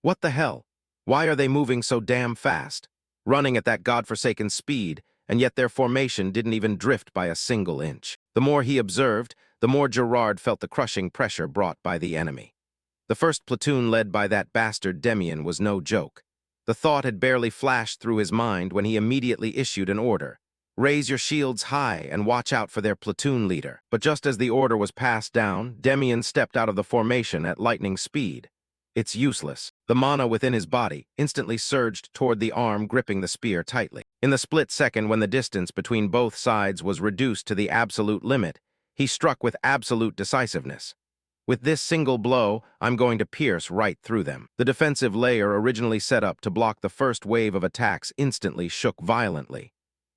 What the hell? Why are they moving so damn fast? Running at that godforsaken speed, and yet their formation didn't even drift by a single inch. The more he observed, the more Gerard felt the crushing pressure brought by the enemy. The 1st platoon led by that bastard Demian was no joke. The thought had barely flashed through his mind when he immediately issued an order. "Raise your shields high and watch out for their platoon leader." But just as the order was passed down, Demian stepped out of the formation at lightning speed. It's useless. The mana within his body instantly surged toward the arm gripping the spear tightly. In the split second when the distance between both sides was reduced to the absolute limit, he struck with absolute decisiveness. "With this single blow, I'm going to pierce right through them." The defensive layer originally set up to block the first wave of attacks instantly shook violently.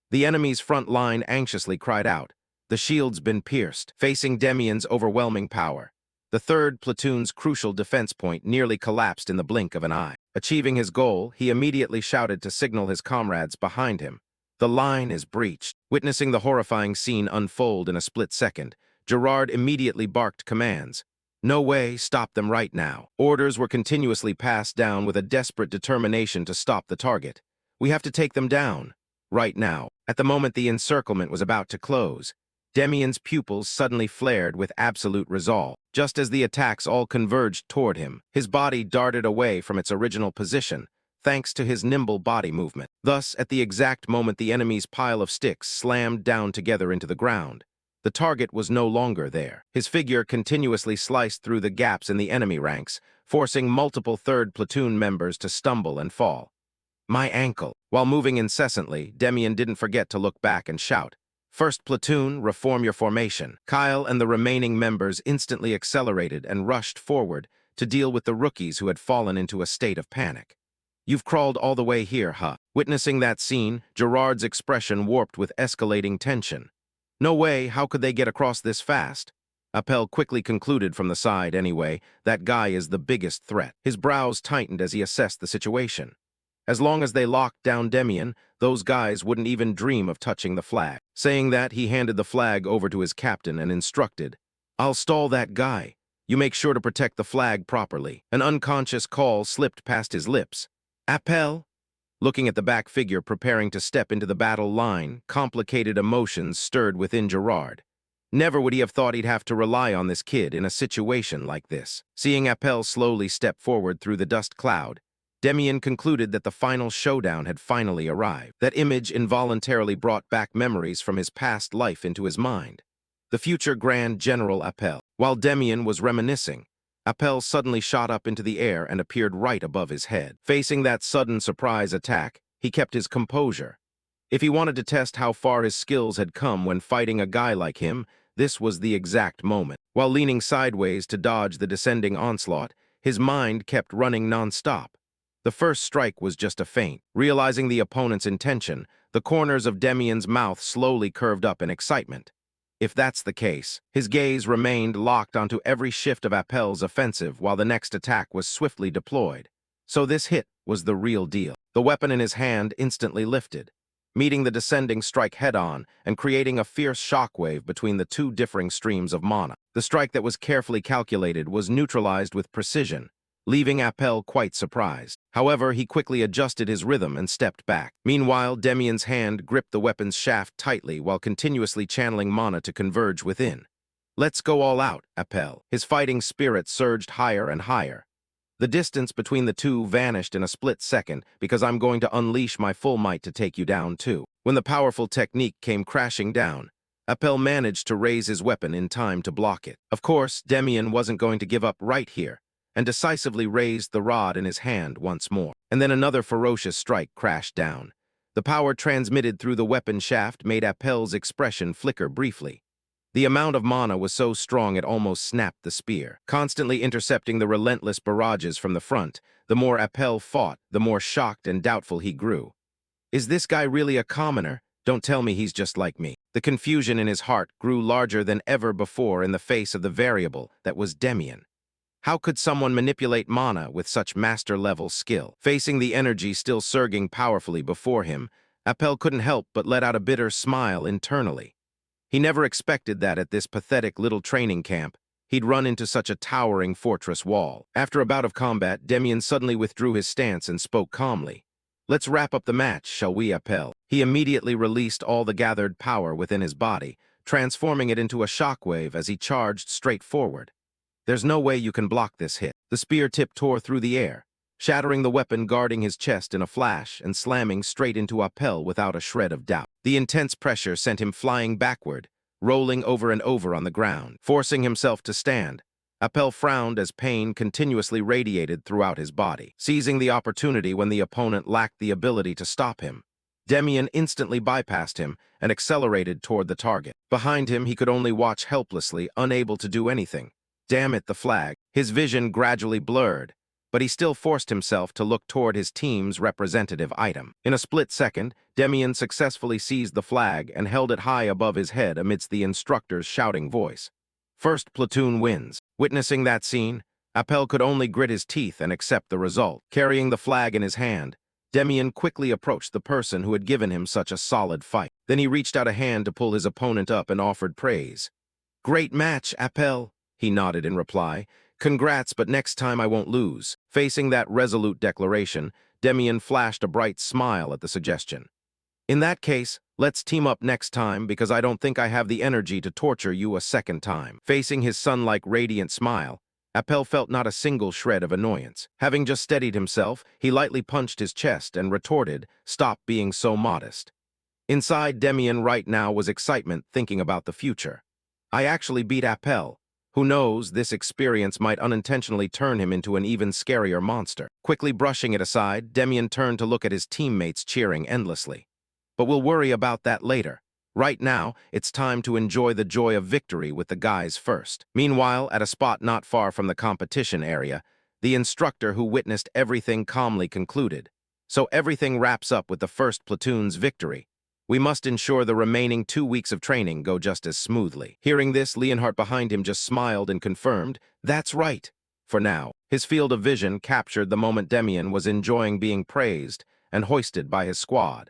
The enemy's front line anxiously cried out, "The shield's been pierced." Facing Demian's overwhelming power, the 3rd platoon's crucial defense point nearly collapsed in the blink of an eye. Achieving his goal, he immediately shouted to signal his comrades behind him, "The line is breached." Witnessing the horrifying scene unfold in a split second, Gerard immediately barked commands. No way, stop them right now. Orders were continuously passed down with a desperate determination to stop the target. We have to take them down. Right now. At the moment the encirclement was about to close, Demian's pupils suddenly flared with absolute resolve. Just as the attacks all converged toward him, his body darted away from its original position, thanks to his nimble body movement. Thus, at the exact moment the enemy's pile of sticks slammed down together into the ground, the target was no longer there. His figure continuously sliced through the gaps in the enemy ranks, forcing multiple 3rd platoon members to stumble and fall. My ankle. While moving incessantly, Demian didn't forget to look back and shout, "First platoon, reform your formation." Kyle and the remaining members instantly accelerated and rushed forward to deal with the rookies who had fallen into a state of panic. "You've crawled all the way here, huh?" Witnessing that scene, Gerard's expression warped with escalating tension. "No way, how could they get across this fast?" Appel quickly concluded from the side anyway, that guy is the biggest threat. His brows tightened as he assessed the situation. As long as they locked down Demian, those guys wouldn't even dream of touching the flag. Saying that, he handed the flag over to his captain and instructed, "I'll stall that guy. You make sure to protect the flag properly." An unconscious call slipped past his lips. "Appel?" Looking at the back figure preparing to step into the battle line, complicated emotions stirred within Gerard. Never would he have thought he'd have to rely on this kid in a situation like this. Seeing Appel slowly step forward through the dust cloud, Demian concluded that the final showdown had finally arrived. That image involuntarily brought back memories from his past life into his mind. The future Grand General Appel. While Demian was reminiscing, Appel suddenly shot up into the air and appeared right above his head. Facing that sudden surprise attack, he kept his composure. If he wanted to test how far his skills had come when fighting a guy like him, this was the exact moment. While leaning sideways to dodge the descending onslaught, his mind kept running non-stop. The first strike was just a feint. Realizing the opponent's intention, the corners of Demian's mouth slowly curved up in excitement. If that's the case, his gaze remained locked onto every shift of Appel's offensive while the next attack was swiftly deployed. So this hit was the real deal. The weapon in his hand instantly lifted, meeting the descending strike head-on and creating a fierce shockwave between the two differing streams of mana. The strike that was carefully calculated was neutralized with precision, leaving Appel quite surprised. However, he quickly adjusted his rhythm and stepped back. Meanwhile, Demian's hand gripped the weapon's shaft tightly while continuously channeling mana to converge within. "Let's go all out, Appel." His fighting spirit surged higher and higher. "The distance between the two vanished in a split second because I'm going to unleash my full might to take you down too." When the powerful technique came crashing down, Appel managed to raise his weapon in time to block it. Of course, Demian wasn't going to give up right here, and decisively raised the rod in his hand once more. And then another ferocious strike crashed down. The power transmitted through the weapon shaft made Appel's expression flicker briefly. The amount of mana was so strong it almost snapped the spear. Constantly intercepting the relentless barrages from the front, the more Appel fought, the more shocked and doubtful he grew. Is this guy really a commoner? Don't tell me he's just like me. The confusion in his heart grew larger than ever before in the face of the variable that was Demian. How could someone manipulate mana with such master-level skill? Facing the energy still surging powerfully before him, Appel couldn't help but let out a bitter smile internally. He never expected that at this pathetic little training camp, he'd run into such a towering fortress wall. After a bout of combat, Demian suddenly withdrew his stance and spoke calmly. "Let's wrap up the match, shall we, Appel?" He immediately released all the gathered power within his body, transforming it into a shockwave as he charged straight forward. "There's no way you can block this hit." The spear tip tore through the air, shattering the weapon guarding his chest in a flash and slamming straight into Appel without a shred of doubt. The intense pressure sent him flying backward, rolling over and over on the ground. Forcing himself to stand, Appel frowned as pain continuously radiated throughout his body. Seizing the opportunity when the opponent lacked the ability to stop him, Demian instantly bypassed him and accelerated toward the target. Behind him, he could only watch helplessly, unable to do anything. Damn it, the flag. His vision gradually blurred, but he still forced himself to look toward his team's representative item. In a split second, Demian successfully seized the flag and held it high above his head amidst the instructor's shouting voice. "First platoon wins." Witnessing that scene, Appel could only grit his teeth and accept the result. Carrying the flag in his hand, Demian quickly approached the person who had given him such a solid fight. Then he reached out a hand to pull his opponent up and offered praise. "Great match, Appel." he nodded in reply. Congrats, but next time I won't lose. Facing that resolute declaration, Demian flashed a bright smile at the suggestion. In that case, let's team up next time because I don't think I have the energy to torture you a second time. Facing his sun-like radiant smile, Appel felt not a single shred of annoyance. Having just steadied himself, he lightly punched his chest and retorted, "Stop being so modest." Inside Demian right now was excitement thinking about the future. I actually beat Appel. Who knows, this experience might unintentionally turn him into an even scarier monster. Quickly brushing it aside, Demian turned to look at his teammates cheering endlessly. But we'll worry about that later. Right now, it's time to enjoy the joy of victory with the guys first. Meanwhile, at a spot not far from the competition area, the instructor who witnessed everything calmly concluded. So everything wraps up with the first platoon's victory. We must ensure the remaining 2 weeks of training go just as smoothly. Hearing this, Leonhardt behind him just smiled and confirmed, "That's right." For now, his field of vision captured the moment Demian was enjoying being praised and hoisted by his squad.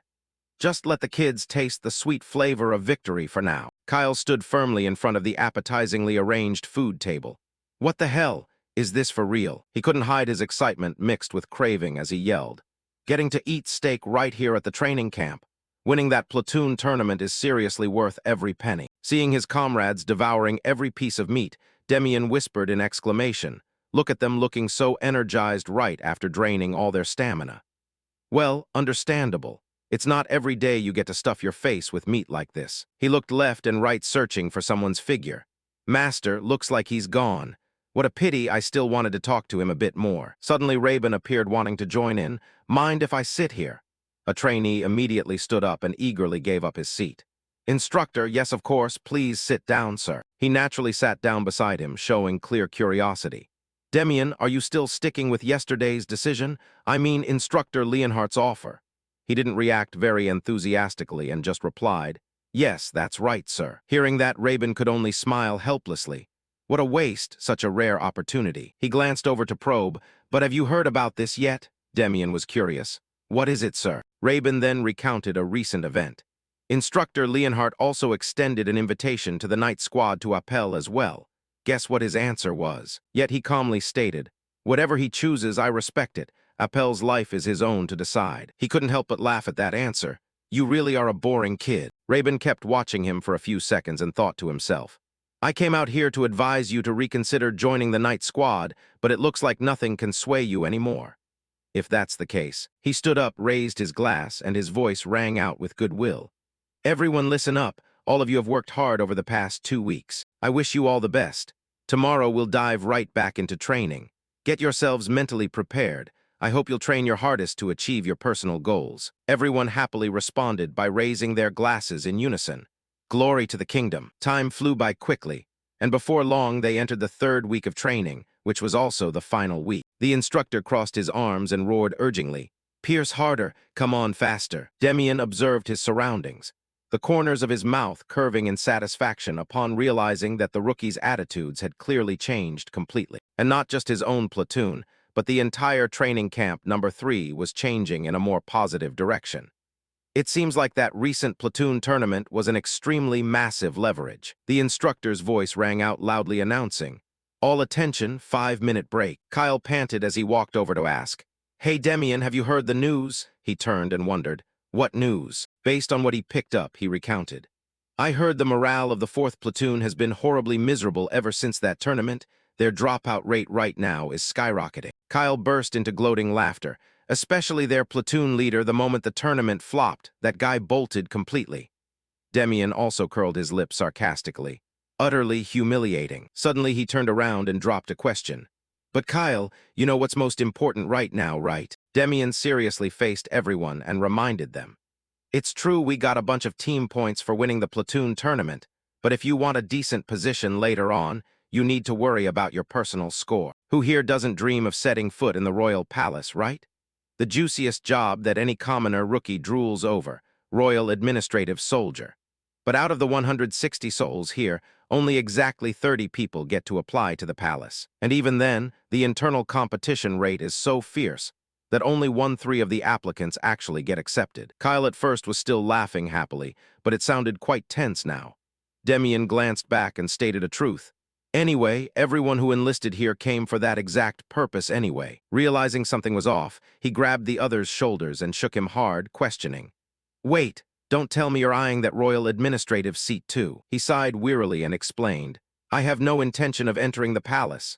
Just let the kids taste the sweet flavor of victory for now. Kyle stood firmly in front of the appetizingly arranged food table. What the hell? Is this for real? He couldn't hide his excitement mixed with craving as he yelled. Getting to eat steak right here at the training camp. Winning that platoon tournament is seriously worth every penny. Seeing his comrades devouring every piece of meat, Demian whispered in exclamation. Look at them looking so energized right after draining all their stamina. Well, understandable. It's not every day you get to stuff your face with meat like this. He looked left and right searching for someone's figure. Master, looks like he's gone. What a pity, I still wanted to talk to him a bit more. Suddenly Raven appeared wanting to join in. Mind if I sit here? A trainee immediately stood up and eagerly gave up his seat. Instructor, yes of course, please sit down, sir. He naturally sat down beside him, showing clear curiosity. Demian, are you still sticking with yesterday's decision? I mean Instructor Leonhardt's offer. He didn't react very enthusiastically and just replied, "Yes, that's right, sir." Hearing that, Raven could only smile helplessly. What a waste, such a rare opportunity. He glanced over to probe, "But have you heard about this yet?" Demian was curious. "What is it, sir?" Raven then recounted a recent event. Instructor Leonhardt also extended an invitation to the night squad to Appel as well. Guess what his answer was? Yet he calmly stated, "Whatever he chooses, I respect it. Appel's life is his own to decide." He couldn't help but laugh at that answer. "You really are a boring kid." Raven kept watching him for a few seconds and thought to himself, "I came out here to advise you to reconsider joining the night squad, but it looks like nothing can sway you anymore." If that's the case, he stood up, raised his glass, and his voice rang out with goodwill. "Everyone listen up. All of you have worked hard over the past 2 weeks. I wish you all the best. Tomorrow we'll dive right back into training. Get yourselves mentally prepared. I hope you'll train your hardest to achieve your personal goals." Everyone happily responded by raising their glasses in unison. Glory to the kingdom. Time flew by quickly, and before long they entered the 3rd week of training, which was also the final week. The instructor crossed his arms and roared urgingly, "Pierce harder, come on faster." Demian observed his surroundings, the corners of his mouth curving in satisfaction upon realizing that the rookie's attitudes had clearly changed completely. And not just his own platoon, but the entire training camp number 3 was changing in a more positive direction. It seems like that recent platoon tournament was an extremely massive leverage. The instructor's voice rang out loudly announcing, "All attention, 5-minute break." Kyle panted as he walked over to ask, "Hey Demian, have you heard the news?" He turned and wondered, "What news?" Based on what he picked up, he recounted, "I heard the morale of the 4th platoon has been horribly miserable ever since that tournament. Their dropout rate right now is skyrocketing." Kyle burst into gloating laughter, especially their platoon leader the moment the tournament flopped. That guy bolted completely. Demian also curled his lip sarcastically. Utterly humiliating. Suddenly he turned around and dropped a question. "But Kyle, you know what's most important right now, right?" Demian seriously faced everyone and reminded them. "It's true we got a bunch of team points for winning the platoon tournament, but if you want a decent position later on, you need to worry about your personal score. Who here doesn't dream of setting foot in the royal palace, right? The juiciest job that any commoner rookie drools over, royal administrative soldier. But out of the 160 souls here, only exactly 30 people get to apply to the palace. And even then, the internal competition rate is so fierce that only 1/3 of the applicants actually get accepted." Kyle at first was still laughing happily, but it sounded quite tense now. Demian glanced back and stated a truth. Anyway, everyone who enlisted here came for that exact purpose anyway. Realizing something was off, he grabbed the other's shoulders and shook him hard, questioning. Wait, don't tell me you're eyeing that royal administrative seat too. He sighed wearily and explained. I have no intention of entering the palace.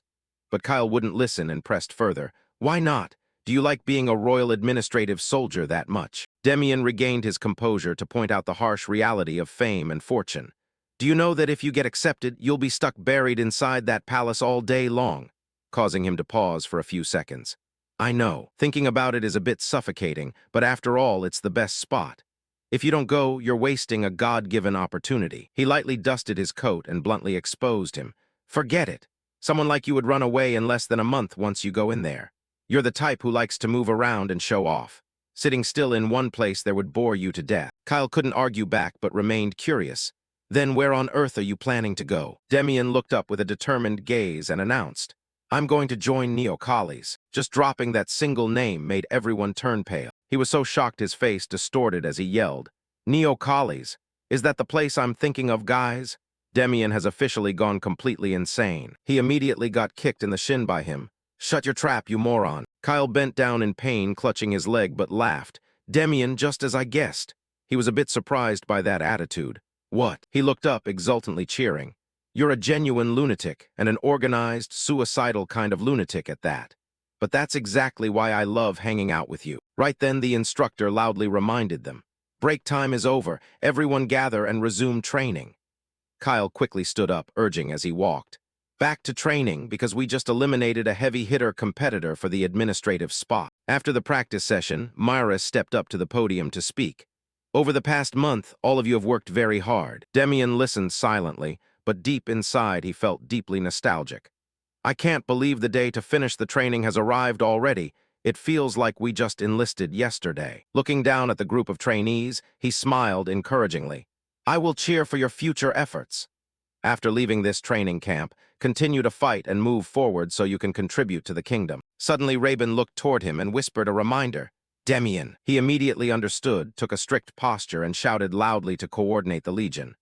But Kyle wouldn't listen and pressed further. Why not? Do you like being a royal administrative soldier that much? Demian regained his composure to point out the harsh reality of fame and fortune. Do you know that if you get accepted, you'll be stuck buried inside that palace all day long? Causing him to pause for a few seconds. I know, thinking about it is a bit suffocating, but after all, it's the best spot. If you don't go, you're wasting a God-given opportunity. He lightly dusted his coat and bluntly exposed him. Forget it. Someone like you would run away in less than a month once you go in there. You're the type who likes to move around and show off. Sitting still in one place there would bore you to death. Kyle couldn't argue back but remained curious. Then where on earth are you planning to go? Demian looked up with a determined gaze and announced, I'm going to join Neocallis. Just dropping that single name made everyone turn pale. He was so shocked his face distorted as he yelled, Neocallis, is that the place I'm thinking of, guys? Demian has officially gone completely insane. He immediately got kicked in the shin by him. Shut your trap, you moron. Kyle bent down in pain, clutching his leg, but laughed. Demian, just as I guessed. He was a bit surprised by that attitude. What? He looked up, exultantly cheering. You're a genuine lunatic, and an organized, suicidal kind of lunatic at that. But that's exactly why I love hanging out with you. Right then, the instructor loudly reminded them. Break time is over. Everyone gather and resume training. Kyle quickly stood up, urging as he walked. Back to training, because we just eliminated a heavy-hitter competitor for the administrative spot. After the practice session, Myra stepped up to the podium to speak. Over the past month, all of you have worked very hard. Demian listened silently, but deep inside he felt deeply nostalgic. I can't believe the day to finish the training has arrived already. It feels like we just enlisted yesterday. Looking down at the group of trainees, he smiled encouragingly. I will cheer for your future efforts. After leaving this training camp, continue to fight and move forward so you can contribute to the kingdom. Suddenly, Raven looked toward him and whispered a reminder. Demian. He immediately understood, took a strict posture, and shouted loudly to coordinate the legion.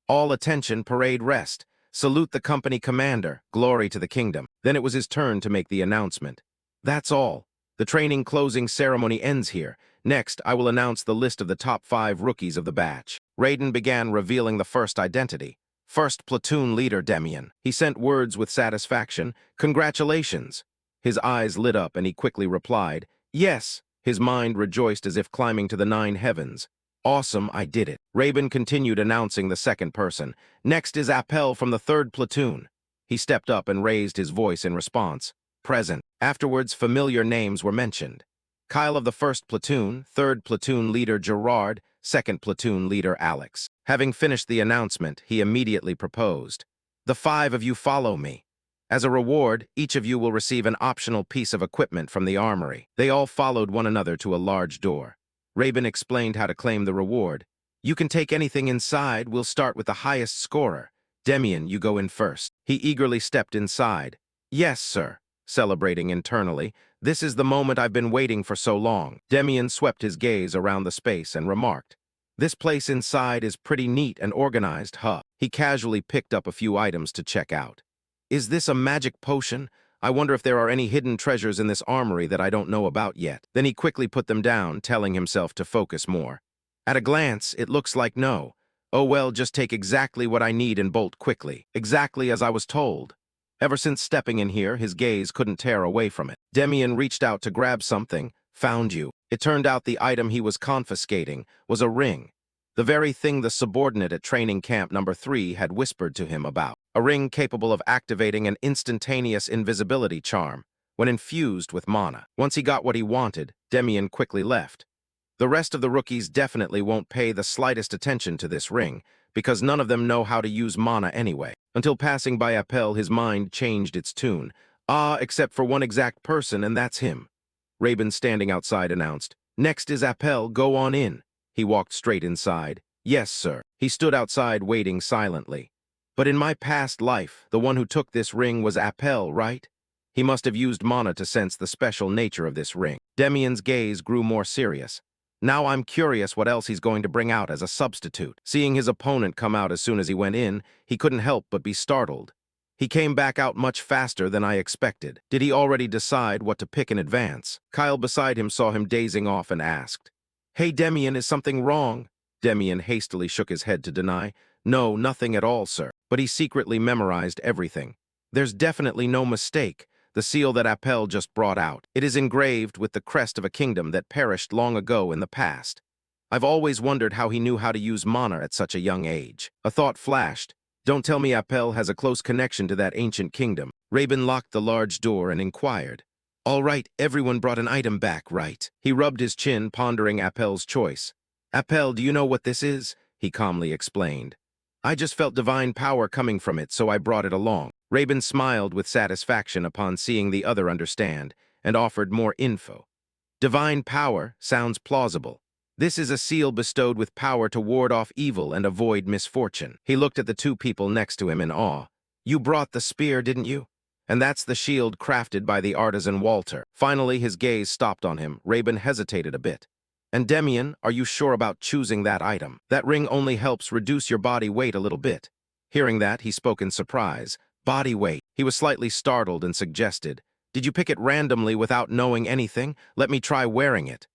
All attention, parade rest. Salute the company commander, glory to the kingdom. Then it was his turn to make the announcement. That's all. The training closing ceremony ends here. Next, I will announce the list of the top 5 rookies of the batch. Raiden began revealing the first identity. First platoon leader Demian. He sent words with satisfaction. Congratulations. His eyes lit up and he quickly replied, Yes. His mind rejoiced as if climbing to the 9 heavens. Awesome, I did it. Raven continued announcing the second person. Next is Appel from the 3rd platoon. He stepped up and raised his voice in response. Present. Afterwards, familiar names were mentioned. Kyle of the 1st platoon, 3rd platoon leader Gerard, 2nd platoon leader Alex. Having finished the announcement, he immediately proposed. The 5 of you follow me. As a reward, each of you will receive an optional piece of equipment from the armory. They all followed one another to a large door. Raven explained how to claim the reward. You can take anything inside. We'll start with the highest scorer. Demian, you go in first. He eagerly stepped inside. Yes, sir. Celebrating internally. This is the moment I've been waiting for so long. Demian swept his gaze around the space and remarked. This place inside is pretty neat and organized, huh? He casually picked up a few items to check out. Is this a magic potion? I wonder if there are any hidden treasures in this armory that I don't know about yet. Then he quickly put them down, telling himself to focus more. At a glance, it looks like no. Oh well, just take exactly what I need and bolt quickly. Exactly as I was told. Ever since stepping in here, his gaze couldn't tear away from it. Demian reached out to grab something. Found you. It turned out the item he was confiscating was a ring. The very thing the subordinate at training camp number 3 had whispered to him about. A ring capable of activating an instantaneous invisibility charm when infused with mana. Once he got what he wanted, Demian quickly left. The rest of the rookies definitely won't pay the slightest attention to this ring, because none of them know how to use mana anyway. Until passing by Appel, his mind changed its tune. Except for one exact person, and that's him. Raven, standing outside, announced, Next is Appel, go on in. He walked straight inside. Yes, sir. He stood outside waiting silently. But in my past life, the one who took this ring was Appel, right? He must have used mana to sense the special nature of this ring. Demian's gaze grew more serious. Now I'm curious what else he's going to bring out as a substitute. Seeing his opponent come out as soon as he went in, he couldn't help but be startled. He came back out much faster than I expected. Did he already decide what to pick in advance? Kyle beside him saw him dazing off and asked, "Hey, Demian, is something wrong?" Demian hastily shook his head to deny. "No, nothing at all, sir." But he secretly memorized everything. "There's definitely no mistake. The seal that Appel just brought out. It is engraved with the crest of a kingdom that perished long ago in the past. I've always wondered how he knew how to use mana at such a young age." A thought flashed. Don't tell me Appel has a close connection to that ancient kingdom. Rabin locked the large door and inquired, "All right, everyone brought an item back, right?" He rubbed his chin, pondering Appel's choice. "Appel, do you know what this is?" he calmly explained. "I just felt divine power coming from it, so I brought it along." Rabin smiled with satisfaction upon seeing the other understand, and offered more info. "Divine power sounds plausible. This is a seal bestowed with power to ward off evil and avoid misfortune." He looked at the two people next to him in awe. "You brought the spear, didn't you? And that's the shield crafted by the artisan Walter." Finally, his gaze stopped on him. Rabin hesitated a bit. "And Demian, are you sure about choosing that item? That ring only helps reduce your body weight a little bit." Hearing that, he spoke in surprise. "Body weight." He was slightly startled and suggested, "Did you pick it randomly without knowing anything? Let me try wearing it."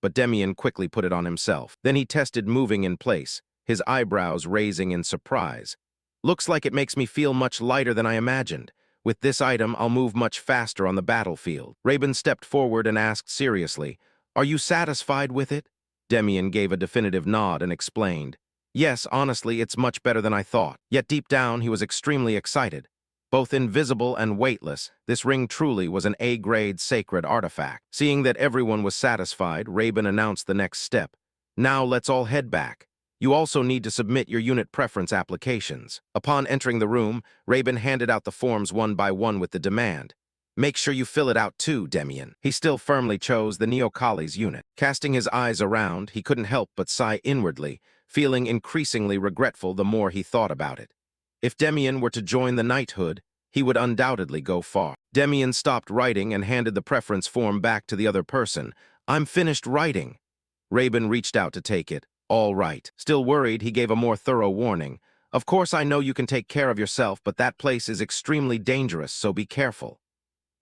But Demian quickly put it on himself. Then he tested moving in place, his eyebrows raising in surprise. "Looks like it makes me feel much lighter than I imagined. With this item, I'll move much faster on the battlefield." Rabin stepped forward and asked seriously, "Are you satisfied with it?" Demian gave a definitive nod and explained, "Yes, honestly, it's much better than I thought." Yet deep down, he was extremely excited. Both invisible and weightless, this ring truly was an A-grade sacred artifact. Seeing that everyone was satisfied, Rabin announced the next step. "Now let's all head back. You also need to submit your unit preference applications." Upon entering the room, Rabin handed out the forms one by one with the demand, "Make sure you fill it out too, Demian." He still firmly chose the Neokali's unit. Casting his eyes around, he couldn't help but sigh inwardly, feeling increasingly regretful the more he thought about it. If Demian were to join the knighthood, he would undoubtedly go far. Demian stopped writing and handed the preference form back to the other person. "I'm finished writing." Rabin reached out to take it. "All right." Still worried, he gave a more thorough warning. "Of course I know you can take care of yourself, but that place is extremely dangerous, so be careful."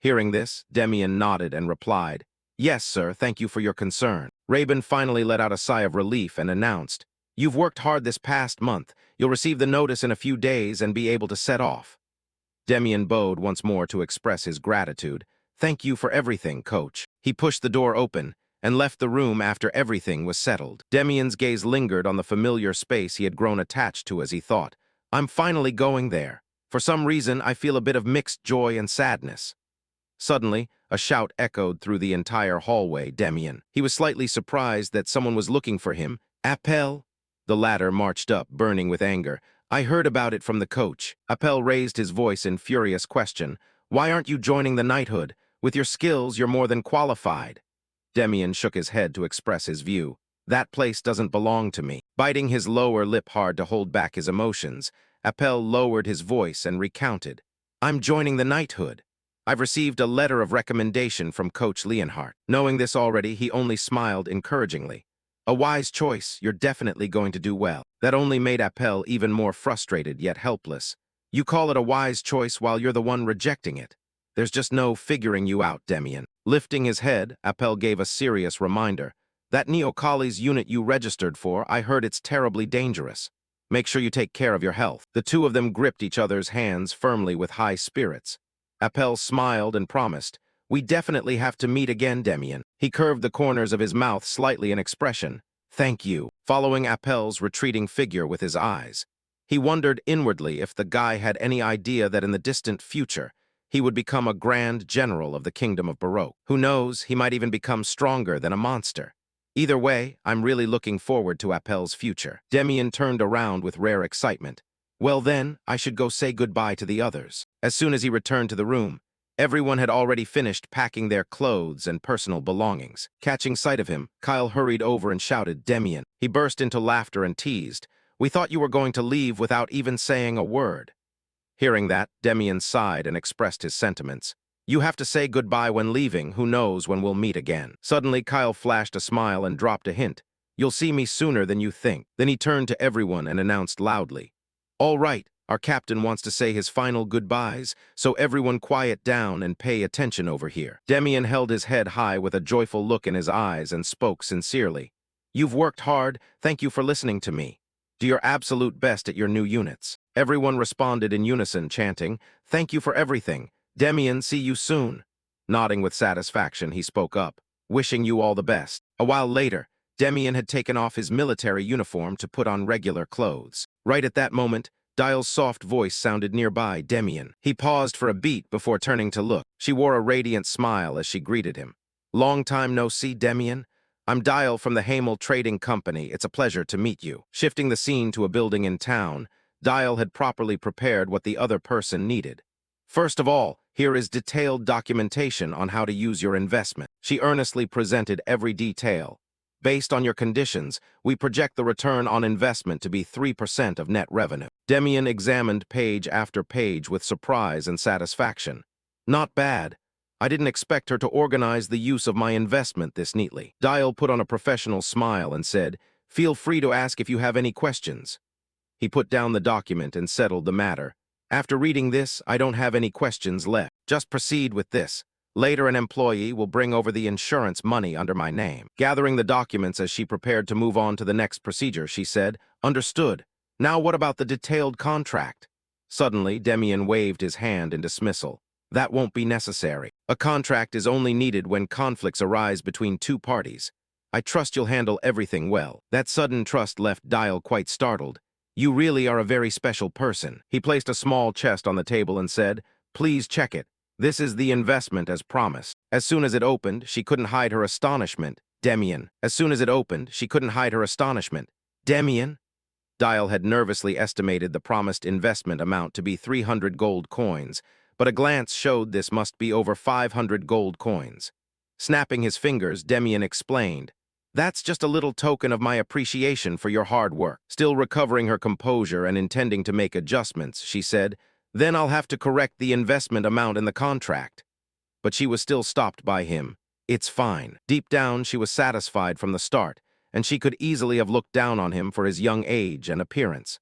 Hearing this, Demian nodded and replied, "Yes, sir, thank you for your concern." Rabin finally let out a sigh of relief and announced, "You've worked hard this past month. You'll receive the notice in a few days and be able to set off." Demian bowed once more to express his gratitude. "Thank you for everything, coach." He pushed the door open and left the room after everything was settled. Demian's gaze lingered on the familiar space he had grown attached to as he thought, "I'm finally going there. For some reason, I feel a bit of mixed joy and sadness." Suddenly, a shout echoed through the entire hallway. "Demian." He was slightly surprised that someone was looking for him. "Appel?" The latter marched up, burning with anger. "I heard about it from the coach." Appel raised his voice in furious question. "Why aren't you joining the knighthood? With your skills, you're more than qualified." Demian shook his head to express his view. "That place doesn't belong to me." Biting his lower lip hard to hold back his emotions, Appel lowered his voice and recounted, "I'm joining the knighthood. I've received a letter of recommendation from Coach Leonhardt." Knowing this already, he only smiled encouragingly. "A wise choice. You're definitely going to do well." That only made Appel even more frustrated yet helpless. "You call it a wise choice while you're the one rejecting it. There's just no figuring you out, Demian." Lifting his head, Appel gave a serious reminder. "That Neokali's unit you registered for, I heard it's terribly dangerous. Make sure you take care of your health." The two of them gripped each other's hands firmly with high spirits. Appel smiled and promised, "We definitely have to meet again, Demian." He curved the corners of his mouth slightly in expression. "Thank you," following Appel's retreating figure with his eyes. He wondered inwardly if the guy had any idea that in the distant future, he would become a grand general of the kingdom of Baroque. Who knows, he might even become stronger than a monster. Either way, I'm really looking forward to Appel's future. Demian turned around with rare excitement. "Well then, I should go say goodbye to the others." As soon as he returned to the room, everyone had already finished packing their clothes and personal belongings. Catching sight of him, Kyle hurried over and shouted, "Demian." He burst into laughter and teased, "We thought you were going to leave without even saying a word." Hearing that, Demian sighed and expressed his sentiments. "You have to say goodbye when leaving. Who knows when we'll meet again." Suddenly, Kyle flashed a smile and dropped a hint. "You'll see me sooner than you think." Then he turned to everyone and announced loudly, "All right, Our captain wants to say his final goodbyes, so everyone quiet down and pay attention over here. Demian held his head high with a joyful look in his eyes and spoke sincerely. You've worked hard, thank you for listening to me. Do your absolute best at your new units. Everyone responded in unison, chanting, Thank you for everything. Demian, see you soon. Nodding with satisfaction, he spoke up, wishing you all the best. A while later, Demian had taken off his military uniform to put on regular clothes. Right at that moment, Dial's soft voice sounded nearby, Demian. He paused for a beat before turning to look. She wore a radiant smile as she greeted him. Long time no see, Demian. I'm Dial from the Hamel Trading Company. It's a pleasure to meet you. Shifting the scene to a building in town, Dial had properly prepared what the other person needed. First of all, here is detailed documentation on how to use your investment. She earnestly presented every detail. Based on your conditions, we project the return on investment to be 3% of net revenue. Demian examined page after page with surprise and satisfaction. Not bad. I didn't expect her to organize the use of my investment this neatly. Dial put on a professional smile and said, Feel free to ask if you have any questions. He put down the document and settled the matter. After reading this, I don't have any questions left. Just proceed with this. Later, an employee will bring over the insurance money under my name. Gathering the documents as she prepared to move on to the next procedure, she said, Understood. Now what about the detailed contract? Suddenly, Demian waved his hand in dismissal. That won't be necessary. A contract is only needed when conflicts arise between two parties. I trust you'll handle everything well. That sudden trust left Dial quite startled. You really are a very special person. He placed a small chest on the table and said, Please check it. This is the investment as promised. As soon as it opened, she couldn't hide her astonishment. Demian. As soon as it opened, she couldn't hide her astonishment. Demian? Dial had nervously estimated the promised investment amount to be 300 gold coins, but a glance showed this must be over 500 gold coins. Snapping his fingers, Demian explained, That's just a little token of my appreciation for your hard work. Still recovering her composure and intending to make adjustments, she said, Then I'll have to correct the investment amount in the contract. But she was still stopped by him. It's fine. Deep down, she was satisfied from the start, and she could easily have looked down on him for his young age and appearance.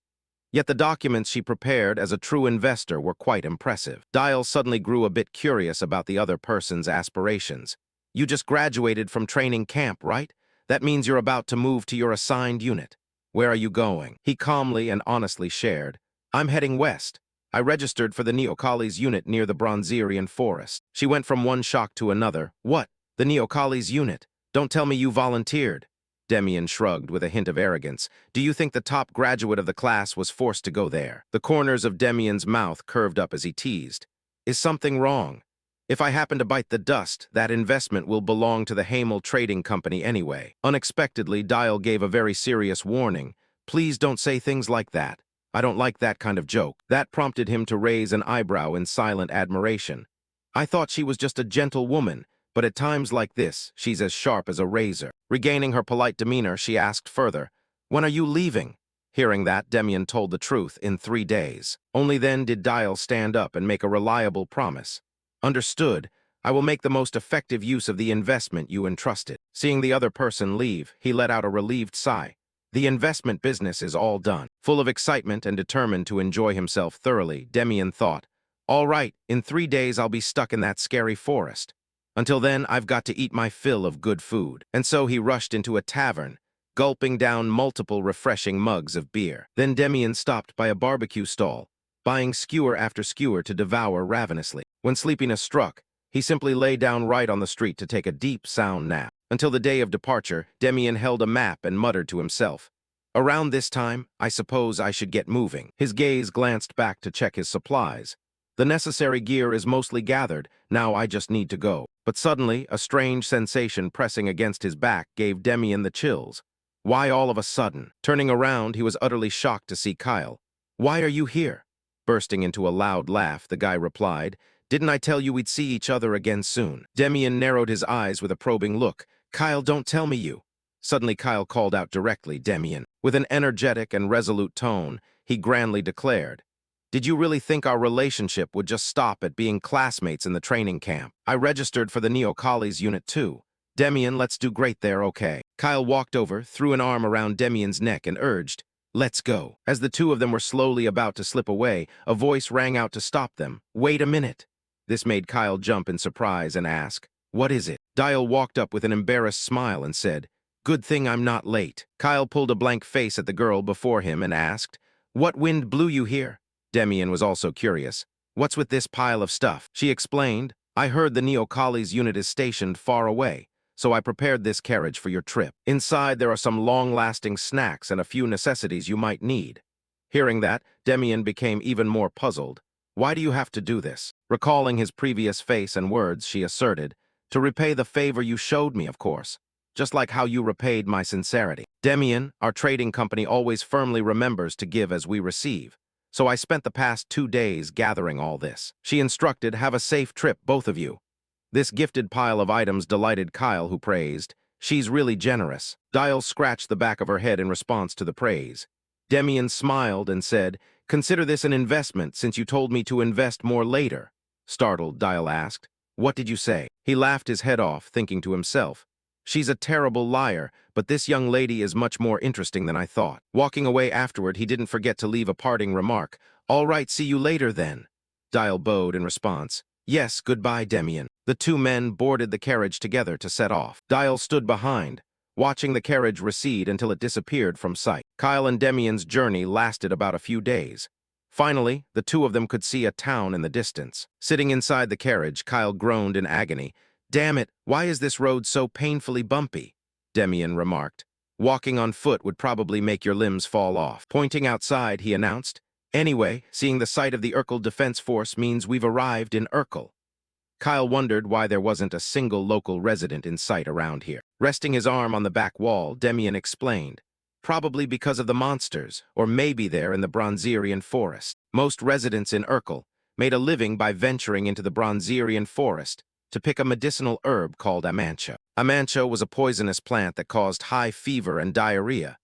Yet the documents she prepared as a true investor were quite impressive. Dial suddenly grew a bit curious about the other person's aspirations. You just graduated from training camp, right? That means you're about to move to your assigned unit. Where are you going? He calmly and honestly shared. I'm heading west. I registered for the Neokali's unit near the Bronzerian forest. She went from one shock to another. What? The Neokali's unit? Don't tell me you volunteered. Demian shrugged with a hint of arrogance. Do you think the top graduate of the class was forced to go there? The corners of Demian's mouth curved up as he teased. Is something wrong? If I happen to bite the dust, that investment will belong to the Hamel Trading Company anyway. Unexpectedly, Dial gave a very serious warning. Please don't say things like that. I don't like that kind of joke. That prompted him to raise an eyebrow in silent admiration. I thought she was just a gentle woman, but at times like this, she's as sharp as a razor. Regaining her polite demeanor, she asked further, When are you leaving? Hearing that, Demian told the truth, in 3 days. Only then did Dial stand up and make a reliable promise. Understood. I will make the most effective use of the investment you entrusted. Seeing the other person leave, he let out a relieved sigh. The investment business is all done. Full of excitement and determined to enjoy himself thoroughly, Demian thought, All right, in 3 days I'll be stuck in that scary forest. Until then, I've got to eat my fill of good food. And so he rushed into a tavern, gulping down multiple refreshing mugs of beer. Then Demian stopped by a barbecue stall, buying skewer after skewer to devour ravenously. When sleepiness struck, he simply lay down right on the street to take a deep, sound nap. Until the day of departure, Demian held a map and muttered to himself, Around this time, I suppose I should get moving. His gaze glanced back to check his supplies. The necessary gear is mostly gathered, now I just need to go. But suddenly, a strange sensation pressing against his back gave Demian the chills. Why all of a sudden? Turning around, he was utterly shocked to see Kyle. Why are you here? Bursting into a loud laugh, the guy replied, Didn't I tell you we'd see each other again soon? Demian narrowed his eyes with a probing look. Kyle, don't tell me you. Suddenly Kyle called out directly, Demian. With an energetic and resolute tone, he grandly declared, Did you really think our relationship would just stop at being classmates in the training camp? I registered for the Neokali's unit too. Demian, let's do great there, okay? Kyle walked over, threw an arm around Demian's neck and urged, Let's go. As the two of them were slowly about to slip away, a voice rang out to stop them. Wait a minute. This made Kyle jump in surprise and ask, what is it? Dial walked up with an embarrassed smile and said, good thing I'm not late. Kyle pulled a blank face at the girl before him and asked, what wind blew you here? Demian was also curious. What's with this pile of stuff? She explained, I heard the Neocalli's unit is stationed far away, so I prepared this carriage for your trip. Inside there are some long-lasting snacks and a few necessities you might need. Hearing that, Demian became even more puzzled. Why do you have to do this? Recalling his previous face and words, she asserted, to repay the favor you showed me, of course. Just like how you repaid my sincerity. Demian, our trading company always firmly remembers to give as we receive. So I spent the past 2 days gathering all this. She instructed, have a safe trip, both of you. This gifted pile of items delighted Kyle, who praised, she's really generous. Dial scratched the back of her head in response to the praise. Demian smiled and said, consider this an investment since you told me to invest more later. Startled, Dial asked, what did you say? He laughed his head off, thinking to himself, she's a terrible liar, but this young lady is much more interesting than I thought. Walking away afterward, he didn't forget to leave a parting remark. All right, see you later then. Dial bowed in response. Yes, goodbye, Demian. The two men boarded the carriage together to set off. Dial stood behind, watching the carriage recede until it disappeared from sight. Kyle and Demian's journey lasted about a few days. Finally, the two of them could see a town in the distance. Sitting inside the carriage, Kyle groaned in agony. Damn it, why is this road so painfully bumpy? Demian remarked. Walking on foot would probably make your limbs fall off. Pointing outside, he announced, anyway, seeing the sight of the Urkel Defense Force means we've arrived in Urkel. Kyle wondered why there wasn't a single local resident in sight around here. Resting his arm on the back wall, Demian explained, probably because of the monsters, or maybe they're in the Bronzerian forest. Most residents in Urkel made a living by venturing into the Bronzerian forest to pick a medicinal herb called amancho. Amancho was a poisonous plant that caused high fever and diarrhea,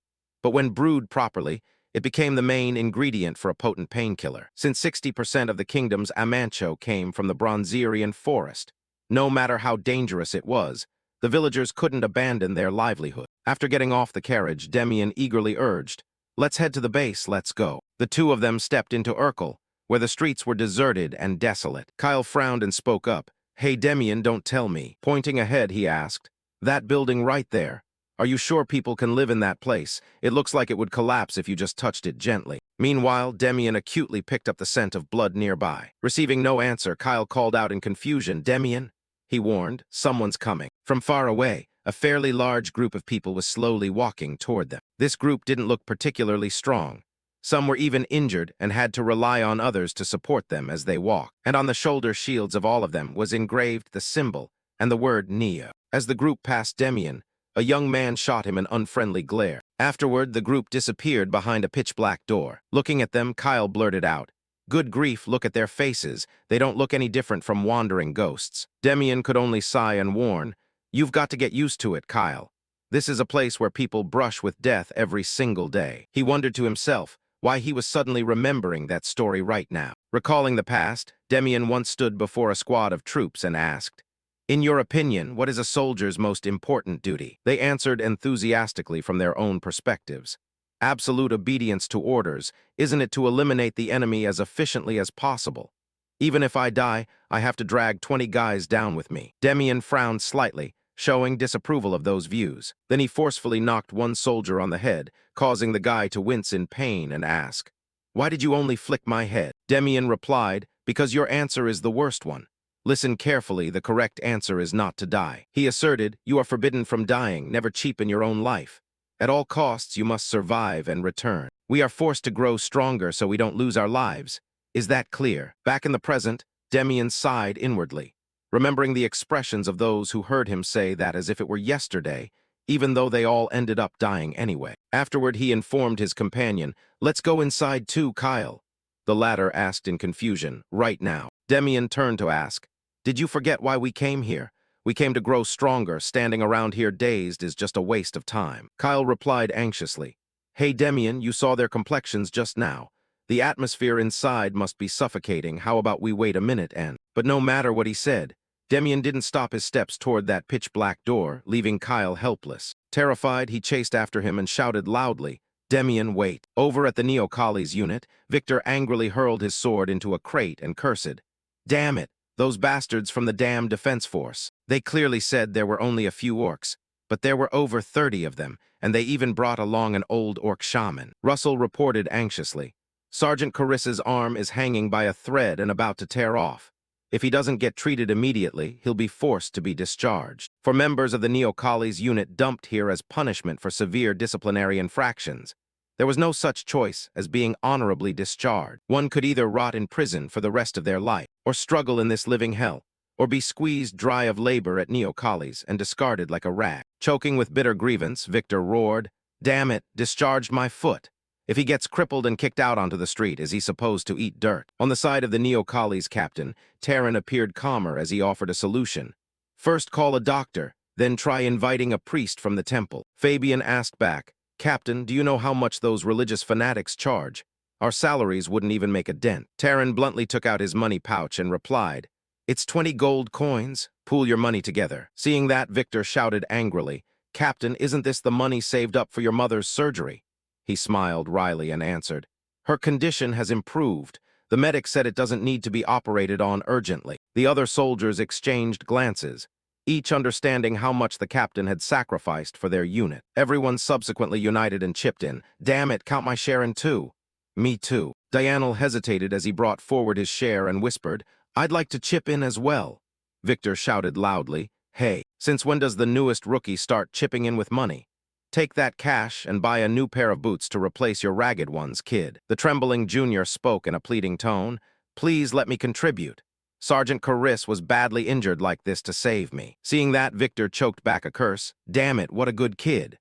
but when brewed properly, it became the main ingredient for a potent painkiller. Since 60% of the kingdom's amancho came from the Bronzerian forest, no matter how dangerous it was, the villagers couldn't abandon their livelihood. After getting off the carriage, Demian eagerly urged, let's head to the base, let's go. The two of them stepped into Urkel, where the streets were deserted and desolate. Kyle frowned and spoke up. Hey, Demian, don't tell me. Pointing ahead, he asked, that building right there. Are you sure people can live in that place? It looks like it would collapse if you just touched it gently. Meanwhile, Demian acutely picked up the scent of blood nearby. Receiving no answer, Kyle called out in confusion, Demian? He warned, someone's coming. From far away, a fairly large group of people was slowly walking toward them. This group didn't look particularly strong. Some were even injured and had to rely on others to support them as they walked. And on the shoulder shields of all of them was engraved the symbol and the word Neo. As the group passed Demian, a young man shot him an unfriendly glare. Afterward, the group disappeared behind a pitch-black door. Looking at them, Kyle blurted out, good grief, look at their faces. They don't look any different from wandering ghosts. Demian could only sigh and warn, you've got to get used to it, Kyle. This is a place where people brush with death every single day. He wondered to himself why he was suddenly remembering that story right now. Recalling the past, Demian once stood before a squad of troops and asked, in your opinion, what is a soldier's most important duty? They answered enthusiastically from their own perspectives. Absolute obedience to orders, isn't it to eliminate the enemy as efficiently as possible? Even if I die, I have to drag 20 guys down with me. Demian frowned slightly, showing disapproval of those views. Then he forcefully knocked one soldier on the head, causing the guy to wince in pain and ask, why did you only flick my head? Demian replied, because your answer is the worst one. Listen carefully, the correct answer is not to die. He asserted, you are forbidden from dying, never cheapen your own life. At all costs, you must survive and return. We are forced to grow stronger so we don't lose our lives. Is that clear? Back in the present, Demian sighed inwardly, remembering the expressions of those who heard him say that as if it were yesterday, even though they all ended up dying anyway. Afterward, he informed his companion, let's go inside too, Kyle. The latter asked in confusion, right now. Demian turned to ask, did you forget why we came here? We came to grow stronger. Standing around here dazed is just a waste of time. Kyle replied anxiously, hey, Demian, you saw their complexions just now. The atmosphere inside must be suffocating. How about we wait a minute and... But no matter what he said, Demian didn't stop his steps toward that pitch-black door, leaving Kyle helpless. Terrified, he chased after him and shouted loudly, Demian, wait. Over at the Neo-Collies unit, Victor angrily hurled his sword into a crate and cursed. Damn it, those bastards from the damn defense force. They clearly said there were only a few orcs, but there were over 30 of them, and they even brought along an old orc shaman. Russell reported anxiously. Sergeant Carissa's arm is hanging by a thread and about to tear off. If he doesn't get treated immediately, he'll be forced to be discharged. For members of the Neo-Collies unit dumped here as punishment for severe disciplinary infractions, there was no such choice as being honorably discharged. One could either rot in prison for the rest of their life, or struggle in this living hell, or be squeezed dry of labor at Neo-Collies and discarded like a rag. Choking with bitter grievance, Victor roared, "Damn it, discharged my foot. If he gets crippled and kicked out onto the street, is he supposed to eat dirt?" On the side of the Neo-Collies captain, Terran appeared calmer as he offered a solution. "First call a doctor, then try inviting a priest from the temple." Fabian asked back, "Captain, do you know how much those religious fanatics charge? Our salaries wouldn't even make a dent." Terran bluntly took out his money pouch and replied, "It's 20 gold coins. Pool your money together." Seeing that, Victor shouted angrily, "Captain, isn't this the money saved up for your mother's surgery?" He smiled wryly and answered, "Her condition has improved. The medic said it doesn't need to be operated on urgently." The other soldiers exchanged glances, each understanding how much the captain had sacrificed for their unit. Everyone subsequently united and chipped in. "Damn it, count my share in too." "Me too." Dianel hesitated as he brought forward his share and whispered, "I'd like to chip in as well." Victor shouted loudly, "Hey, since when does the newest rookie start chipping in with money? Take that cash and buy a new pair of boots to replace your ragged ones, kid." The trembling junior spoke in a pleading tone, "Please let me contribute. Sergeant Cariss was badly injured like this to save me." Seeing that, Victor choked back a curse. "Damn it, what a good kid."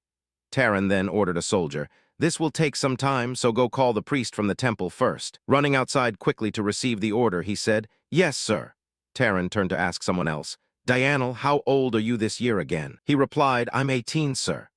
Terran then ordered a soldier, "This will take some time, so go call the priest from the temple first." Running outside quickly to receive the order, he said, "Yes, sir." Terran turned to ask someone else, "Dianel, how old are you this year again?" He replied, "I'm 18, sir."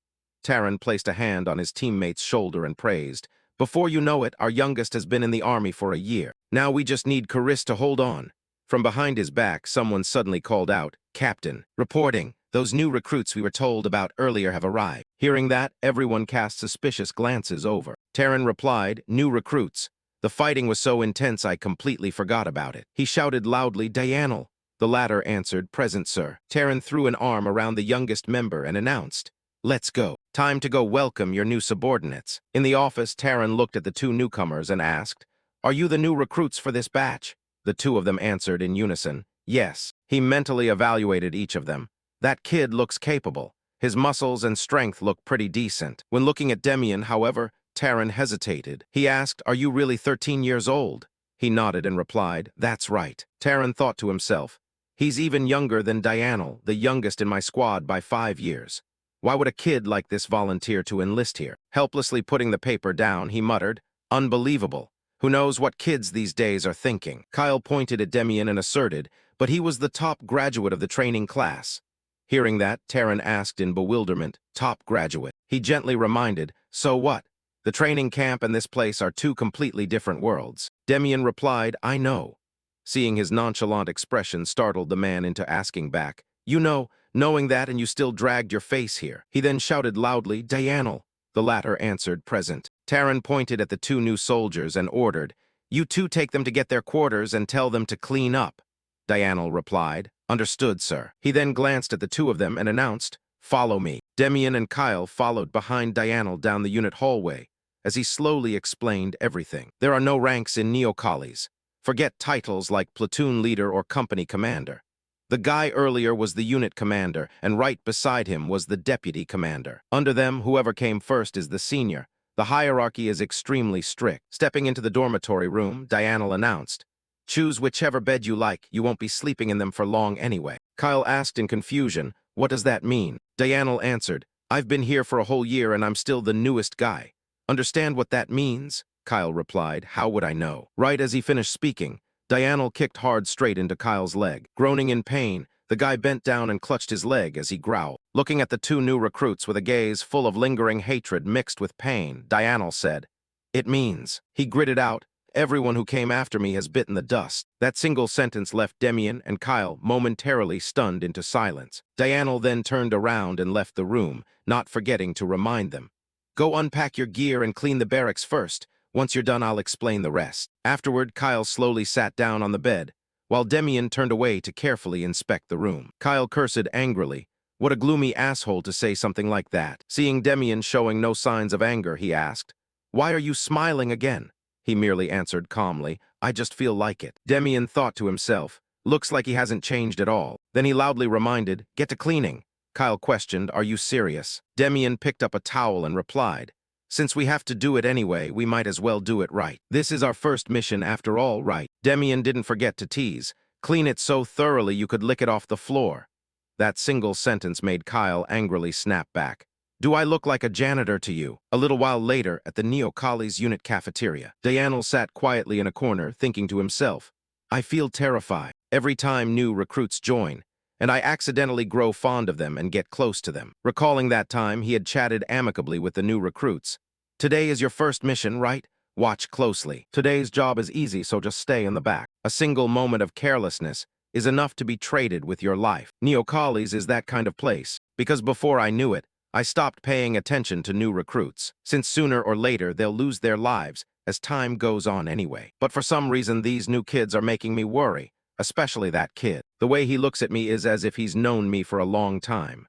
Terran placed a hand on his teammate's shoulder and praised, "Before you know it, our youngest has been in the army for a year. Now we just need Cariss to hold on." From behind his back, someone suddenly called out, "Captain, reporting. Those new recruits we were told about earlier have arrived." Hearing that, everyone cast suspicious glances over. Terran replied, "New recruits. The fighting was so intense I completely forgot about it." He shouted loudly, "Dianel." The latter answered, "Present, sir." Terran threw an arm around the youngest member and announced, "Let's go. Time to go welcome your new subordinates." In the office, Terran looked at the two newcomers and asked, "Are you the new recruits for this batch?" The two of them answered in unison, "Yes." He mentally evaluated each of them. "That kid looks capable. His muscles and strength look pretty decent." When looking at Demian, however, Terran hesitated. He asked, "Are you really 13 years old?" He nodded and replied, "That's right." Terran thought to himself, "He's even younger than Dianel, the youngest in my squad by 5 years. Why would a kid like this volunteer to enlist here?" Helplessly putting the paper down, he muttered, "Unbelievable. Who knows what kids these days are thinking?" Kyle pointed at Demian and asserted, "But he was the top graduate of the training class." Hearing that, Terran asked in bewilderment, "Top graduate?" He gently reminded, "So what? The training camp and this place are two completely different worlds." Demian replied, "I know." Seeing his nonchalant expression startled the man into asking back, "You know, knowing that and you still dragged your face here." He then shouted loudly, "Dianel." The latter answered, "Present." Terran pointed at the two new soldiers and ordered, "You two take them to get their quarters and tell them to clean up." Dianel replied, "Understood, sir." He then glanced at the two of them and announced, "Follow me." Demian and Kyle followed behind Dianel down the unit hallway as he slowly explained everything. There are no ranks in Neo-Collies. Forget titles like platoon leader or company commander. The guy earlier was the unit commander, and right beside him was the deputy commander. Under them, whoever came first is the senior. The hierarchy is extremely strict. Stepping into the dormitory room, Dianel announced, "Choose whichever bed you like. You won't be sleeping in them for long anyway." Kyle asked in confusion, "What does that mean?" Dianel answered, "I've been here for a whole year and I'm still the newest guy." "Understand what that means?" Kyle replied, "How would I know?" Right as he finished speaking, Dianel kicked hard straight into Kyle's leg. Groaning in pain, the guy bent down and clutched his leg as he growled. Looking at the two new recruits with a gaze full of lingering hatred mixed with pain, Dianel said, "It means," he gritted out, "everyone who came after me has bitten the dust." That single sentence left Demian and Kyle momentarily stunned into silence. Dianel then turned around and left the room, not forgetting to remind them, Go unpack your gear and clean the barracks first. Once you're done, I'll explain the rest. Afterward, Kyle slowly sat down on the bed, while Demian turned away to carefully inspect the room. Kyle cursed angrily. What a gloomy asshole to say something like that. Seeing Demian showing no signs of anger, he asked, "Why are you smiling again?" He merely answered calmly, "I just feel like it." Demian thought to himself, "Looks like he hasn't changed at all." Then he loudly reminded, "Get to cleaning." Kyle questioned, "Are you serious?" Demian picked up a towel and replied, "Since we have to do it anyway, we might as well do it right. This is our first mission after all, right?" Demian didn't forget to tease, "Clean it so thoroughly you could lick it off the floor." That single sentence made Kyle angrily snap back. "Do I look like a janitor to you?" A little while later, at the Neo-Kali's unit cafeteria, Dianel sat quietly in a corner, thinking to himself, "I feel terrified every time new recruits join, and I accidentally grow fond of them and get close to them." Recalling that time, he had chatted amicably with the new recruits. "Today is your first mission, right? Watch closely. Today's job is easy, so just stay in the back." A single moment of carelessness is enough to be traded with your life. Neo-Kali's is that kind of place, because before I knew it, I stopped paying attention to new recruits, since sooner or later they'll lose their lives as time goes on anyway. But for some reason, these new kids are making me worry, especially that kid. The way he looks at me is as if he's known me for a long time.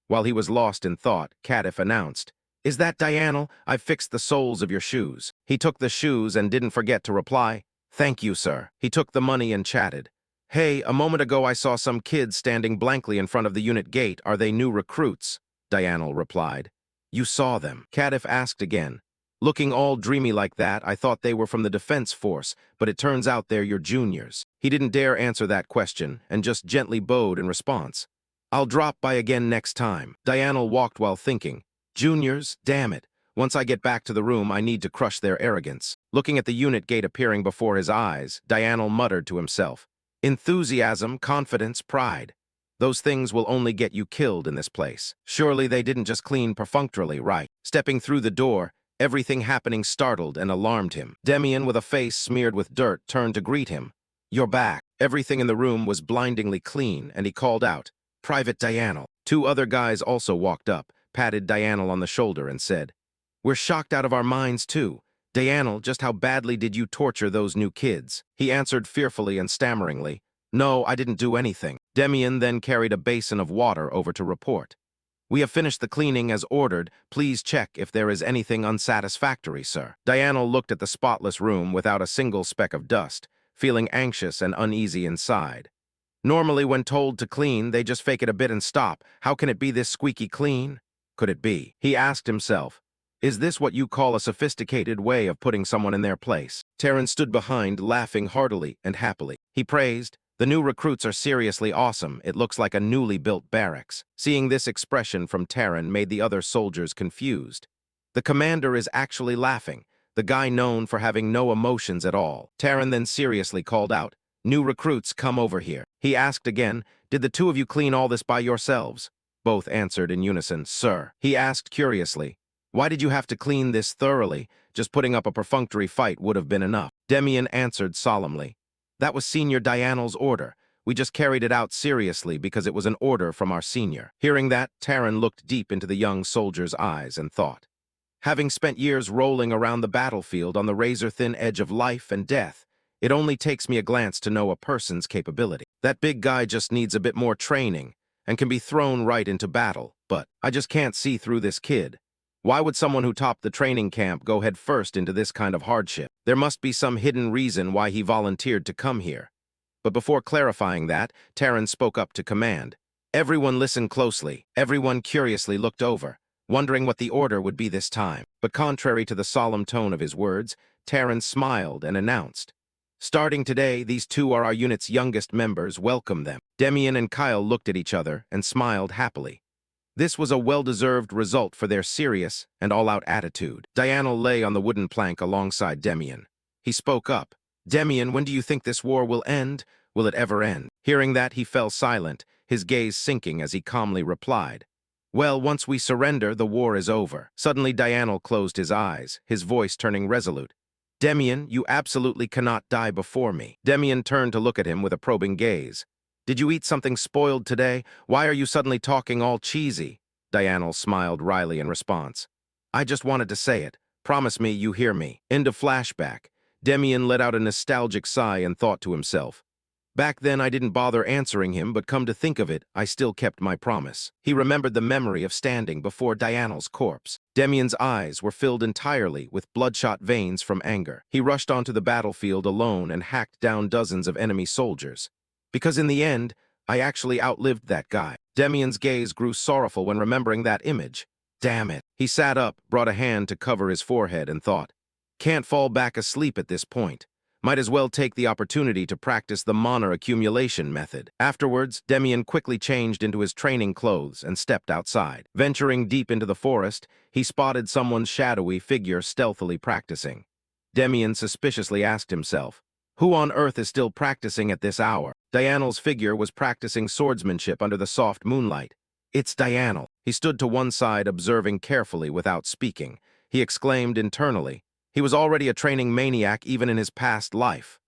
While he was lost in thought, Kadif announced, "Is that Dianel? I've fixed the soles of your shoes." He took the shoes and didn't forget to reply, "Thank you, sir." He took the money and chatted. "Hey, a moment ago I saw some kids standing blankly in front of the unit gate. Are they new recruits?" Dianel replied. "You saw them?" Kadif asked again. "Looking all dreamy like that, I thought they were from the defense force, but it turns out they're your juniors." He didn't dare answer that question and just gently bowed in response. "I'll drop by again next time." Dianel walked while thinking, "Juniors, damn it. Once I get back to the room, I need to crush their arrogance." Looking at the unit gate appearing before his eyes, Dianel muttered to himself, "Enthusiasm, confidence, pride. Those things will only get you killed in this place. Surely they didn't just clean perfunctorily, right?" Stepping through the door, everything happening startled and alarmed him. Demian, with a face smeared with dirt, turned to greet him. "You're back." Everything in the room was blindingly clean, and he called out, "Private Dianel." Two other guys also walked up, patted Dianel on the shoulder, and said, "We're shocked out of our minds, too. Dianel, just how badly did you torture those new kids?" He answered fearfully and stammeringly, "No, I didn't do anything." Demian then carried a basin of water over to report. "We have finished the cleaning as ordered. Please check if there is anything unsatisfactory, sir." Dianel looked at the spotless room without a single speck of dust, feeling anxious and uneasy inside. Normally, when told to clean, they just fake it a bit and stop. How can it be this squeaky clean? Could it be? He asked himself, "Is this what you call a sophisticated way of putting someone in their place?" Terran stood behind, laughing heartily and happily. He praised, "The new recruits are seriously awesome. It looks like a newly built barracks." Seeing this expression from Terran made the other soldiers confused. The commander is actually laughing, the guy known for having no emotions at all. Terran then seriously called out, "New recruits, come over here." He asked again, "Did the two of you clean all this by yourselves?" Both answered in unison, "Sir." He asked curiously, "Why did you have to clean this thoroughly? Just putting up a perfunctory fight would have been enough." Demian answered solemnly, "That was Senior Dianel's order. We just carried it out seriously because it was an order from our senior." Hearing that, Terran looked deep into the young soldier's eyes and thought, "Having spent years rolling around the battlefield on the razor-thin edge of life and death, it only takes me a glance to know a person's capability. That big guy just needs a bit more training and can be thrown right into battle, but I just can't see through this kid. Why would someone who topped the training camp go head first into this kind of hardship? There must be some hidden reason why he volunteered to come here." But before clarifying that, Terran spoke up to command. Everyone listened closely. Everyone curiously looked over, wondering what the order would be this time. But contrary to the solemn tone of his words, Terran smiled and announced, "Starting today, these two are our unit's youngest members. Welcome them." Demian and Kyle looked at each other and smiled happily. This was a well-deserved result for their serious and all-out attitude. Dianel lay on the wooden plank alongside Demian. He spoke up, "Demian, when do you think this war will end? Will it ever end?" Hearing that, he fell silent, his gaze sinking as he calmly replied, "Well, once we surrender, the war is over." Suddenly, Dianel closed his eyes, his voice turning resolute. "Demian, you absolutely cannot die before me." Demian turned to look at him with a probing gaze. "Did you eat something spoiled today? Why are you suddenly talking all cheesy?" Dianel smiled wryly in response. I just wanted to say it. Promise me you hear me. End of flashback. Demian let out a nostalgic sigh and thought to himself. Back then I didn't bother answering him, but come to think of it, I still kept my promise. He remembered the memory of standing before Dianel's corpse. Demian's eyes were filled entirely with bloodshot veins from anger. He rushed onto the battlefield alone and hacked down dozens of enemy soldiers. Because in the end, I actually outlived that guy. Demian's gaze grew sorrowful when remembering that image. Damn it. He sat up, brought a hand to cover his forehead, and thought, can't fall back asleep at this point. Might as well take the opportunity to practice the mana accumulation method. Afterwards, Demian quickly changed into his training clothes and stepped outside. Venturing deep into the forest, he spotted someone's shadowy figure stealthily practicing. Demian suspiciously asked himself, who on earth is still practicing at this hour? Dianel's figure was practicing swordsmanship under the soft moonlight. It's Dianel. He stood to one side, observing carefully without speaking. He exclaimed internally. He was already a training maniac even in his past life.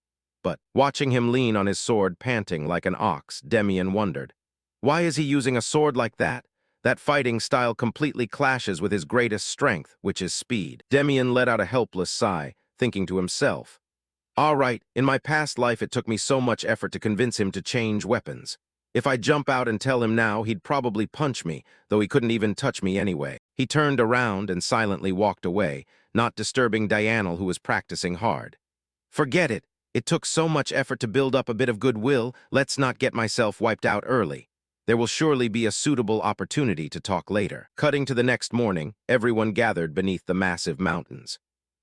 But, watching him lean on his sword panting like an ox, Demian wondered. Why is he using a sword like that? That fighting style completely clashes with his greatest strength, which is speed. Demian let out a helpless sigh, thinking to himself. All right, in my past life it took me so much effort to convince him to change weapons. If I jump out and tell him now, he'd probably punch me, though he couldn't even touch me anyway. He turned around and silently walked away, not disturbing Dianel, who was practicing hard. Forget it. It took so much effort to build up a bit of goodwill. Let's not get myself wiped out early. There will surely be a suitable opportunity to talk later. Cutting to the next morning, everyone gathered beneath the massive mountains.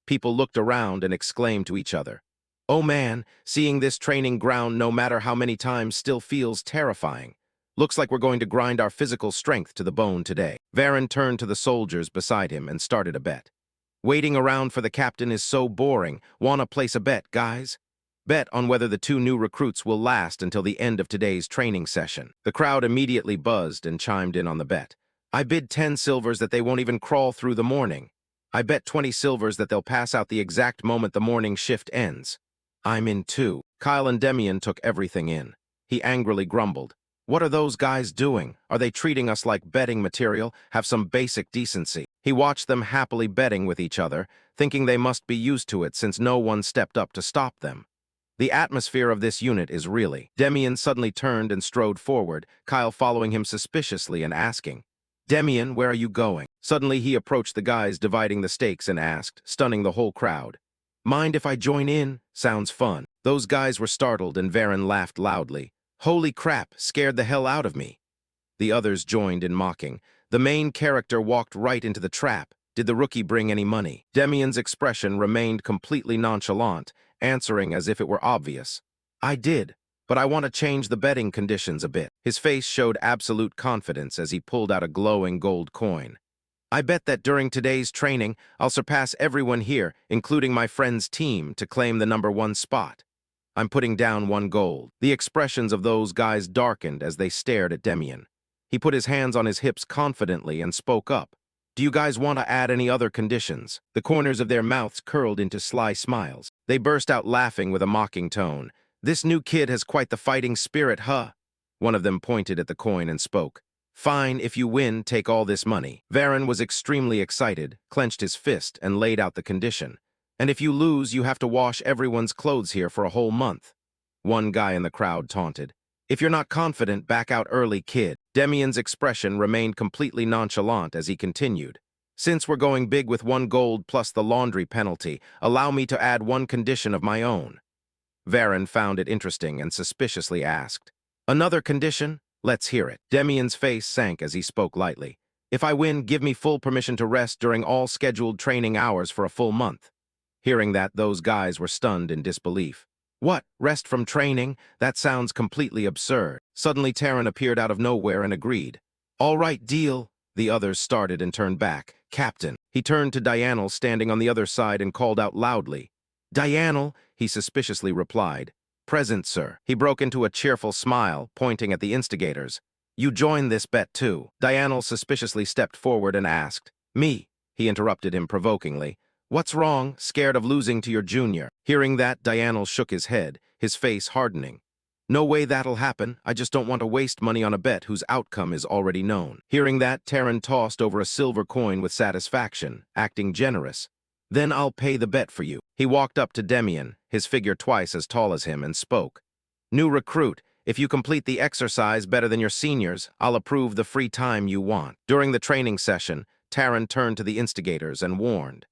People looked around and exclaimed to each other, oh man, seeing this training ground no matter how many times still feels terrifying. Looks like we're going to grind our physical strength to the bone today. Varen turned to the soldiers beside him and started a bet. Waiting around for the captain is so boring. Wanna place a bet, guys? Bet on whether the two new recruits will last until the end of today's training session. The crowd immediately buzzed and chimed in on the bet. I bid 10 silvers that they won't even crawl through the morning. I bet 20 silvers that they'll pass out the exact moment the morning shift ends. I'm in too. Kyle and Demian took everything in. He angrily grumbled. What are those guys doing? Are they treating us like betting material? Have some basic decency. He watched them happily betting with each other, thinking they must be used to it since no one stepped up to stop them. The atmosphere of this unit is really. Demian suddenly turned and strode forward, Kyle following him suspiciously and asking, Demian, where are you going? Suddenly he approached the guys dividing the stakes and asked, stunning the whole crowd. Mind if I join in? Sounds fun. Those guys were startled and Varen laughed loudly. Holy crap, scared the hell out of me. The others joined in mocking. The main character walked right into the trap. Did the rookie bring any money? Demian's expression remained completely nonchalant, answering as if it were obvious. I did, but I want to change the betting conditions a bit. His face showed absolute confidence as he pulled out a glowing gold coin. I bet that during today's training, I'll surpass everyone here, including my friend's team, to claim the #1 spot. I'm putting down 1 gold. The expressions of those guys darkened as they stared at Demian. He put his hands on his hips confidently and spoke up. Do you guys want to add any other conditions? The corners of their mouths curled into sly smiles. They burst out laughing with a mocking tone. This new kid has quite the fighting spirit, huh? One of them pointed at the coin and spoke. Fine, if you win, take all this money. Varen was extremely excited, clenched his fist, and laid out the condition. And if you lose, you have to wash everyone's clothes here for a whole month. One guy in the crowd taunted. If you're not confident, back out early, kid. Demian's expression remained completely nonchalant as he continued. Since we're going big with 1 gold plus the laundry penalty, allow me to add 1 condition of my own. Varen found it interesting and suspiciously asked, Another condition? Let's hear it. Demian's face sank as he spoke lightly. If I win, give me full permission to rest during all scheduled training hours for a full month. Hearing that, those guys were stunned in disbelief. What? Rest from training? That sounds completely absurd. Suddenly Terran appeared out of nowhere and agreed. All right, deal. The others started and turned back. Captain. He turned to Dianel standing on the other side and called out loudly. Dianel, he suspiciously replied. Present, sir. He broke into a cheerful smile, pointing at the instigators. You joined this bet too. Dianel suspiciously stepped forward and asked. Me? He interrupted him provokingly. What's wrong? Scared of losing to your junior? Hearing that, Dianel shook his head, his face hardening. No way that'll happen. I just don't want to waste money on a bet whose outcome is already known. Hearing that, Terran tossed over a silver coin with satisfaction, acting generous. Then I'll pay the bet for you. He walked up to Demian, his figure twice as tall as him, and spoke. New recruit, if you complete the exercise better than your seniors, I'll approve the free time you want. During the training session, Terran turned to the instigators and warned.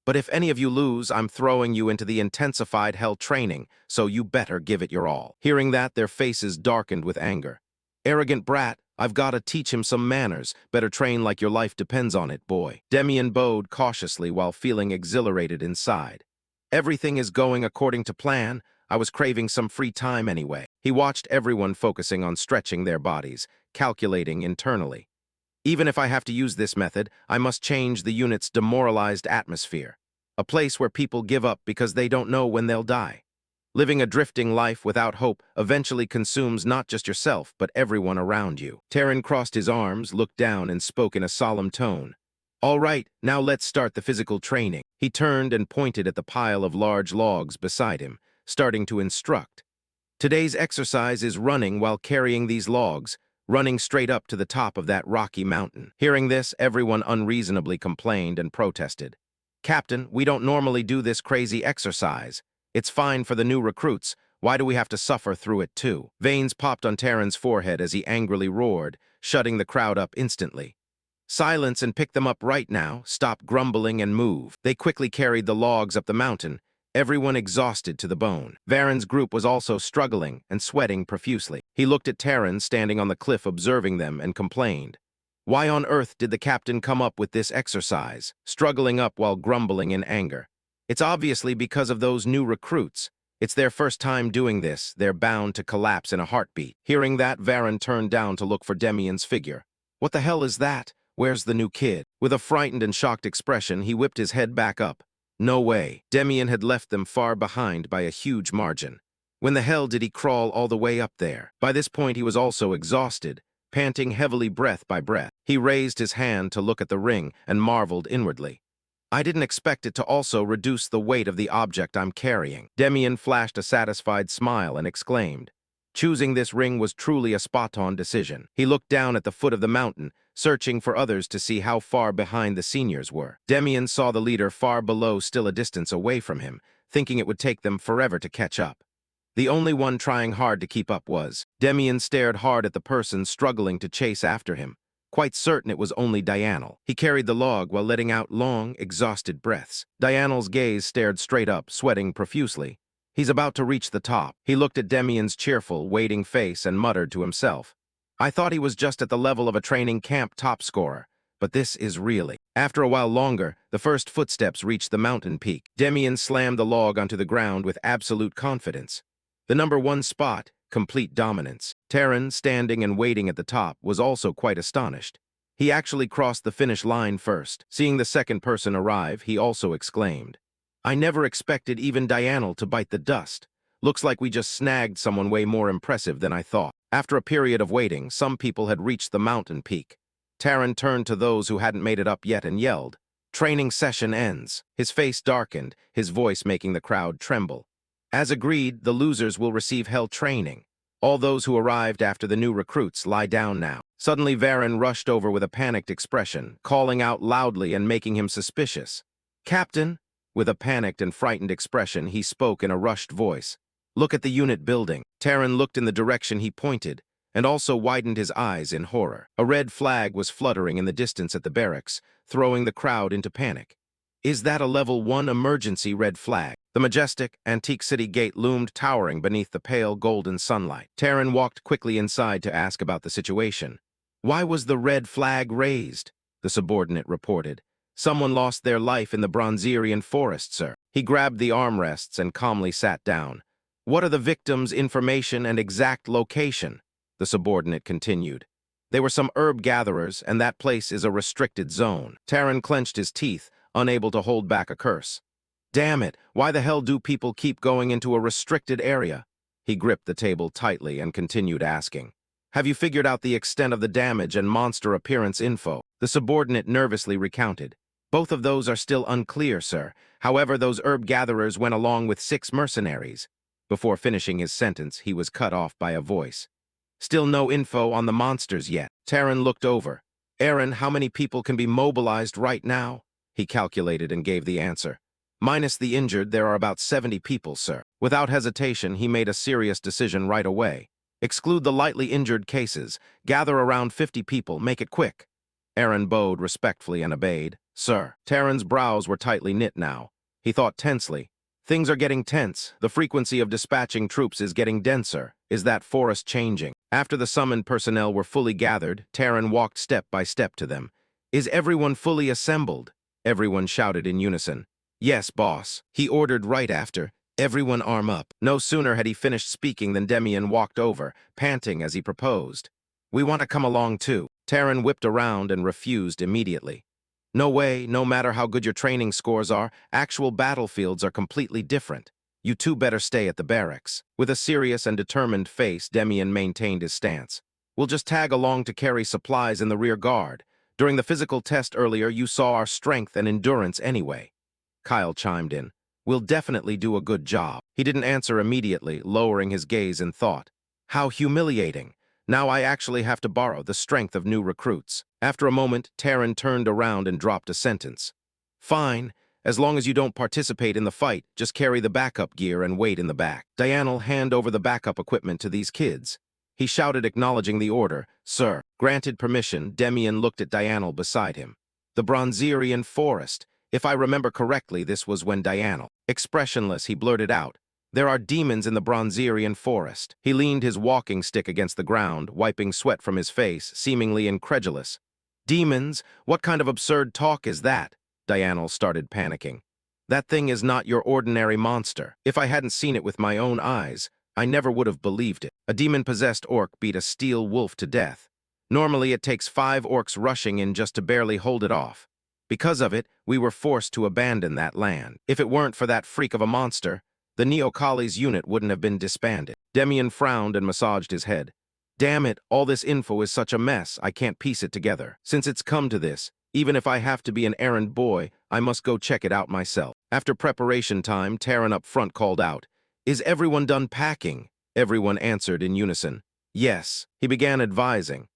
But if any of you lose, I'm throwing you into the intensified hell training, so you better give it your all. Hearing that, their faces darkened with anger. Arrogant brat, I've got to teach him some manners. Better train like your life depends on it, boy. Demian bowed cautiously while feeling exhilarated inside. Everything is going according to plan. I was craving some free time anyway. He watched everyone focusing on stretching their bodies, calculating internally. Even if I have to use this method, I must change the unit's demoralized atmosphere. A place where people give up because they don't know when they'll die. Living a drifting life without hope eventually consumes not just yourself, but everyone around you. Terran crossed his arms, looked down, and spoke in a solemn tone. All right, now let's start the physical training. He turned and pointed at the pile of large logs beside him, starting to instruct. Today's exercise is running while carrying these logs, running straight up to the top of that rocky mountain. Hearing this, everyone unreasonably complained and protested. Captain, we don't normally do this crazy exercise. It's fine for the new recruits. Why do we have to suffer through it too? Veins popped on Terran's forehead as he angrily roared, shutting the crowd up instantly. Silence and pick them up right now. Stop grumbling and move. They quickly carried the logs up the mountain, everyone exhausted to the bone. Varen's group was also struggling and sweating profusely. He looked at Terran standing on the cliff observing them and complained. Why on earth did the captain come up with this exercise? Struggling up while grumbling in anger. It's obviously because of those new recruits. It's their first time doing this. They're bound to collapse in a heartbeat. Hearing that, Varen turned down to look for Demian's figure. What the hell is that? Where's the new kid? With a frightened and shocked expression, he whipped his head back up. No way. Demian had left them far behind by a huge margin. When the hell did he crawl all the way up there? By this point, he was also exhausted, panting heavily breath by breath. He raised his hand to look at the ring and marveled inwardly. I didn't expect it to also reduce the weight of the object I'm carrying. Demian flashed a satisfied smile and exclaimed. Choosing this ring was truly a spot-on decision. He looked down at the foot of the mountain, searching for others to see how far behind the seniors were. Demian saw the leader far below, still a distance away from him, thinking it would take them forever to catch up. The only one trying hard to keep up was. Demian stared hard at the person struggling to chase after him, quite certain it was only Dianel. He carried the log while letting out long, exhausted breaths. Dianel's gaze stared straight up, sweating profusely. He's about to reach the top. He looked at Demian's cheerful, waiting face and muttered to himself. I thought he was just at the level of a training camp top scorer, but this is really. After a while longer, the first footsteps reached the mountain peak. Demian slammed the log onto the ground with absolute confidence. The number one spot, complete dominance. Terran, standing and waiting at the top, was also quite astonished. He actually crossed the finish line first. Seeing the second person arrive, he also exclaimed. I never expected even Dianel to bite the dust. Looks like we just snagged someone way more impressive than I thought. After a period of waiting, some people had reached the mountain peak. Terran turned to those who hadn't made it up yet and yelled, Training session ends. His face darkened, his voice making the crowd tremble. As agreed, the losers will receive hell training. All those who arrived after the new recruits lie down now. Suddenly Varen rushed over with a panicked expression, calling out loudly and making him suspicious. Captain? With a panicked and frightened expression, he spoke in a rushed voice. Look at the unit building. Terran looked in the direction he pointed, and also widened his eyes in horror. A red flag was fluttering in the distance at the barracks, throwing the crowd into panic. Is that a level 1 emergency red flag? The majestic, antique city gate loomed towering beneath the pale golden sunlight. Terran walked quickly inside to ask about the situation. Why was the red flag raised? The subordinate reported. Someone lost their life in the Bronzerian forest, sir. He grabbed the armrests and calmly sat down. What are the victims' information and exact location? The subordinate continued. They were some herb gatherers, and that place is a restricted zone. Terran clenched his teeth, unable to hold back a curse. Damn it, why the hell do people keep going into a restricted area? He gripped the table tightly and continued asking. Have you figured out the extent of the damage and monster appearance info? The subordinate nervously recounted. Both of those are still unclear, sir. However, those herb gatherers went along with 6 mercenaries. Before finishing his sentence, he was cut off by a voice. Still no info on the monsters yet. Taran looked over. Aaron, how many people can be mobilized right now? He calculated and gave the answer. Minus the injured, there are about 70 people, sir. Without hesitation, he made a serious decision right away. Exclude the lightly injured cases. Gather around 50 people. Make it quick. Aaron bowed respectfully and obeyed. Sir. Taran's brows were tightly knit now. He thought tensely. Things are getting tense. The frequency of dispatching troops is getting denser. Is that forest changing? After the summoned personnel were fully gathered, Taran walked step by step to them. Is everyone fully assembled? Everyone shouted in unison. Yes, boss. He ordered right after. Everyone arm up. No sooner had he finished speaking than Demian walked over, panting as he proposed. We want to come along too. Taran whipped around and refused immediately. No way, no matter how good your training scores are, actual battlefields are completely different. You two better stay at the barracks. With a serious and determined face, Demian maintained his stance. We'll just tag along to carry supplies in the rear guard. During the physical test earlier, you saw our strength and endurance anyway. Kyle chimed in. We'll definitely do a good job. He didn't answer immediately, lowering his gaze in thought. How humiliating. Now I actually have to borrow the strength of new recruits. After a moment, Taran turned around and dropped a sentence. Fine. As long as you don't participate in the fight, just carry the backup gear and wait in the back. Diana'll hand over the backup equipment to these kids. He shouted, acknowledging the order. Sir. Granted permission, Demian looked at Diana'll beside him. The Bronzerian forest. If I remember correctly, this was when Diana'll. Expressionless, he blurted out. There are demons in the Bronzerian forest. He leaned his walking stick against the ground, wiping sweat from his face, seemingly incredulous. Demons? What kind of absurd talk is that? Diana'll started panicking. That thing is not your ordinary monster. If I hadn't seen it with my own eyes, I never would have believed it. A demon-possessed orc beat a steel wolf to death. Normally it takes 5 orcs rushing in just to barely hold it off. Because of it, we were forced to abandon that land. If it weren't for that freak of a monster, the Neokali's unit wouldn't have been disbanded. Demian frowned and massaged his head. Damn it, all this info is such a mess, I can't piece it together. Since it's come to this, even if I have to be an errand boy, I must go check it out myself. After preparation time, Taran up front called out, Is everyone done packing? Everyone answered in unison. Yes. He began advising.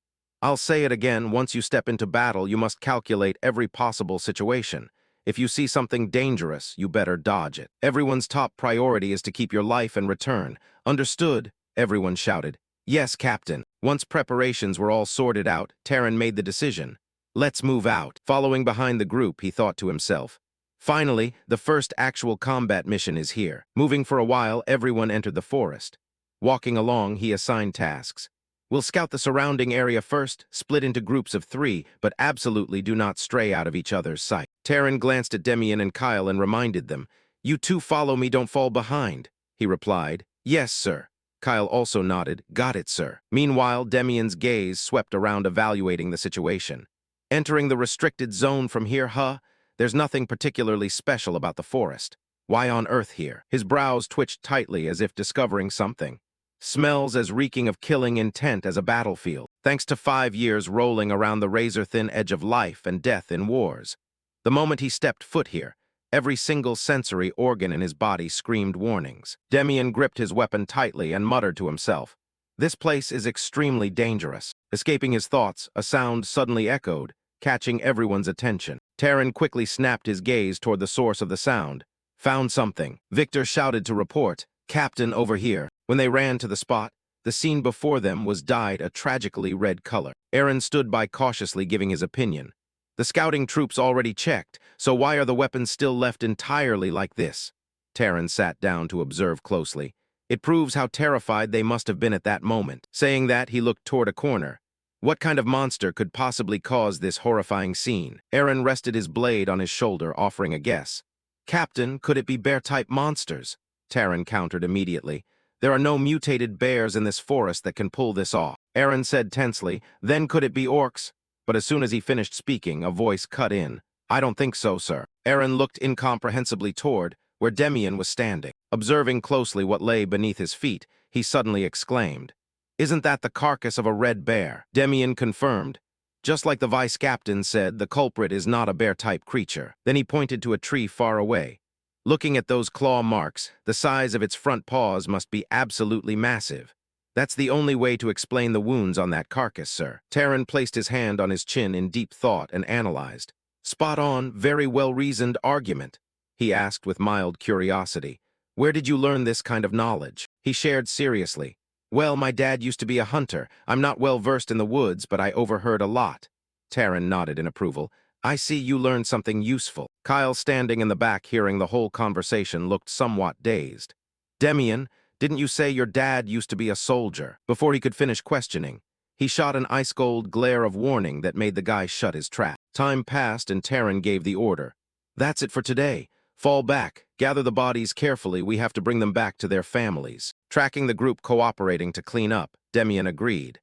I'll say it again, once you step into battle, you must calculate every possible situation. If you see something dangerous, you better dodge it. Everyone's top priority is to keep your life and return. Understood? Everyone shouted. Yes, Captain. Once preparations were all sorted out, Taran made the decision. Let's move out. Following behind the group, he thought to himself. Finally, the first actual combat mission is here. Moving for a while, everyone entered the forest. Walking along, he assigned tasks. We'll scout the surrounding area first, split into groups of 3, but absolutely do not stray out of each other's sight. Taran glanced at Demian and Kyle and reminded them, You two follow me, don't fall behind. He replied, Yes, sir. Kyle also nodded, Got it, sir. Meanwhile, Demian's gaze swept around evaluating the situation. Entering the restricted zone from here, huh? There's nothing particularly special about the forest. Why on earth here? His brows twitched tightly as if discovering something. Smells as reeking of killing intent as a battlefield, thanks to 5 years rolling around the razor-thin edge of life and death in wars. The moment he stepped foot here, every single sensory organ in his body screamed warnings. Demian gripped his weapon tightly and muttered to himself, This place is extremely dangerous. Escaping his thoughts, a sound suddenly echoed, catching everyone's attention. Taran quickly snapped his gaze toward the source of the sound. Found something. Victor shouted to report, Captain, over here. When they ran to the spot, the scene before them was dyed a tragically red color. Aaron stood by cautiously giving his opinion. The scouting troops already checked, so why are the weapons still left entirely like this? Taran sat down to observe closely. It proves how terrified they must have been at that moment. Saying that, he looked toward a corner. What kind of monster could possibly cause this horrifying scene? Aaron rested his blade on his shoulder, offering a guess. Captain, could it be bear-type monsters? Taran countered immediately. There are no mutated bears in this forest that can pull this off. Aaron said tensely, Then could it be orcs? But as soon as he finished speaking, a voice cut in. I don't think so, sir. Aaron looked incomprehensibly toward where Demian was standing. Observing closely what lay beneath his feet, he suddenly exclaimed, Isn't that the carcass of a red bear? Demian confirmed. Just like the vice-captain said, the culprit is not a bear-type creature. Then he pointed to a tree far away. Looking at those claw marks, the size of its front paws must be absolutely massive. That's the only way to explain the wounds on that carcass, sir. Terran placed his hand on his chin in deep thought and analyzed. Spot on, very well-reasoned argument, he asked with mild curiosity. Where did you learn this kind of knowledge? He shared seriously. Well, my dad used to be a hunter. I'm not well versed in the woods, but I overheard a lot. Terran nodded in approval. I see you learned something useful. Kyle, standing in the back hearing the whole conversation, looked somewhat dazed. Demian, didn't you say your dad used to be a soldier? Before he could finish questioning, he shot an ice-cold glare of warning that made the guy shut his trap. Time passed and Terran gave the order. That's it for today. Fall back, gather the bodies carefully, we have to bring them back to their families. Tracking the group cooperating to clean up, Demian agreed.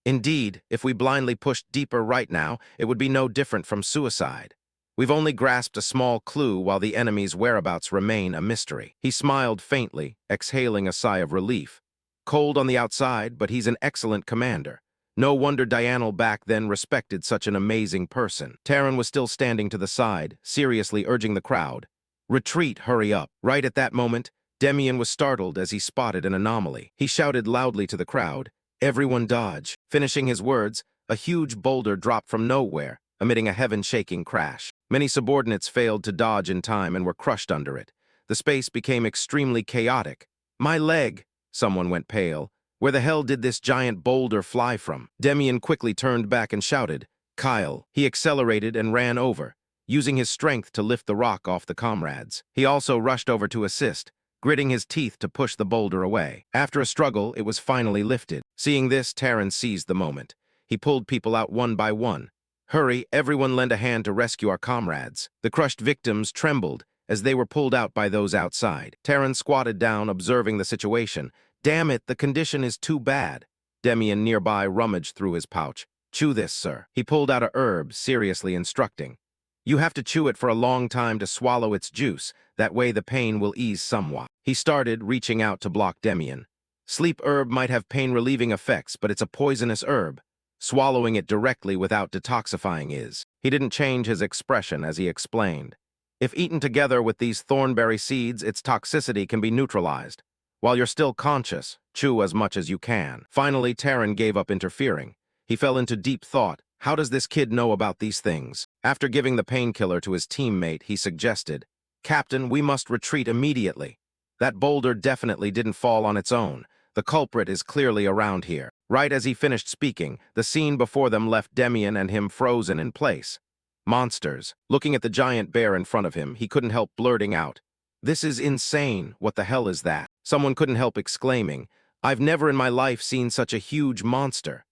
Indeed, if we blindly pushed deeper right now, it would be no different from suicide. We've only grasped a small clue while the enemy's whereabouts remain a mystery. He smiled faintly, exhaling a sigh of relief. Cold on the outside, but he's an excellent commander. No wonder Dianel back then respected such an amazing person. Terran was still standing to the side, seriously urging the crowd. Retreat, hurry up. Right at that moment, Demian was startled as he spotted an anomaly. He shouted loudly to the crowd, "Everyone dodge." Finishing his words, a huge boulder dropped from nowhere, emitting a heaven-shaking crash. Many subordinates failed to dodge in time and were crushed under it. The space became extremely chaotic. My leg! Someone went pale. Where the hell did this giant boulder fly from? Demian quickly turned back and shouted, Kyle. He accelerated and ran over, using his strength to lift the rock off the comrades. He also rushed over to assist, gritting his teeth to push the boulder away. After a struggle, it was finally lifted. Seeing this, Terran seized the moment. He pulled people out one by one. Hurry, everyone lend a hand to rescue our comrades. The crushed victims trembled as they were pulled out by those outside. Terran squatted down, observing the situation. Damn it, the condition is too bad. Demian nearby rummaged through his pouch. Chew this, sir. He pulled out a herb, seriously instructing. You have to chew it for a long time to swallow its juice. That way the pain will ease somewhat. He started, reaching out to block Demian. Sleep herb might have pain-relieving effects, but it's a poisonous herb. Swallowing it directly without detoxifying is. He didn't change his expression as he explained. If eaten together with these thornberry seeds, its toxicity can be neutralized. While you're still conscious, chew as much as you can. Finally, Terran gave up interfering. He fell into deep thought. How does this kid know about these things? After giving the painkiller to his teammate, he suggested, Captain, we must retreat immediately. That boulder definitely didn't fall on its own. The culprit is clearly around here. Right as he finished speaking, the scene before them left Demian and him frozen in place. Monsters. Looking at the giant bear in front of him, he couldn't help blurting out, This is insane. What the hell is that? Someone couldn't help exclaiming, I've never in my life seen such a huge monster.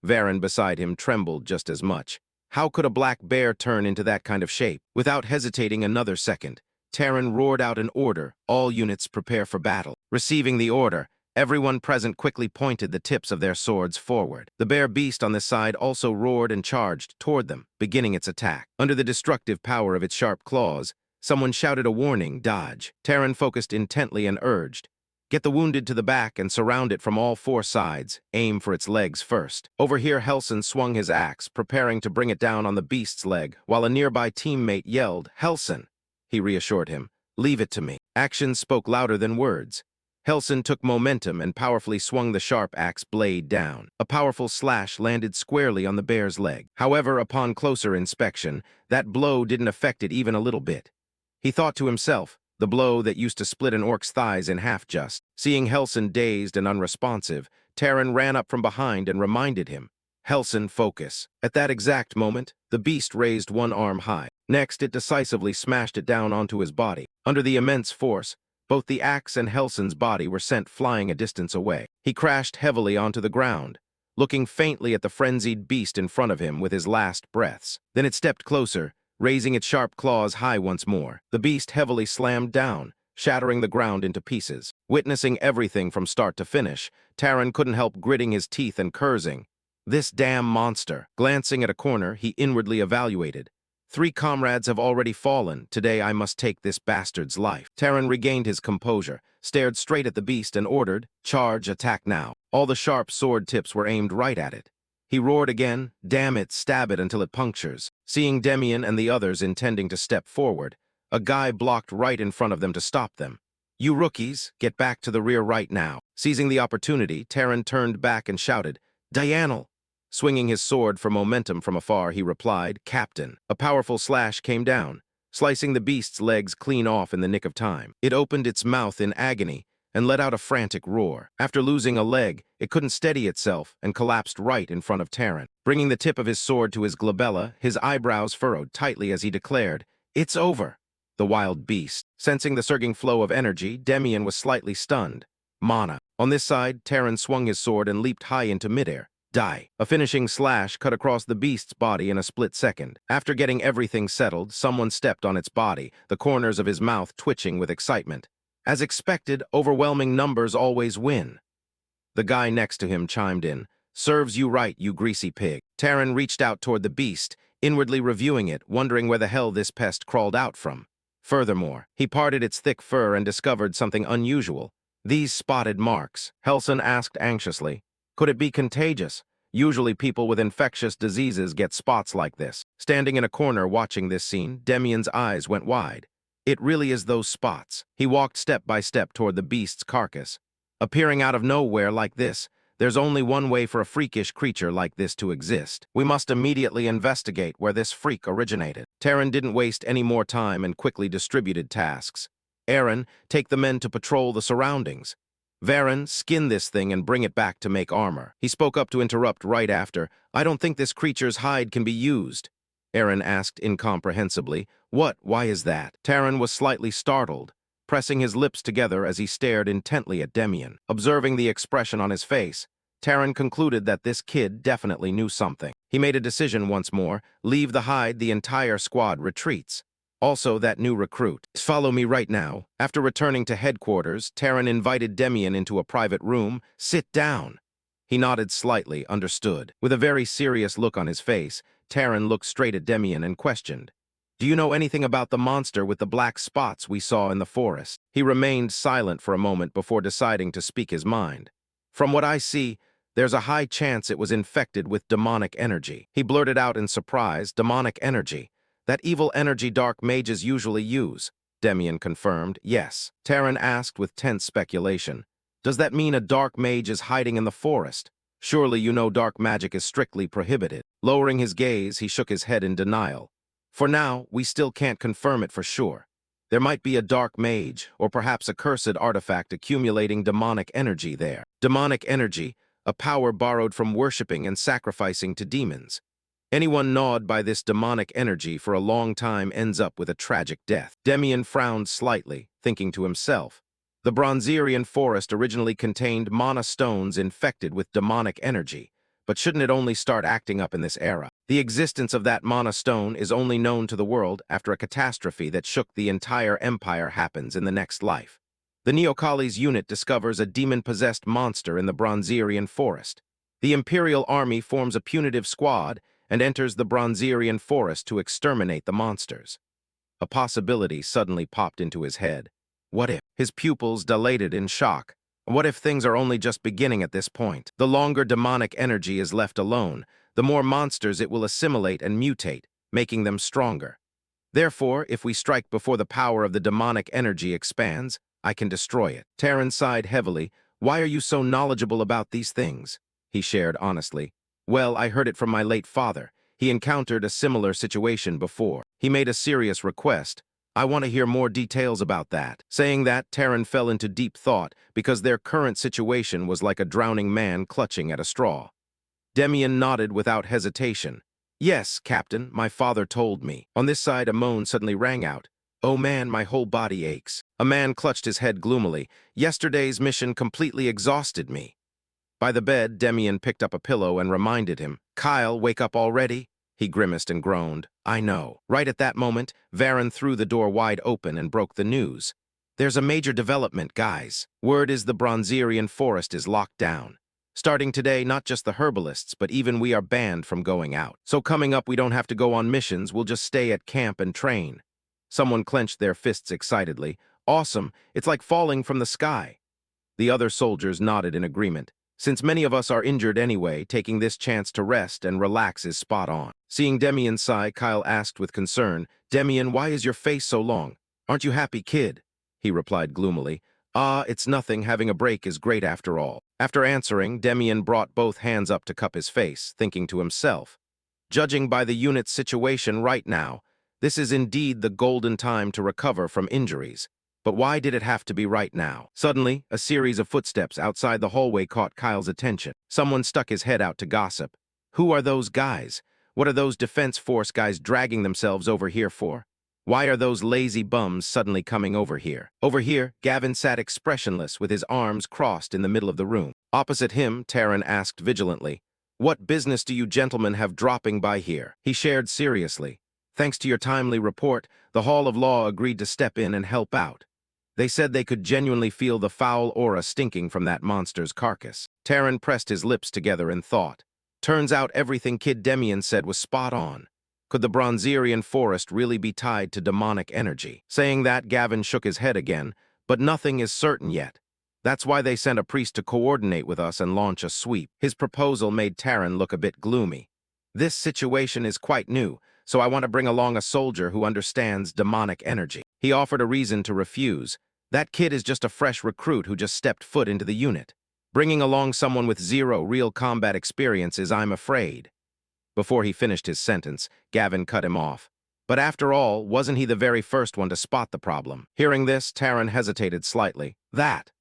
Varen beside him trembled just as much. How could a black bear turn into that kind of shape? Without hesitating another second, Terran roared out an order, all units prepare for battle. Receiving the order, everyone present quickly pointed the tips of their swords forward. The bear beast on this side also roared and charged toward them, beginning its attack. Under the destructive power of its sharp claws, someone shouted a warning, dodge. Terran focused intently and urged, get the wounded to the back and surround it from all four sides. Aim for its legs first. Over here, Helson swung his axe, preparing to bring it down on the beast's leg, while a nearby teammate yelled, Helson. He reassured him, leave it to me. Actions spoke louder than words. Helson took momentum and powerfully swung the sharp axe blade down. A powerful slash landed squarely on the bear's leg. However, upon closer inspection, that blow didn't affect it even a little bit. He thought to himself, the blow that used to split an orc's thighs in half just. Seeing Helson dazed and unresponsive, Terran ran up from behind and reminded him, Helson, focus. At that exact moment, the beast raised one arm high. Next, it decisively smashed it down onto his body. Under the immense force, both the axe and Helson's body were sent flying a distance away. He crashed heavily onto the ground, looking faintly at the frenzied beast in front of him with his last breaths. Then it stepped closer, raising its sharp claws high once more. The beast heavily slammed down, shattering the ground into pieces. Witnessing everything from start to finish, Terran couldn't help gritting his teeth and cursing. This damn monster. Glancing at a corner, he inwardly evaluated. 3 comrades have already fallen. Today I must take this bastard's life. Terran regained his composure, stared straight at the beast and ordered, charge, attack now. All the sharp sword tips were aimed right at it. He roared again, damn it, stab it until it punctures. Seeing Demian and the others intending to step forward, A guy blocked right in front of them to stop them. "You rookies, get back to the rear right now." Seizing the opportunity, Terran turned back and shouted, "Dianel!" Swinging his sword for momentum from afar, he replied, "Captain." A powerful slash came down, slicing the beast's legs clean off in the nick of time. It opened its mouth in agony and let out a frantic roar. After losing a leg, it couldn't steady itself and collapsed right in front of Terran. Bringing the tip of his sword to his glabella, his eyebrows furrowed tightly as he declared, "It's over." The wild beast. Sensing the surging flow of energy, Demian was slightly stunned. Mana. On this side, Terran swung his sword and leaped high into midair. Die. A finishing slash cut across the beast's body in a split second. After getting everything settled, someone stepped on its body, the corners of his mouth twitching with excitement. As expected, overwhelming numbers always win. The guy next to him chimed in, "Serves you right, you greasy pig." Terran reached out toward the beast, inwardly reviewing it, wondering where the hell this pest crawled out from. Furthermore, he parted its thick fur and discovered something unusual. These spotted marks. Helson asked anxiously, "Could it be contagious? Usually people with infectious diseases get spots like this." Standing in a corner watching this scene, Demian's eyes went wide. It really is those spots. He walked step by step toward the beast's carcass. Appearing out of nowhere like this, there's only one way for a freakish creature like this to exist. We must immediately investigate where this freak originated. Terran didn't waste any more time and quickly distributed tasks. Aaron, take the men to patrol the surroundings. Varen, skin this thing and bring it back to make armor. He spoke up to interrupt right after, "I don't think this creature's hide can be used." Aaron asked incomprehensibly, "What? Why is that?" Terran was slightly startled, pressing his lips together as he stared intently at Demian. Observing the expression on his face, Terran concluded that this kid definitely knew something. He made a decision once more, leave the hide, the entire squad retreats. Also, that new recruit. "Follow me right now." After returning to headquarters, Terran invited Demian into a private room. "Sit down." He nodded slightly, understood. With a very serious look on his face, Terran looked straight at Demian and questioned, "Do you know anything about the monster with the black spots we saw in the forest?" He remained silent for a moment before deciding to speak his mind. "From what I see, there's a high chance it was infected with demonic energy." He blurted out in surprise, "Demonic energy? That evil energy dark mages usually use." Demian confirmed, "Yes." Terran asked with tense speculation, "Does that mean a dark mage is hiding in the forest? Surely you know dark magic is strictly prohibited." Lowering his gaze, he shook his head in denial. "For now, we still can't confirm it for sure. There might be a dark mage, or perhaps a cursed artifact accumulating demonic energy there." Demonic energy, a power borrowed from worshipping and sacrificing to demons. Anyone gnawed by this demonic energy for a long time ends up with a tragic death. Demian frowned slightly, thinking to himself, the Bronzerian forest originally contained mana stones infected with demonic energy, but shouldn't it only start acting up in this era? The existence of that mana stone is only known to the world after a catastrophe that shook the entire empire happens in the next life. The Neokali's unit discovers a demon-possessed monster in the Bronzerian forest. The Imperial Army forms a punitive squad and enters the Bronzerian forest to exterminate the monsters. A possibility suddenly popped into his head. What if? His pupils dilated in shock. What if things are only just beginning at this point? The longer demonic energy is left alone, the more monsters it will assimilate and mutate, making them stronger. Therefore, if we strike before the power of the demonic energy expands, I can destroy it. Terran sighed heavily. "Why are you so knowledgeable about these things?" He shared honestly. "Well, I heard it from my late father. He encountered a similar situation before. He made a serious request. I want to hear more details about that." Saying that, Terran fell into deep thought because their current situation was like a drowning man clutching at a straw. Demian nodded without hesitation. "Yes, Captain, my father told me." On this side, a moan suddenly rang out. "Oh man, my whole body aches." A man clutched his head gloomily. "Yesterday's mission completely exhausted me." By the bed, Demian picked up a pillow and reminded him, "Kyle, wake up already?" He grimaced and groaned. "I know." Right at that moment, Varen threw the door wide open and broke the news. "There's a major development, guys. Word is the Bronzerian forest is locked down. Starting today, not just the herbalists, but even we are banned from going out. So coming up, we don't have to go on missions, we'll just stay at camp and train." Someone clenched their fists excitedly. "Awesome, it's like falling from the sky." The other soldiers nodded in agreement. Since many of us are injured anyway, taking this chance to rest and relax is spot on. Seeing Demian sigh, Kyle asked with concern, "Demian, why is your face so long? Aren't you happy, kid?" He replied gloomily, "Ah, it's nothing. Having a break is great after all." After answering, Demian brought both hands up to cup his face, thinking to himself, "Judging by the unit's situation right now, this is indeed the golden time to recover from injuries. But why did it have to be right now?" Suddenly, a series of footsteps outside the hallway caught Kyle's attention. Someone stuck his head out to gossip. "Who are those guys? What are those Defense Force guys dragging themselves over here for? Why are those lazy bums suddenly coming over here?" Over here, Gavin sat expressionless with his arms crossed in the middle of the room. Opposite him, Taryn asked vigilantly, "What business do you gentlemen have dropping by here?" He shared seriously, "Thanks to your timely report, the Hall of Law agreed to step in and help out. They said they could genuinely feel the foul aura stinking from that monster's carcass." Taryn pressed his lips together in thought. Turns out everything Kid Demian said was spot on. Could the Bronzerian forest really be tied to demonic energy? Saying that, Gavin shook his head again, "But nothing is certain yet. That's why they sent a priest to coordinate with us and launch a sweep." His proposal made Taryn look a bit gloomy. "This situation is quite new, so I want to bring along a soldier who understands demonic energy." He offered a reason to refuse. "That kid is just a fresh recruit who just stepped foot into the unit. Bringing along someone with zero real combat experience is, I'm afraid." Before he finished his sentence, Gavin cut him off. But after all, wasn't he the very first one to spot the problem? Hearing this, Taryn hesitated slightly. "That,"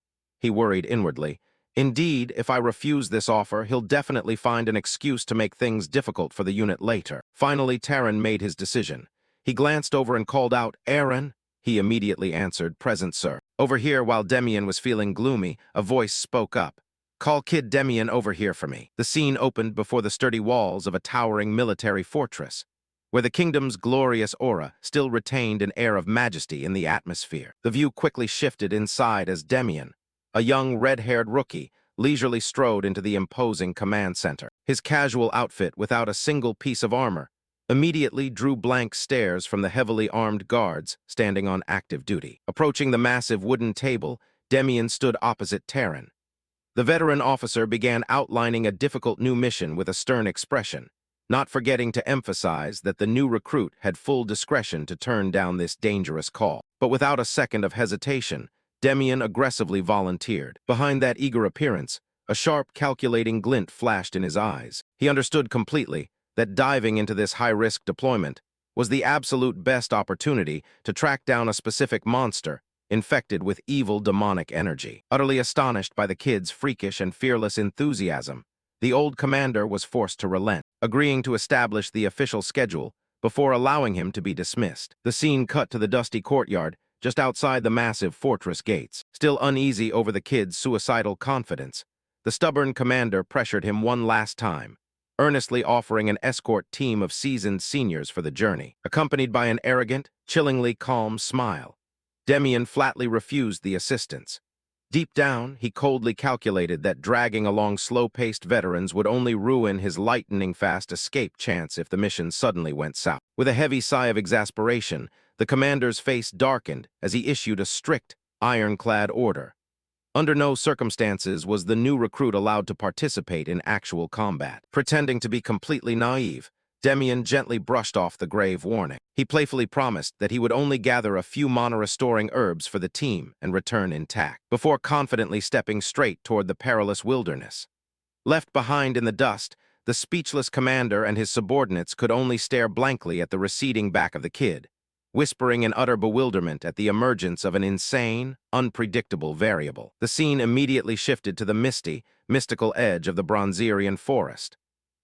he worried inwardly. "Indeed, if I refuse this offer, he'll definitely find an excuse to make things difficult for the unit later." Finally, Taryn made his decision. He glanced over and called out, "Aaron?" He immediately answered, "Present, sir." Over here, while Demian was feeling gloomy, a voice spoke up. "Call Kid Demian over here for me." The scene opened before the sturdy walls of a towering military fortress, where the kingdom's glorious aura still retained an air of majesty in the atmosphere. The view quickly shifted inside as Demian, a young red-haired rookie, leisurely strode into the imposing command center. His casual outfit, without a single piece of armor, immediately drew blank stares from the heavily armed guards standing on active duty. Approaching the massive wooden table, Demian stood opposite Taryn. The veteran officer began outlining a difficult new mission with a stern expression, not forgetting to emphasize that the new recruit had full discretion to turn down this dangerous call. But without a second of hesitation, Demian aggressively volunteered. Behind that eager appearance, a sharp, calculating glint flashed in his eyes. He understood completely that diving into this high-risk deployment was the absolute best opportunity to track down a specific monster infected with evil demonic energy. Utterly astonished by the kid's freakish and fearless enthusiasm, the old commander was forced to relent, agreeing to establish the official schedule before allowing him to be dismissed. The scene cut to the dusty courtyard just outside the massive fortress gates. Still uneasy over the kid's suicidal confidence, the stubborn commander pressured him one last time, earnestly offering an escort team of seasoned seniors for the journey. Accompanied by an arrogant, chillingly calm smile, Demian flatly refused the assistance. Deep down, he coldly calculated that dragging along slow-paced veterans would only ruin his lightning-fast escape chance if the mission suddenly went south. With a heavy sigh of exasperation, the commander's face darkened as he issued a strict, ironclad order. Under no circumstances was the new recruit allowed to participate in actual combat. Pretending to be completely naive, Demian gently brushed off the grave warning. He playfully promised that he would only gather a few mana-restoring herbs for the team and return intact, before confidently stepping straight toward the perilous wilderness. Left behind in the dust, the speechless commander and his subordinates could only stare blankly at the receding back of the kid, whispering in utter bewilderment at the emergence of an insane, unpredictable variable. The scene immediately shifted to the misty, mystical edge of the Bronzerian forest.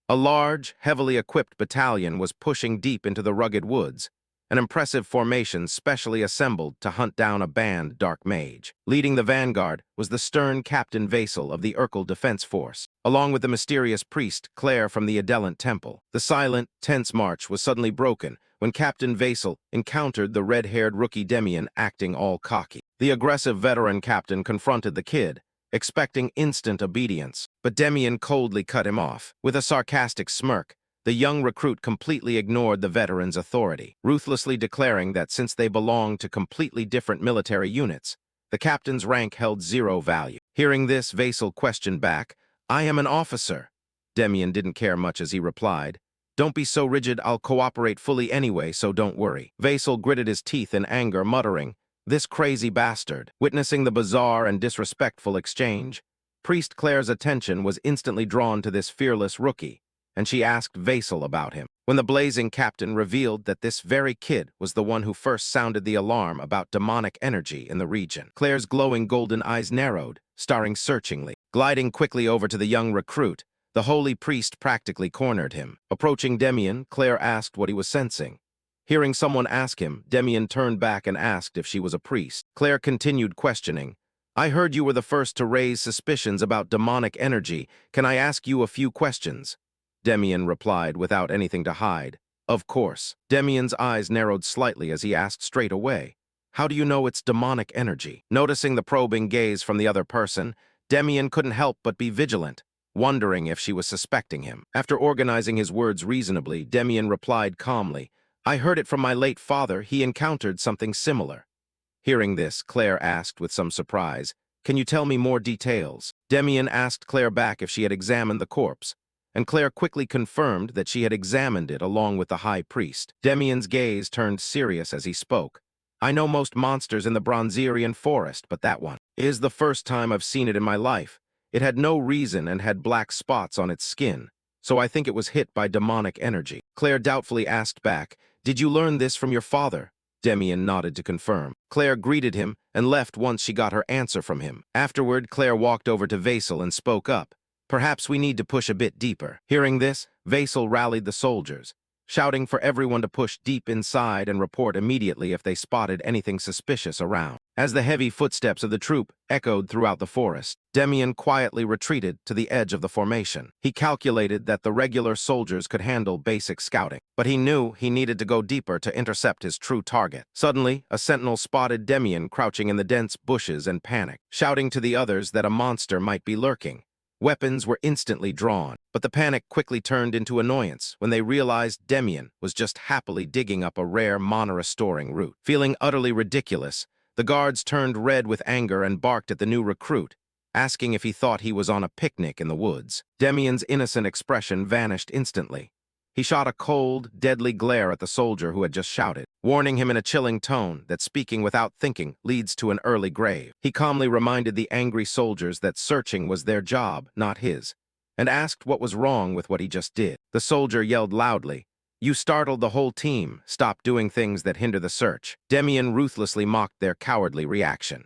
A large, heavily equipped battalion was pushing deep into the rugged woods, an impressive formation specially assembled to hunt down a banned dark mage. Leading the vanguard was the stern Captain Vasil of the Urkel Defense Force, along with the mysterious priest Claire from the Adelant Temple. The silent, tense march was suddenly broken when Captain Vasil encountered the red-haired rookie Demian acting all cocky. The aggressive veteran captain confronted the kid, expecting instant obedience, but Demian coldly cut him off. With a sarcastic smirk, the young recruit completely ignored the veteran's authority, ruthlessly declaring that since they belonged to completely different military units, the captain's rank held zero value. Hearing this, Vasil questioned back, I am an officer. Demian didn't care much as he replied. Don't be so rigid, I'll cooperate fully anyway, so don't worry. Vasil gritted his teeth in anger, muttering, this crazy bastard. Witnessing the bizarre and disrespectful exchange, Priest Claire's attention was instantly drawn to this fearless rookie, and she asked Vasil about him. When the blazing captain revealed that this very kid was the one who first sounded the alarm about demonic energy in the region, Claire's glowing golden eyes narrowed, staring searchingly. Gliding quickly over to the young recruit, the holy priest practically cornered him. Approaching Demian, Claire asked what he was sensing. Hearing someone ask him, Demian turned back and asked if she was a priest. Claire continued questioning. I heard you were the first to raise suspicions about demonic energy. Can I ask you a few questions? Demian replied without anything to hide. Of course. Demian's eyes narrowed slightly as he asked straight away. How do you know it's demonic energy? Noticing the probing gaze from the other person, Demian couldn't help but be vigilant, wondering if she was suspecting him. After organizing his words reasonably, Demian replied calmly, I heard it from my late father. He encountered something similar. Hearing this, Claire asked with some surprise, Can you tell me more details? Demian asked Claire back if she had examined the corpse, and Claire quickly confirmed that she had examined it along with the high priest. Demian's gaze turned serious as he spoke. I know most monsters in the Bronzerian forest, but that one is the first time I've seen it in my life. It had no reason and had black spots on its skin, so I think it was hit by demonic energy. Claire doubtfully asked back, Did you learn this from your father? Demian nodded to confirm. Claire greeted him and left once she got her answer from him. Afterward, Claire walked over to Vasil and spoke up. Perhaps we need to push a bit deeper. Hearing this, Vasil rallied the soldiers, shouting for everyone to push deep inside and report immediately if they spotted anything suspicious around. As the heavy footsteps of the troop echoed throughout the forest, Demian quietly retreated to the edge of the formation. He calculated that the regular soldiers could handle basic scouting, but he knew he needed to go deeper to intercept his true target. Suddenly, a sentinel spotted Demian crouching in the dense bushes and panicked, shouting to the others that a monster might be lurking. Weapons were instantly drawn, but the panic quickly turned into annoyance when they realized Demian was just happily digging up a rare mana-restoring root. Feeling utterly ridiculous, the guards turned red with anger and barked at the new recruit, asking if he thought he was on a picnic in the woods. Demian's innocent expression vanished instantly. He shot a cold, deadly glare at the soldier who had just shouted, warning him in a chilling tone that speaking without thinking leads to an early grave. He calmly reminded the angry soldiers that searching was their job, not his, and asked what was wrong with what he just did. The soldier yelled loudly, You startled the whole team. Stop doing things that hinder the search. Demian ruthlessly mocked their cowardly reaction.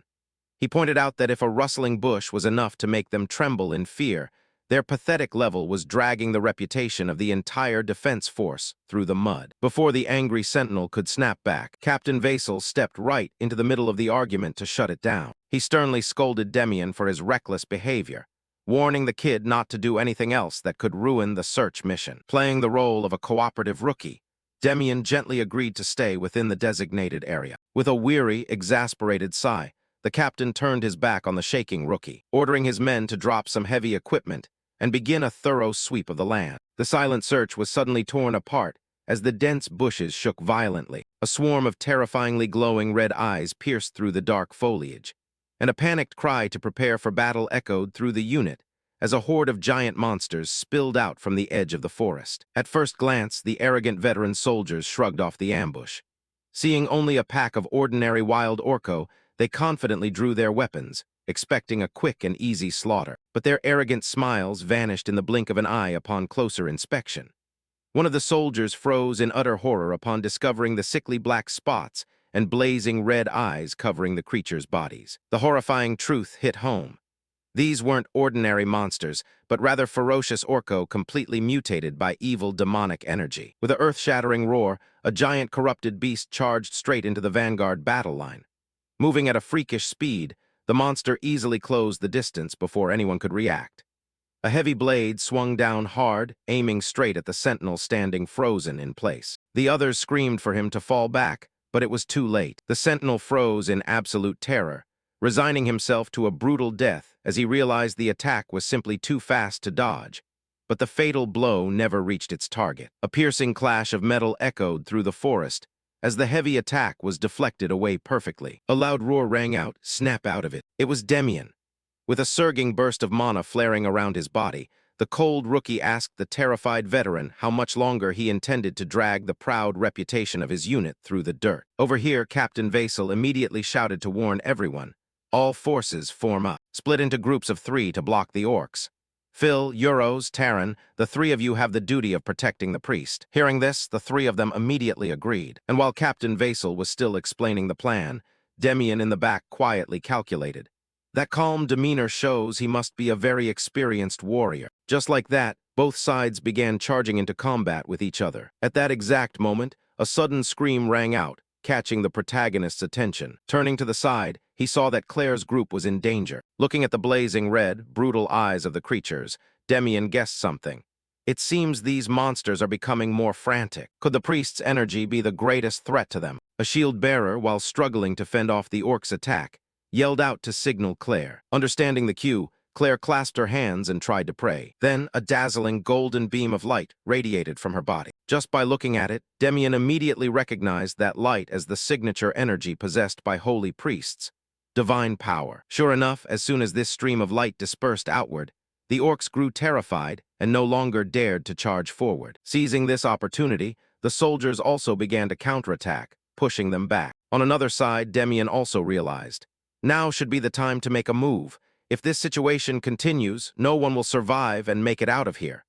He pointed out that if a rustling bush was enough to make them tremble in fear, their pathetic level was dragging the reputation of the entire defense force through the mud. Before the angry sentinel could snap back, Captain Vasil stepped right into the middle of the argument to shut it down. He sternly scolded Demian for his reckless behavior, warning the kid not to do anything else that could ruin the search mission. Playing the role of a cooperative rookie, Demian gently agreed to stay within the designated area. With a weary, exasperated sigh, the captain turned his back on the shaking rookie, ordering his men to drop some heavy equipment and begin a thorough sweep of the land. The silent search was suddenly torn apart as the dense bushes shook violently. A swarm of terrifyingly glowing red eyes pierced through the dark foliage, and a panicked cry to prepare for battle echoed through the unit as a horde of giant monsters spilled out from the edge of the forest. At first glance, the arrogant veteran soldiers shrugged off the ambush. Seeing only a pack of ordinary wild orco, they confidently drew their weapons, expecting a quick and easy slaughter. But their arrogant smiles vanished in the blink of an eye upon closer inspection. One of the soldiers froze in utter horror upon discovering the sickly black spots and blazing red eyes covering the creatures' bodies. The horrifying truth hit home. These weren't ordinary monsters, but rather ferocious orco completely mutated by evil demonic energy. With an earth-shattering roar, a giant corrupted beast charged straight into the vanguard battle line. Moving at a freakish speed, the monster easily closed the distance before anyone could react. A heavy blade swung down hard, aiming straight at the sentinel standing frozen in place. The others screamed for him to fall back, but it was too late. The sentinel froze in absolute terror, resigning himself to a brutal death as he realized the attack was simply too fast to dodge. But the fatal blow never reached its target. A piercing clash of metal echoed through the forest as the heavy attack was deflected away perfectly. A loud roar rang out, snap out of it. It was Demian. With a surging burst of mana flaring around his body, the cold rookie asked the terrified veteran how much longer he intended to drag the proud reputation of his unit through the dirt. Over here, Captain Vasil immediately shouted to warn everyone. All forces form up, split into groups of 3 to block the orcs. Phil, Euros, Taran, the 3 of you have the duty of protecting the priest. Hearing this, the 3 of them immediately agreed, and while Captain Vasil was still explaining the plan, Demian in the back quietly calculated. That calm demeanor shows he must be a very experienced warrior. Just like that, both sides began charging into combat with each other. At that exact moment, a sudden scream rang out, catching the protagonist's attention. Turning to the side, he saw that Claire's group was in danger. Looking at the blazing red, brutal eyes of the creatures, Demian guessed something. It seems these monsters are becoming more frantic. Could the priest's energy be the greatest threat to them? A shield bearer, while struggling to fend off the orc's attack, yelled out to signal Claire. Understanding the cue, Claire clasped her hands and tried to pray. Then, a dazzling golden beam of light radiated from her body. Just by looking at it, Demian immediately recognized that light as the signature energy possessed by holy priests. Divine power. Sure enough, as soon as this stream of light dispersed outward, the orcs grew terrified and no longer dared to charge forward. Seizing this opportunity, the soldiers also began to counterattack, pushing them back. On another side, Demian also realized, now should be the time to make a move. If this situation continues, no one will survive and make it out of here.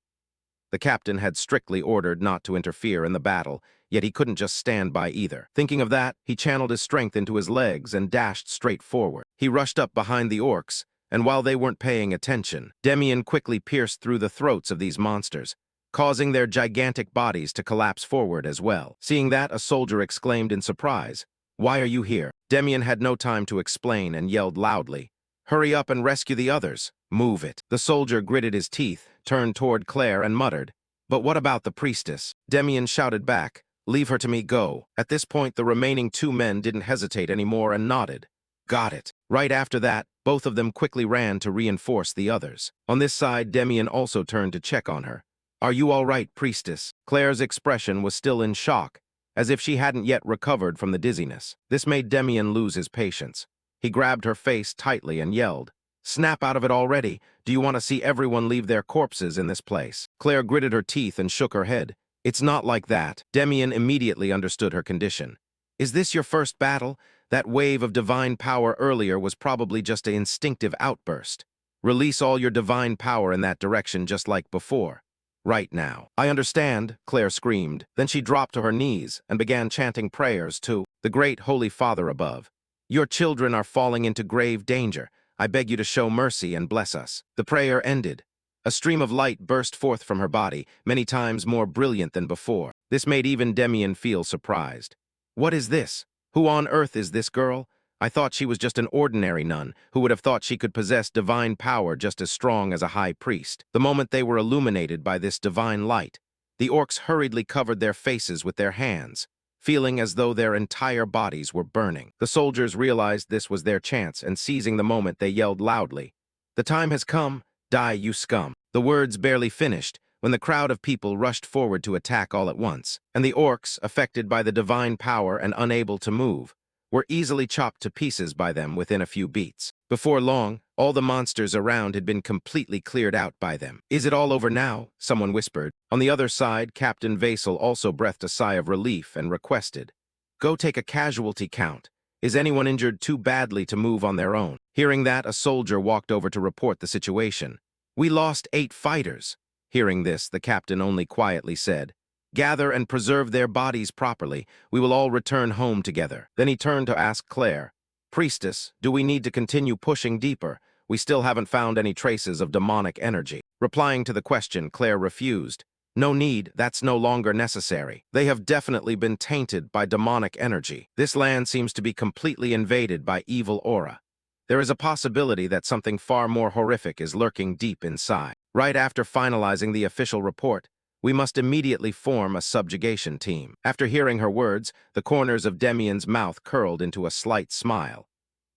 The captain had strictly ordered not to interfere in the battle, yet he couldn't just stand by either. Thinking of that, he channeled his strength into his legs and dashed straight forward. He rushed up behind the orcs, and while they weren't paying attention, Demian quickly pierced through the throats of these monsters, causing their gigantic bodies to collapse forward as well. Seeing that, a soldier exclaimed in surprise, "Why are you here?" Demian had no time to explain and yelled loudly, "Hurry up and rescue the others. Move it." The soldier gritted his teeth, turned toward Claire and muttered, "But what about the priestess?" Demian shouted back, "Leave her to me, go." At this point, the remaining 2 men didn't hesitate anymore and nodded. Got it. Right after that, both of them quickly ran to reinforce the others. On this side, Demian also turned to check on her. "Are you all right, priestess?" Claire's expression was still in shock, as if she hadn't yet recovered from the dizziness. This made Demian lose his patience. He grabbed her face tightly and yelled, "Snap out of it already. Do you want to see everyone leave their corpses in this place?" Claire gritted her teeth and shook her head. "It's not like that." Demian immediately understood her condition. "Is this your first battle? That wave of divine power earlier was probably just an instinctive outburst. Release all your divine power in that direction just like before. Right now." "I understand," Claire screamed. Then she dropped to her knees and began chanting prayers to the great Holy Father above. "Your children are falling into grave danger. I beg you to show mercy and bless us." The prayer ended. A stream of light burst forth from her body, many times more brilliant than before. This made even Demian feel surprised. "What is this? Who on earth is this girl? I thought she was just an ordinary nun, who would have thought she could possess divine power just as strong as a high priest." The moment they were illuminated by this divine light, the orcs hurriedly covered their faces with their hands, feeling as though their entire bodies were burning. The soldiers realized this was their chance, and seizing the moment, they yelled loudly, "The time has come, die you scum." The words barely finished when the crowd of people rushed forward to attack all at once, and the orcs, affected by the divine power and unable to move, were easily chopped to pieces by them within a few beats. Before long, all the monsters around had been completely cleared out by them. "Is it all over now?" someone whispered. On the other side, Captain Vasil also breathed a sigh of relief and requested, "Go take a casualty count. Is anyone injured too badly to move on their own?" Hearing that, a soldier walked over to report the situation. "We lost 8 fighters." Hearing this, the captain only quietly said, "Gather and preserve their bodies properly. We will all return home together." Then he turned to ask Claire, "Priestess, do we need to continue pushing deeper? We still haven't found any traces of demonic energy." Replying to the question, Claire refused. "No need, that's no longer necessary. They have definitely been tainted by demonic energy. This land seems to be completely invaded by evil aura. There is a possibility that something far more horrific is lurking deep inside. Right after finalizing the official report, we must immediately form a subjugation team." After hearing her words, the corners of Demian's mouth curled into a slight smile.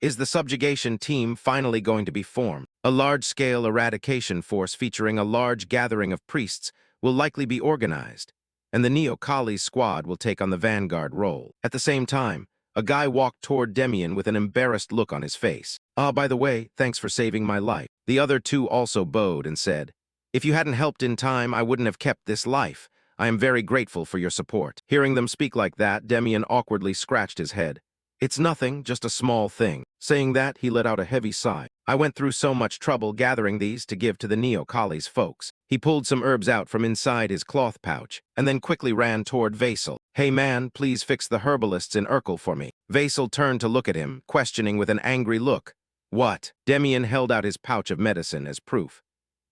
Is the subjugation team finally going to be formed? A large-scale eradication force featuring a large gathering of priests will likely be organized, and the Neo-Kali's squad will take on the vanguard role. At the same time, A guy walked toward Demian with an embarrassed look on his face. "Ah, by the way, thanks for saving my life." The other two also bowed and said, "If you hadn't helped in time, I wouldn't have kept this life. I am very grateful for your support." Hearing them speak like that, Demian awkwardly scratched his head. "It's nothing, just a small thing." Saying that, he let out a heavy sigh. "I went through so much trouble gathering these to give to the Neo-Kali's folks." He pulled some herbs out from inside his cloth pouch, and then quickly ran toward Vasil. "Hey man, please fix the herbalists in Urkel for me." Vasil turned to look at him, questioning with an angry look. "What?" Demian held out his pouch of medicine as proof.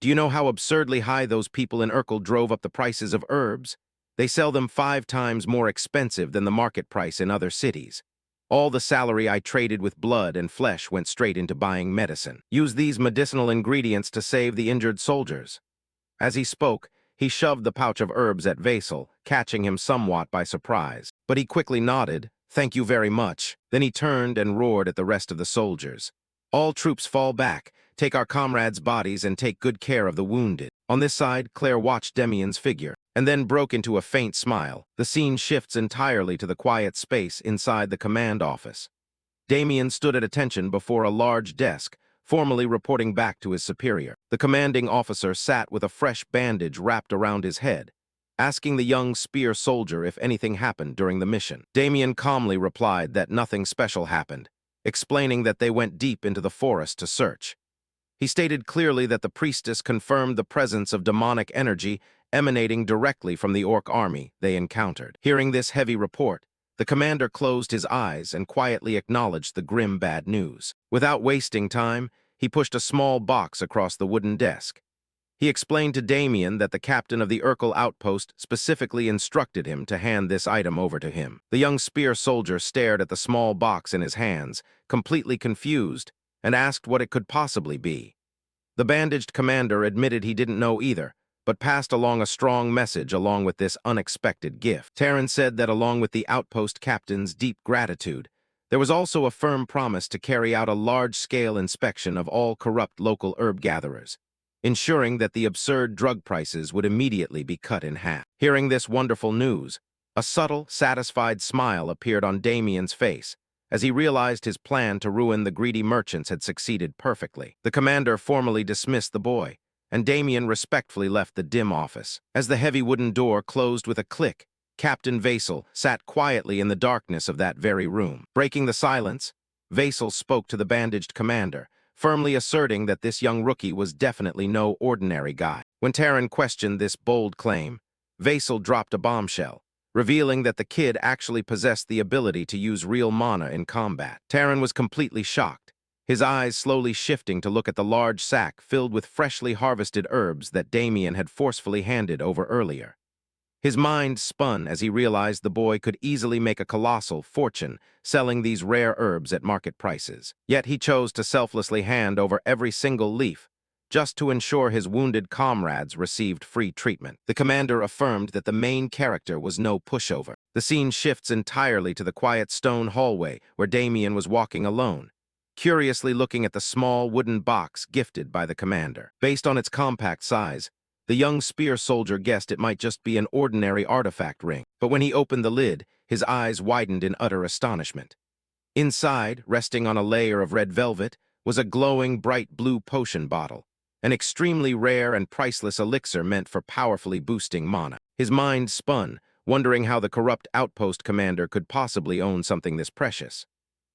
"Do you know how absurdly high those people in Urkel drove up the prices of herbs? They sell them 5 times more expensive than the market price in other cities. All the salary I traded with blood and flesh went straight into buying medicine. Use these medicinal ingredients to save the injured soldiers." As he spoke, he shoved the pouch of herbs at Vasil, catching him somewhat by surprise. But he quickly nodded, "Thank you very much." Then he turned and roared at the rest of the soldiers. "All troops fall back. Take our comrades' bodies and take good care of the wounded." On this side, Claire watched Demian's figure, and then broke into a faint smile. The scene shifts entirely to the quiet space inside the command office. Demian stood at attention before a large desk, formally reporting back to his superior. The commanding officer sat with a fresh bandage wrapped around his head, asking the young spear soldier if anything happened during the mission. Demian calmly replied that nothing special happened, explaining that they went deep into the forest to search. He stated clearly that the priestess confirmed the presence of demonic energy emanating directly from the orc army they encountered. Hearing this heavy report, the commander closed his eyes and quietly acknowledged the grim bad news. Without wasting time, he pushed a small box across the wooden desk. He explained to Demian that the captain of the Urkel outpost specifically instructed him to hand this item over to him. The young spear soldier stared at the small box in his hands, completely confused, and asked what it could possibly be. The bandaged commander admitted he didn't know either, but passed along a strong message along with this unexpected gift. Taryn said that along with the outpost captain's deep gratitude, there was also a firm promise to carry out a large-scale inspection of all corrupt local herb gatherers, ensuring that the absurd drug prices would immediately be cut in half. Hearing this wonderful news, a subtle, satisfied smile appeared on Damian's face, as he realized his plan to ruin the greedy merchants had succeeded perfectly. The commander formally dismissed the boy, and Demian respectfully left the dim office. As the heavy wooden door closed with a click, Captain Vasil sat quietly in the darkness of that very room. Breaking the silence, Vasil spoke to the bandaged commander, firmly asserting that this young rookie was definitely no ordinary guy. When Taryn questioned this bold claim, Vasil dropped a bombshell, revealing that the kid actually possessed the ability to use real mana in combat. Taryn was completely shocked, his eyes slowly shifting to look at the large sack filled with freshly harvested herbs that Demian had forcefully handed over earlier. His mind spun as he realized the boy could easily make a colossal fortune selling these rare herbs at market prices. Yet he chose to selflessly hand over every single leaf, just to ensure his wounded comrades received free treatment. The commander affirmed that the main character was no pushover. The scene shifts entirely to the quiet stone hallway where Demian was walking alone, curiously looking at the small wooden box gifted by the commander. Based on its compact size, the young spear soldier guessed it might just be an ordinary artifact ring. But when he opened the lid, his eyes widened in utter astonishment. Inside, resting on a layer of red velvet, was a glowing bright blue potion bottle, an extremely rare and priceless elixir meant for powerfully boosting mana. His mind spun, wondering how the corrupt outpost commander could possibly own something this precious.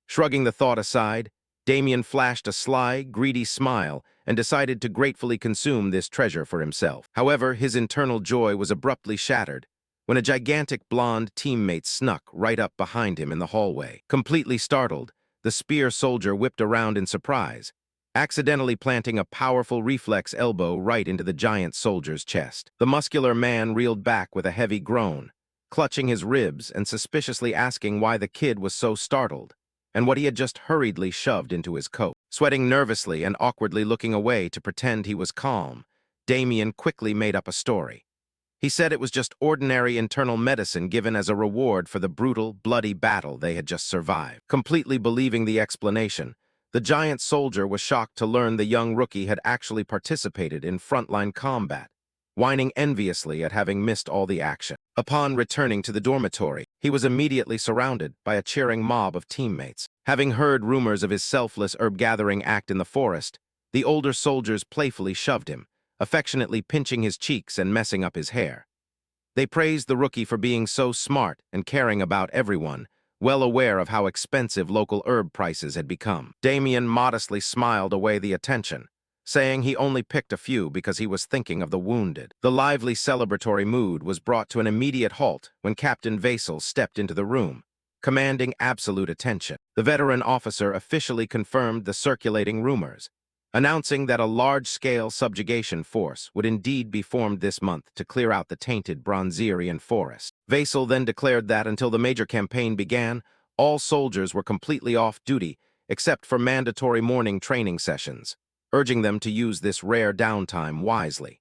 Shrugging the thought aside, Demian flashed a sly, greedy smile and decided to gratefully consume this treasure for himself. However, his internal joy was abruptly shattered when a gigantic blonde teammate snuck right up behind him in the hallway. Completely startled, the spear soldier whipped around in surprise, accidentally planting a powerful reflex elbow right into the giant soldier's chest. The muscular man reeled back with a heavy groan, clutching his ribs and suspiciously asking why the kid was so startled, and what he had just hurriedly shoved into his coat. Sweating nervously and awkwardly looking away to pretend he was calm, Demian quickly made up a story. He said it was just ordinary internal medicine given as a reward for the brutal, bloody battle they had just survived. Completely believing the explanation, the giant soldier was shocked to learn the young rookie had actually participated in frontline combat, whining enviously at having missed all the action. Upon returning to the dormitory, he was immediately surrounded by a cheering mob of teammates. Having heard rumors of his selfless herb-gathering act in the forest, the older soldiers playfully shoved him, affectionately pinching his cheeks and messing up his hair. They praised the rookie for being so smart and caring about everyone, well aware of how expensive local herb prices had become. Damien modestly smiled away the attention, saying he only picked a few because he was thinking of the wounded. The lively celebratory mood was brought to an immediate halt when Captain Vaisel stepped into the room, commanding absolute attention. The veteran officer officially confirmed the circulating rumors, announcing that a large-scale subjugation force would indeed be formed this month to clear out the tainted Bronzerian forest. Vaisel then declared that until the major campaign began, all soldiers were completely off duty except for mandatory morning training sessions, urging them to use this rare downtime wisely.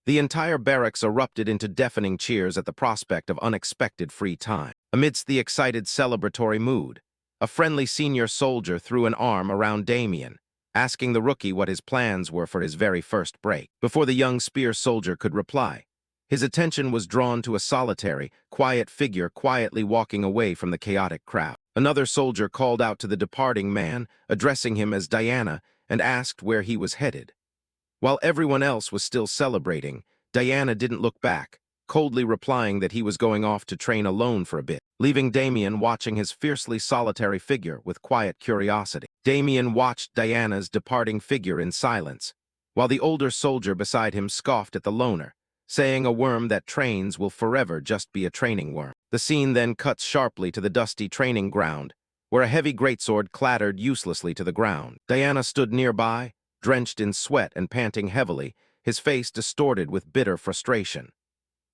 The entire barracks erupted into deafening cheers at the prospect of unexpected free time. Amidst the excited celebratory mood, a friendly senior soldier threw an arm around Damien, asking the rookie what his plans were for his very first break. Before the young spear soldier could reply, his attention was drawn to a solitary, quiet figure quietly walking away from the chaotic crowd. Another soldier called out to the departing man, addressing him as Diana, and asked where he was headed. While everyone else was still celebrating, Diana didn't look back, coldly replying that he was going off to train alone for a bit, leaving Damien watching his fiercely solitary figure with quiet curiosity. Damien watched Diana's departing figure in silence, while the older soldier beside him scoffed at the loner, saying a worm that trains will forever just be a training worm. The scene then cuts sharply to the dusty training ground, where a heavy greatsword clattered uselessly to the ground. Diana stood nearby, drenched in sweat and panting heavily, his face distorted with bitter frustration.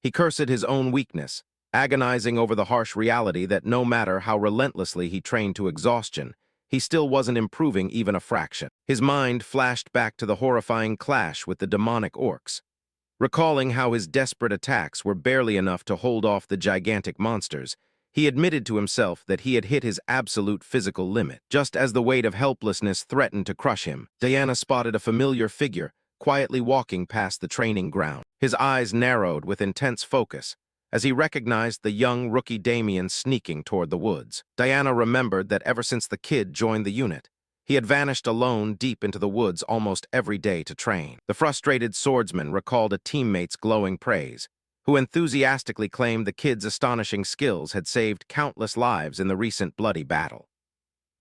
He cursed his own weakness, agonizing over the harsh reality that no matter how relentlessly he trained to exhaustion, he still wasn't improving even a fraction. His mind flashed back to the horrifying clash with the demonic orcs. Recalling how his desperate attacks were barely enough to hold off the gigantic monsters, he admitted to himself that he had hit his absolute physical limit. Just as the weight of helplessness threatened to crush him, Diana spotted a familiar figure quietly walking past the training ground. His eyes narrowed with intense focus as he recognized the young rookie Damien sneaking toward the woods. Diana remembered that ever since the kid joined the unit, he had vanished alone deep into the woods almost every day to train. The frustrated swordsman recalled a teammate's glowing praise, who enthusiastically claimed the kid's astonishing skills had saved countless lives in the recent bloody battle.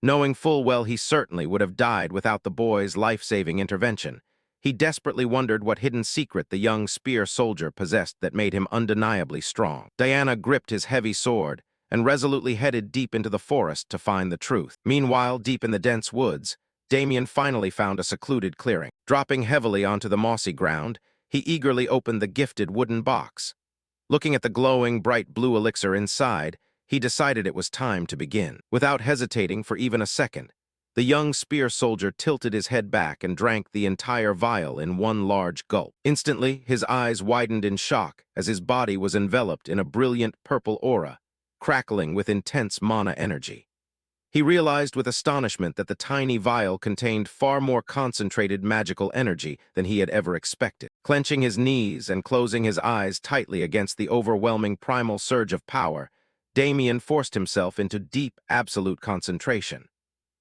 Knowing full well he certainly would have died without the boy's life-saving intervention, he desperately wondered what hidden secret the young spear soldier possessed that made him undeniably strong. Diana gripped his heavy sword and resolutely headed deep into the forest to find the truth. Meanwhile, deep in the dense woods, Damien finally found a secluded clearing. Dropping heavily onto the mossy ground, he eagerly opened the gifted wooden box. Looking at the glowing, bright blue elixir inside, he decided it was time to begin. Without hesitating for even a second, the young spear soldier tilted his head back and drank the entire vial in one large gulp. Instantly, his eyes widened in shock as his body was enveloped in a brilliant purple aura, crackling with intense mana energy. He realized with astonishment that the tiny vial contained far more concentrated magical energy than he had ever expected. Clenching his knees and closing his eyes tightly against the overwhelming primal surge of power, Damien forced himself into deep, absolute concentration.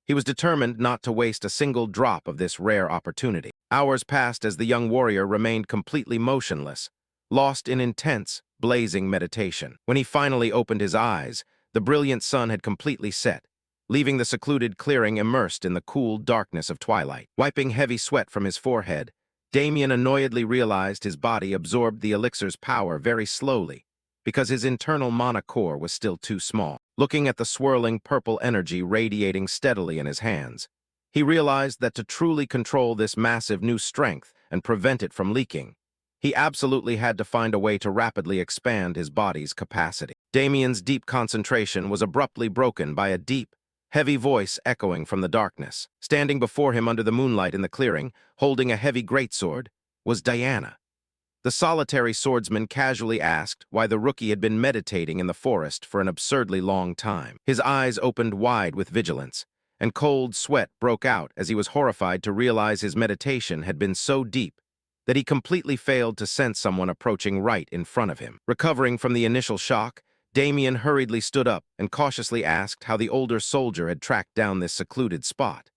He was determined not to waste a single drop of this rare opportunity. Hours passed as the young warrior remained completely motionless, lost in intense, blazing meditation. When he finally opened his eyes, the brilliant sun had completely set, leaving the secluded clearing immersed in the cool darkness of twilight. Wiping heavy sweat from his forehead, Damien annoyedly realized his body absorbed the elixir's power very slowly, because his internal mana core was still too small. Looking at the swirling purple energy radiating steadily in his hands, he realized that to truly control this massive new strength and prevent it from leaking, he absolutely had to find a way to rapidly expand his body's capacity. Damien's deep concentration was abruptly broken by a deep, heavy voice echoing from the darkness. Standing before him under the moonlight in the clearing, holding a heavy greatsword, was Diana. The solitary swordsman casually asked why the rookie had been meditating in the forest for an absurdly long time. His eyes opened wide with vigilance, and cold sweat broke out as he was horrified to realize his meditation had been so deep that he completely failed to sense someone approaching right in front of him. Recovering from the initial shock, Damien hurriedly stood up and cautiously asked how the older soldier had tracked down this secluded spot.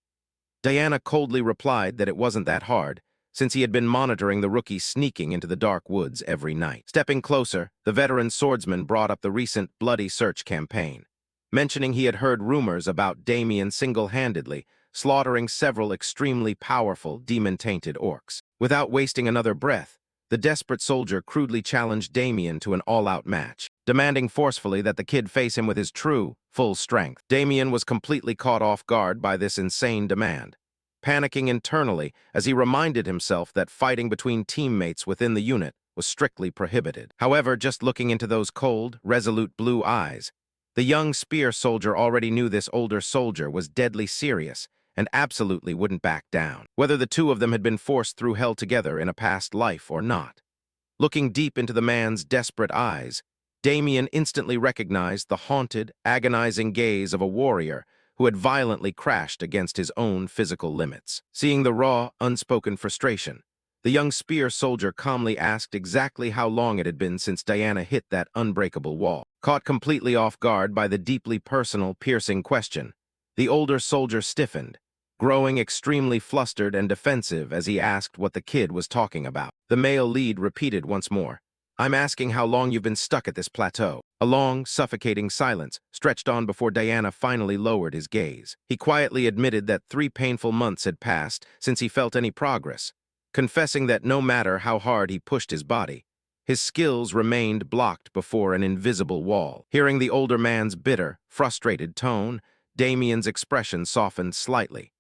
Diana coldly replied that it wasn't that hard, since he had been monitoring the rookie sneaking into the dark woods every night. Stepping closer, the veteran swordsman brought up the recent bloody search campaign, mentioning he had heard rumors about Damien single-handedly slaughtering several extremely powerful, demon-tainted orcs. Without wasting another breath, the desperate soldier crudely challenged Damien to an all-out match, demanding forcefully that the kid face him with his true, full strength. Damien was completely caught off guard by this insane demand, panicking internally as he reminded himself that fighting between teammates within the unit was strictly prohibited. However, just looking into those cold, resolute blue eyes, the young spear soldier already knew this older soldier was deadly serious and absolutely wouldn't back down, whether the two of them had been forced through hell together in a past life or not. Looking deep into the man's desperate eyes, Damien instantly recognized the haunted, agonizing gaze of a warrior who had violently crashed against his own physical limits. Seeing the raw, unspoken frustration, the young spear soldier calmly asked exactly how long it had been since Diana hit that unbreakable wall. Caught completely off guard by the deeply personal, piercing question, the older soldier stiffened, growing extremely flustered and defensive as he asked what the kid was talking about. The male lead repeated once more, "I'm asking how long you've been stuck at this plateau." A long, suffocating silence stretched on before Diana finally lowered his gaze. He quietly admitted that 3 painful months had passed since he felt any progress, confessing that no matter how hard he pushed his body, his skills remained blocked before an invisible wall. Hearing the older man's bitter, frustrated tone, Damien's expression softened slightly.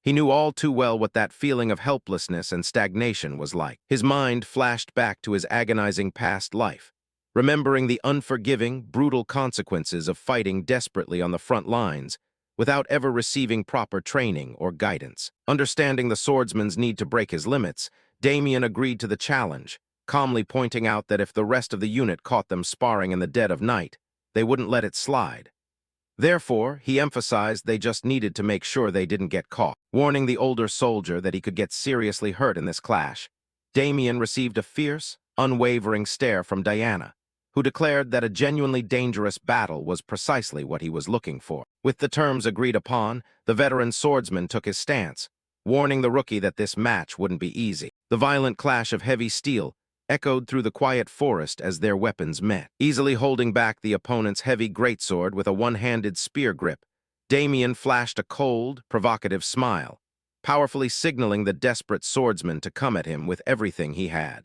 He knew all too well what that feeling of helplessness and stagnation was like. His mind flashed back to his agonizing past life, remembering the unforgiving, brutal consequences of fighting desperately on the front lines without ever receiving proper training or guidance. Understanding the swordsman's need to break his limits, Damien agreed to the challenge, calmly pointing out that if the rest of the unit caught them sparring in the dead of night, they wouldn't let it slide. Therefore, he emphasized they just needed to make sure they didn't get caught. Warning the older soldier that he could get seriously hurt in this clash, Damien received a fierce, unwavering stare from Diana, who declared that a genuinely dangerous battle was precisely what he was looking for. With the terms agreed upon, the veteran swordsman took his stance, warning the rookie that this match wouldn't be easy. The violent clash of heavy steel echoed through the quiet forest as their weapons met. Easily holding back the opponent's heavy greatsword with a one-handed spear grip, Damien flashed a cold, provocative smile, powerfully signaling the desperate swordsman to come at him with everything he had.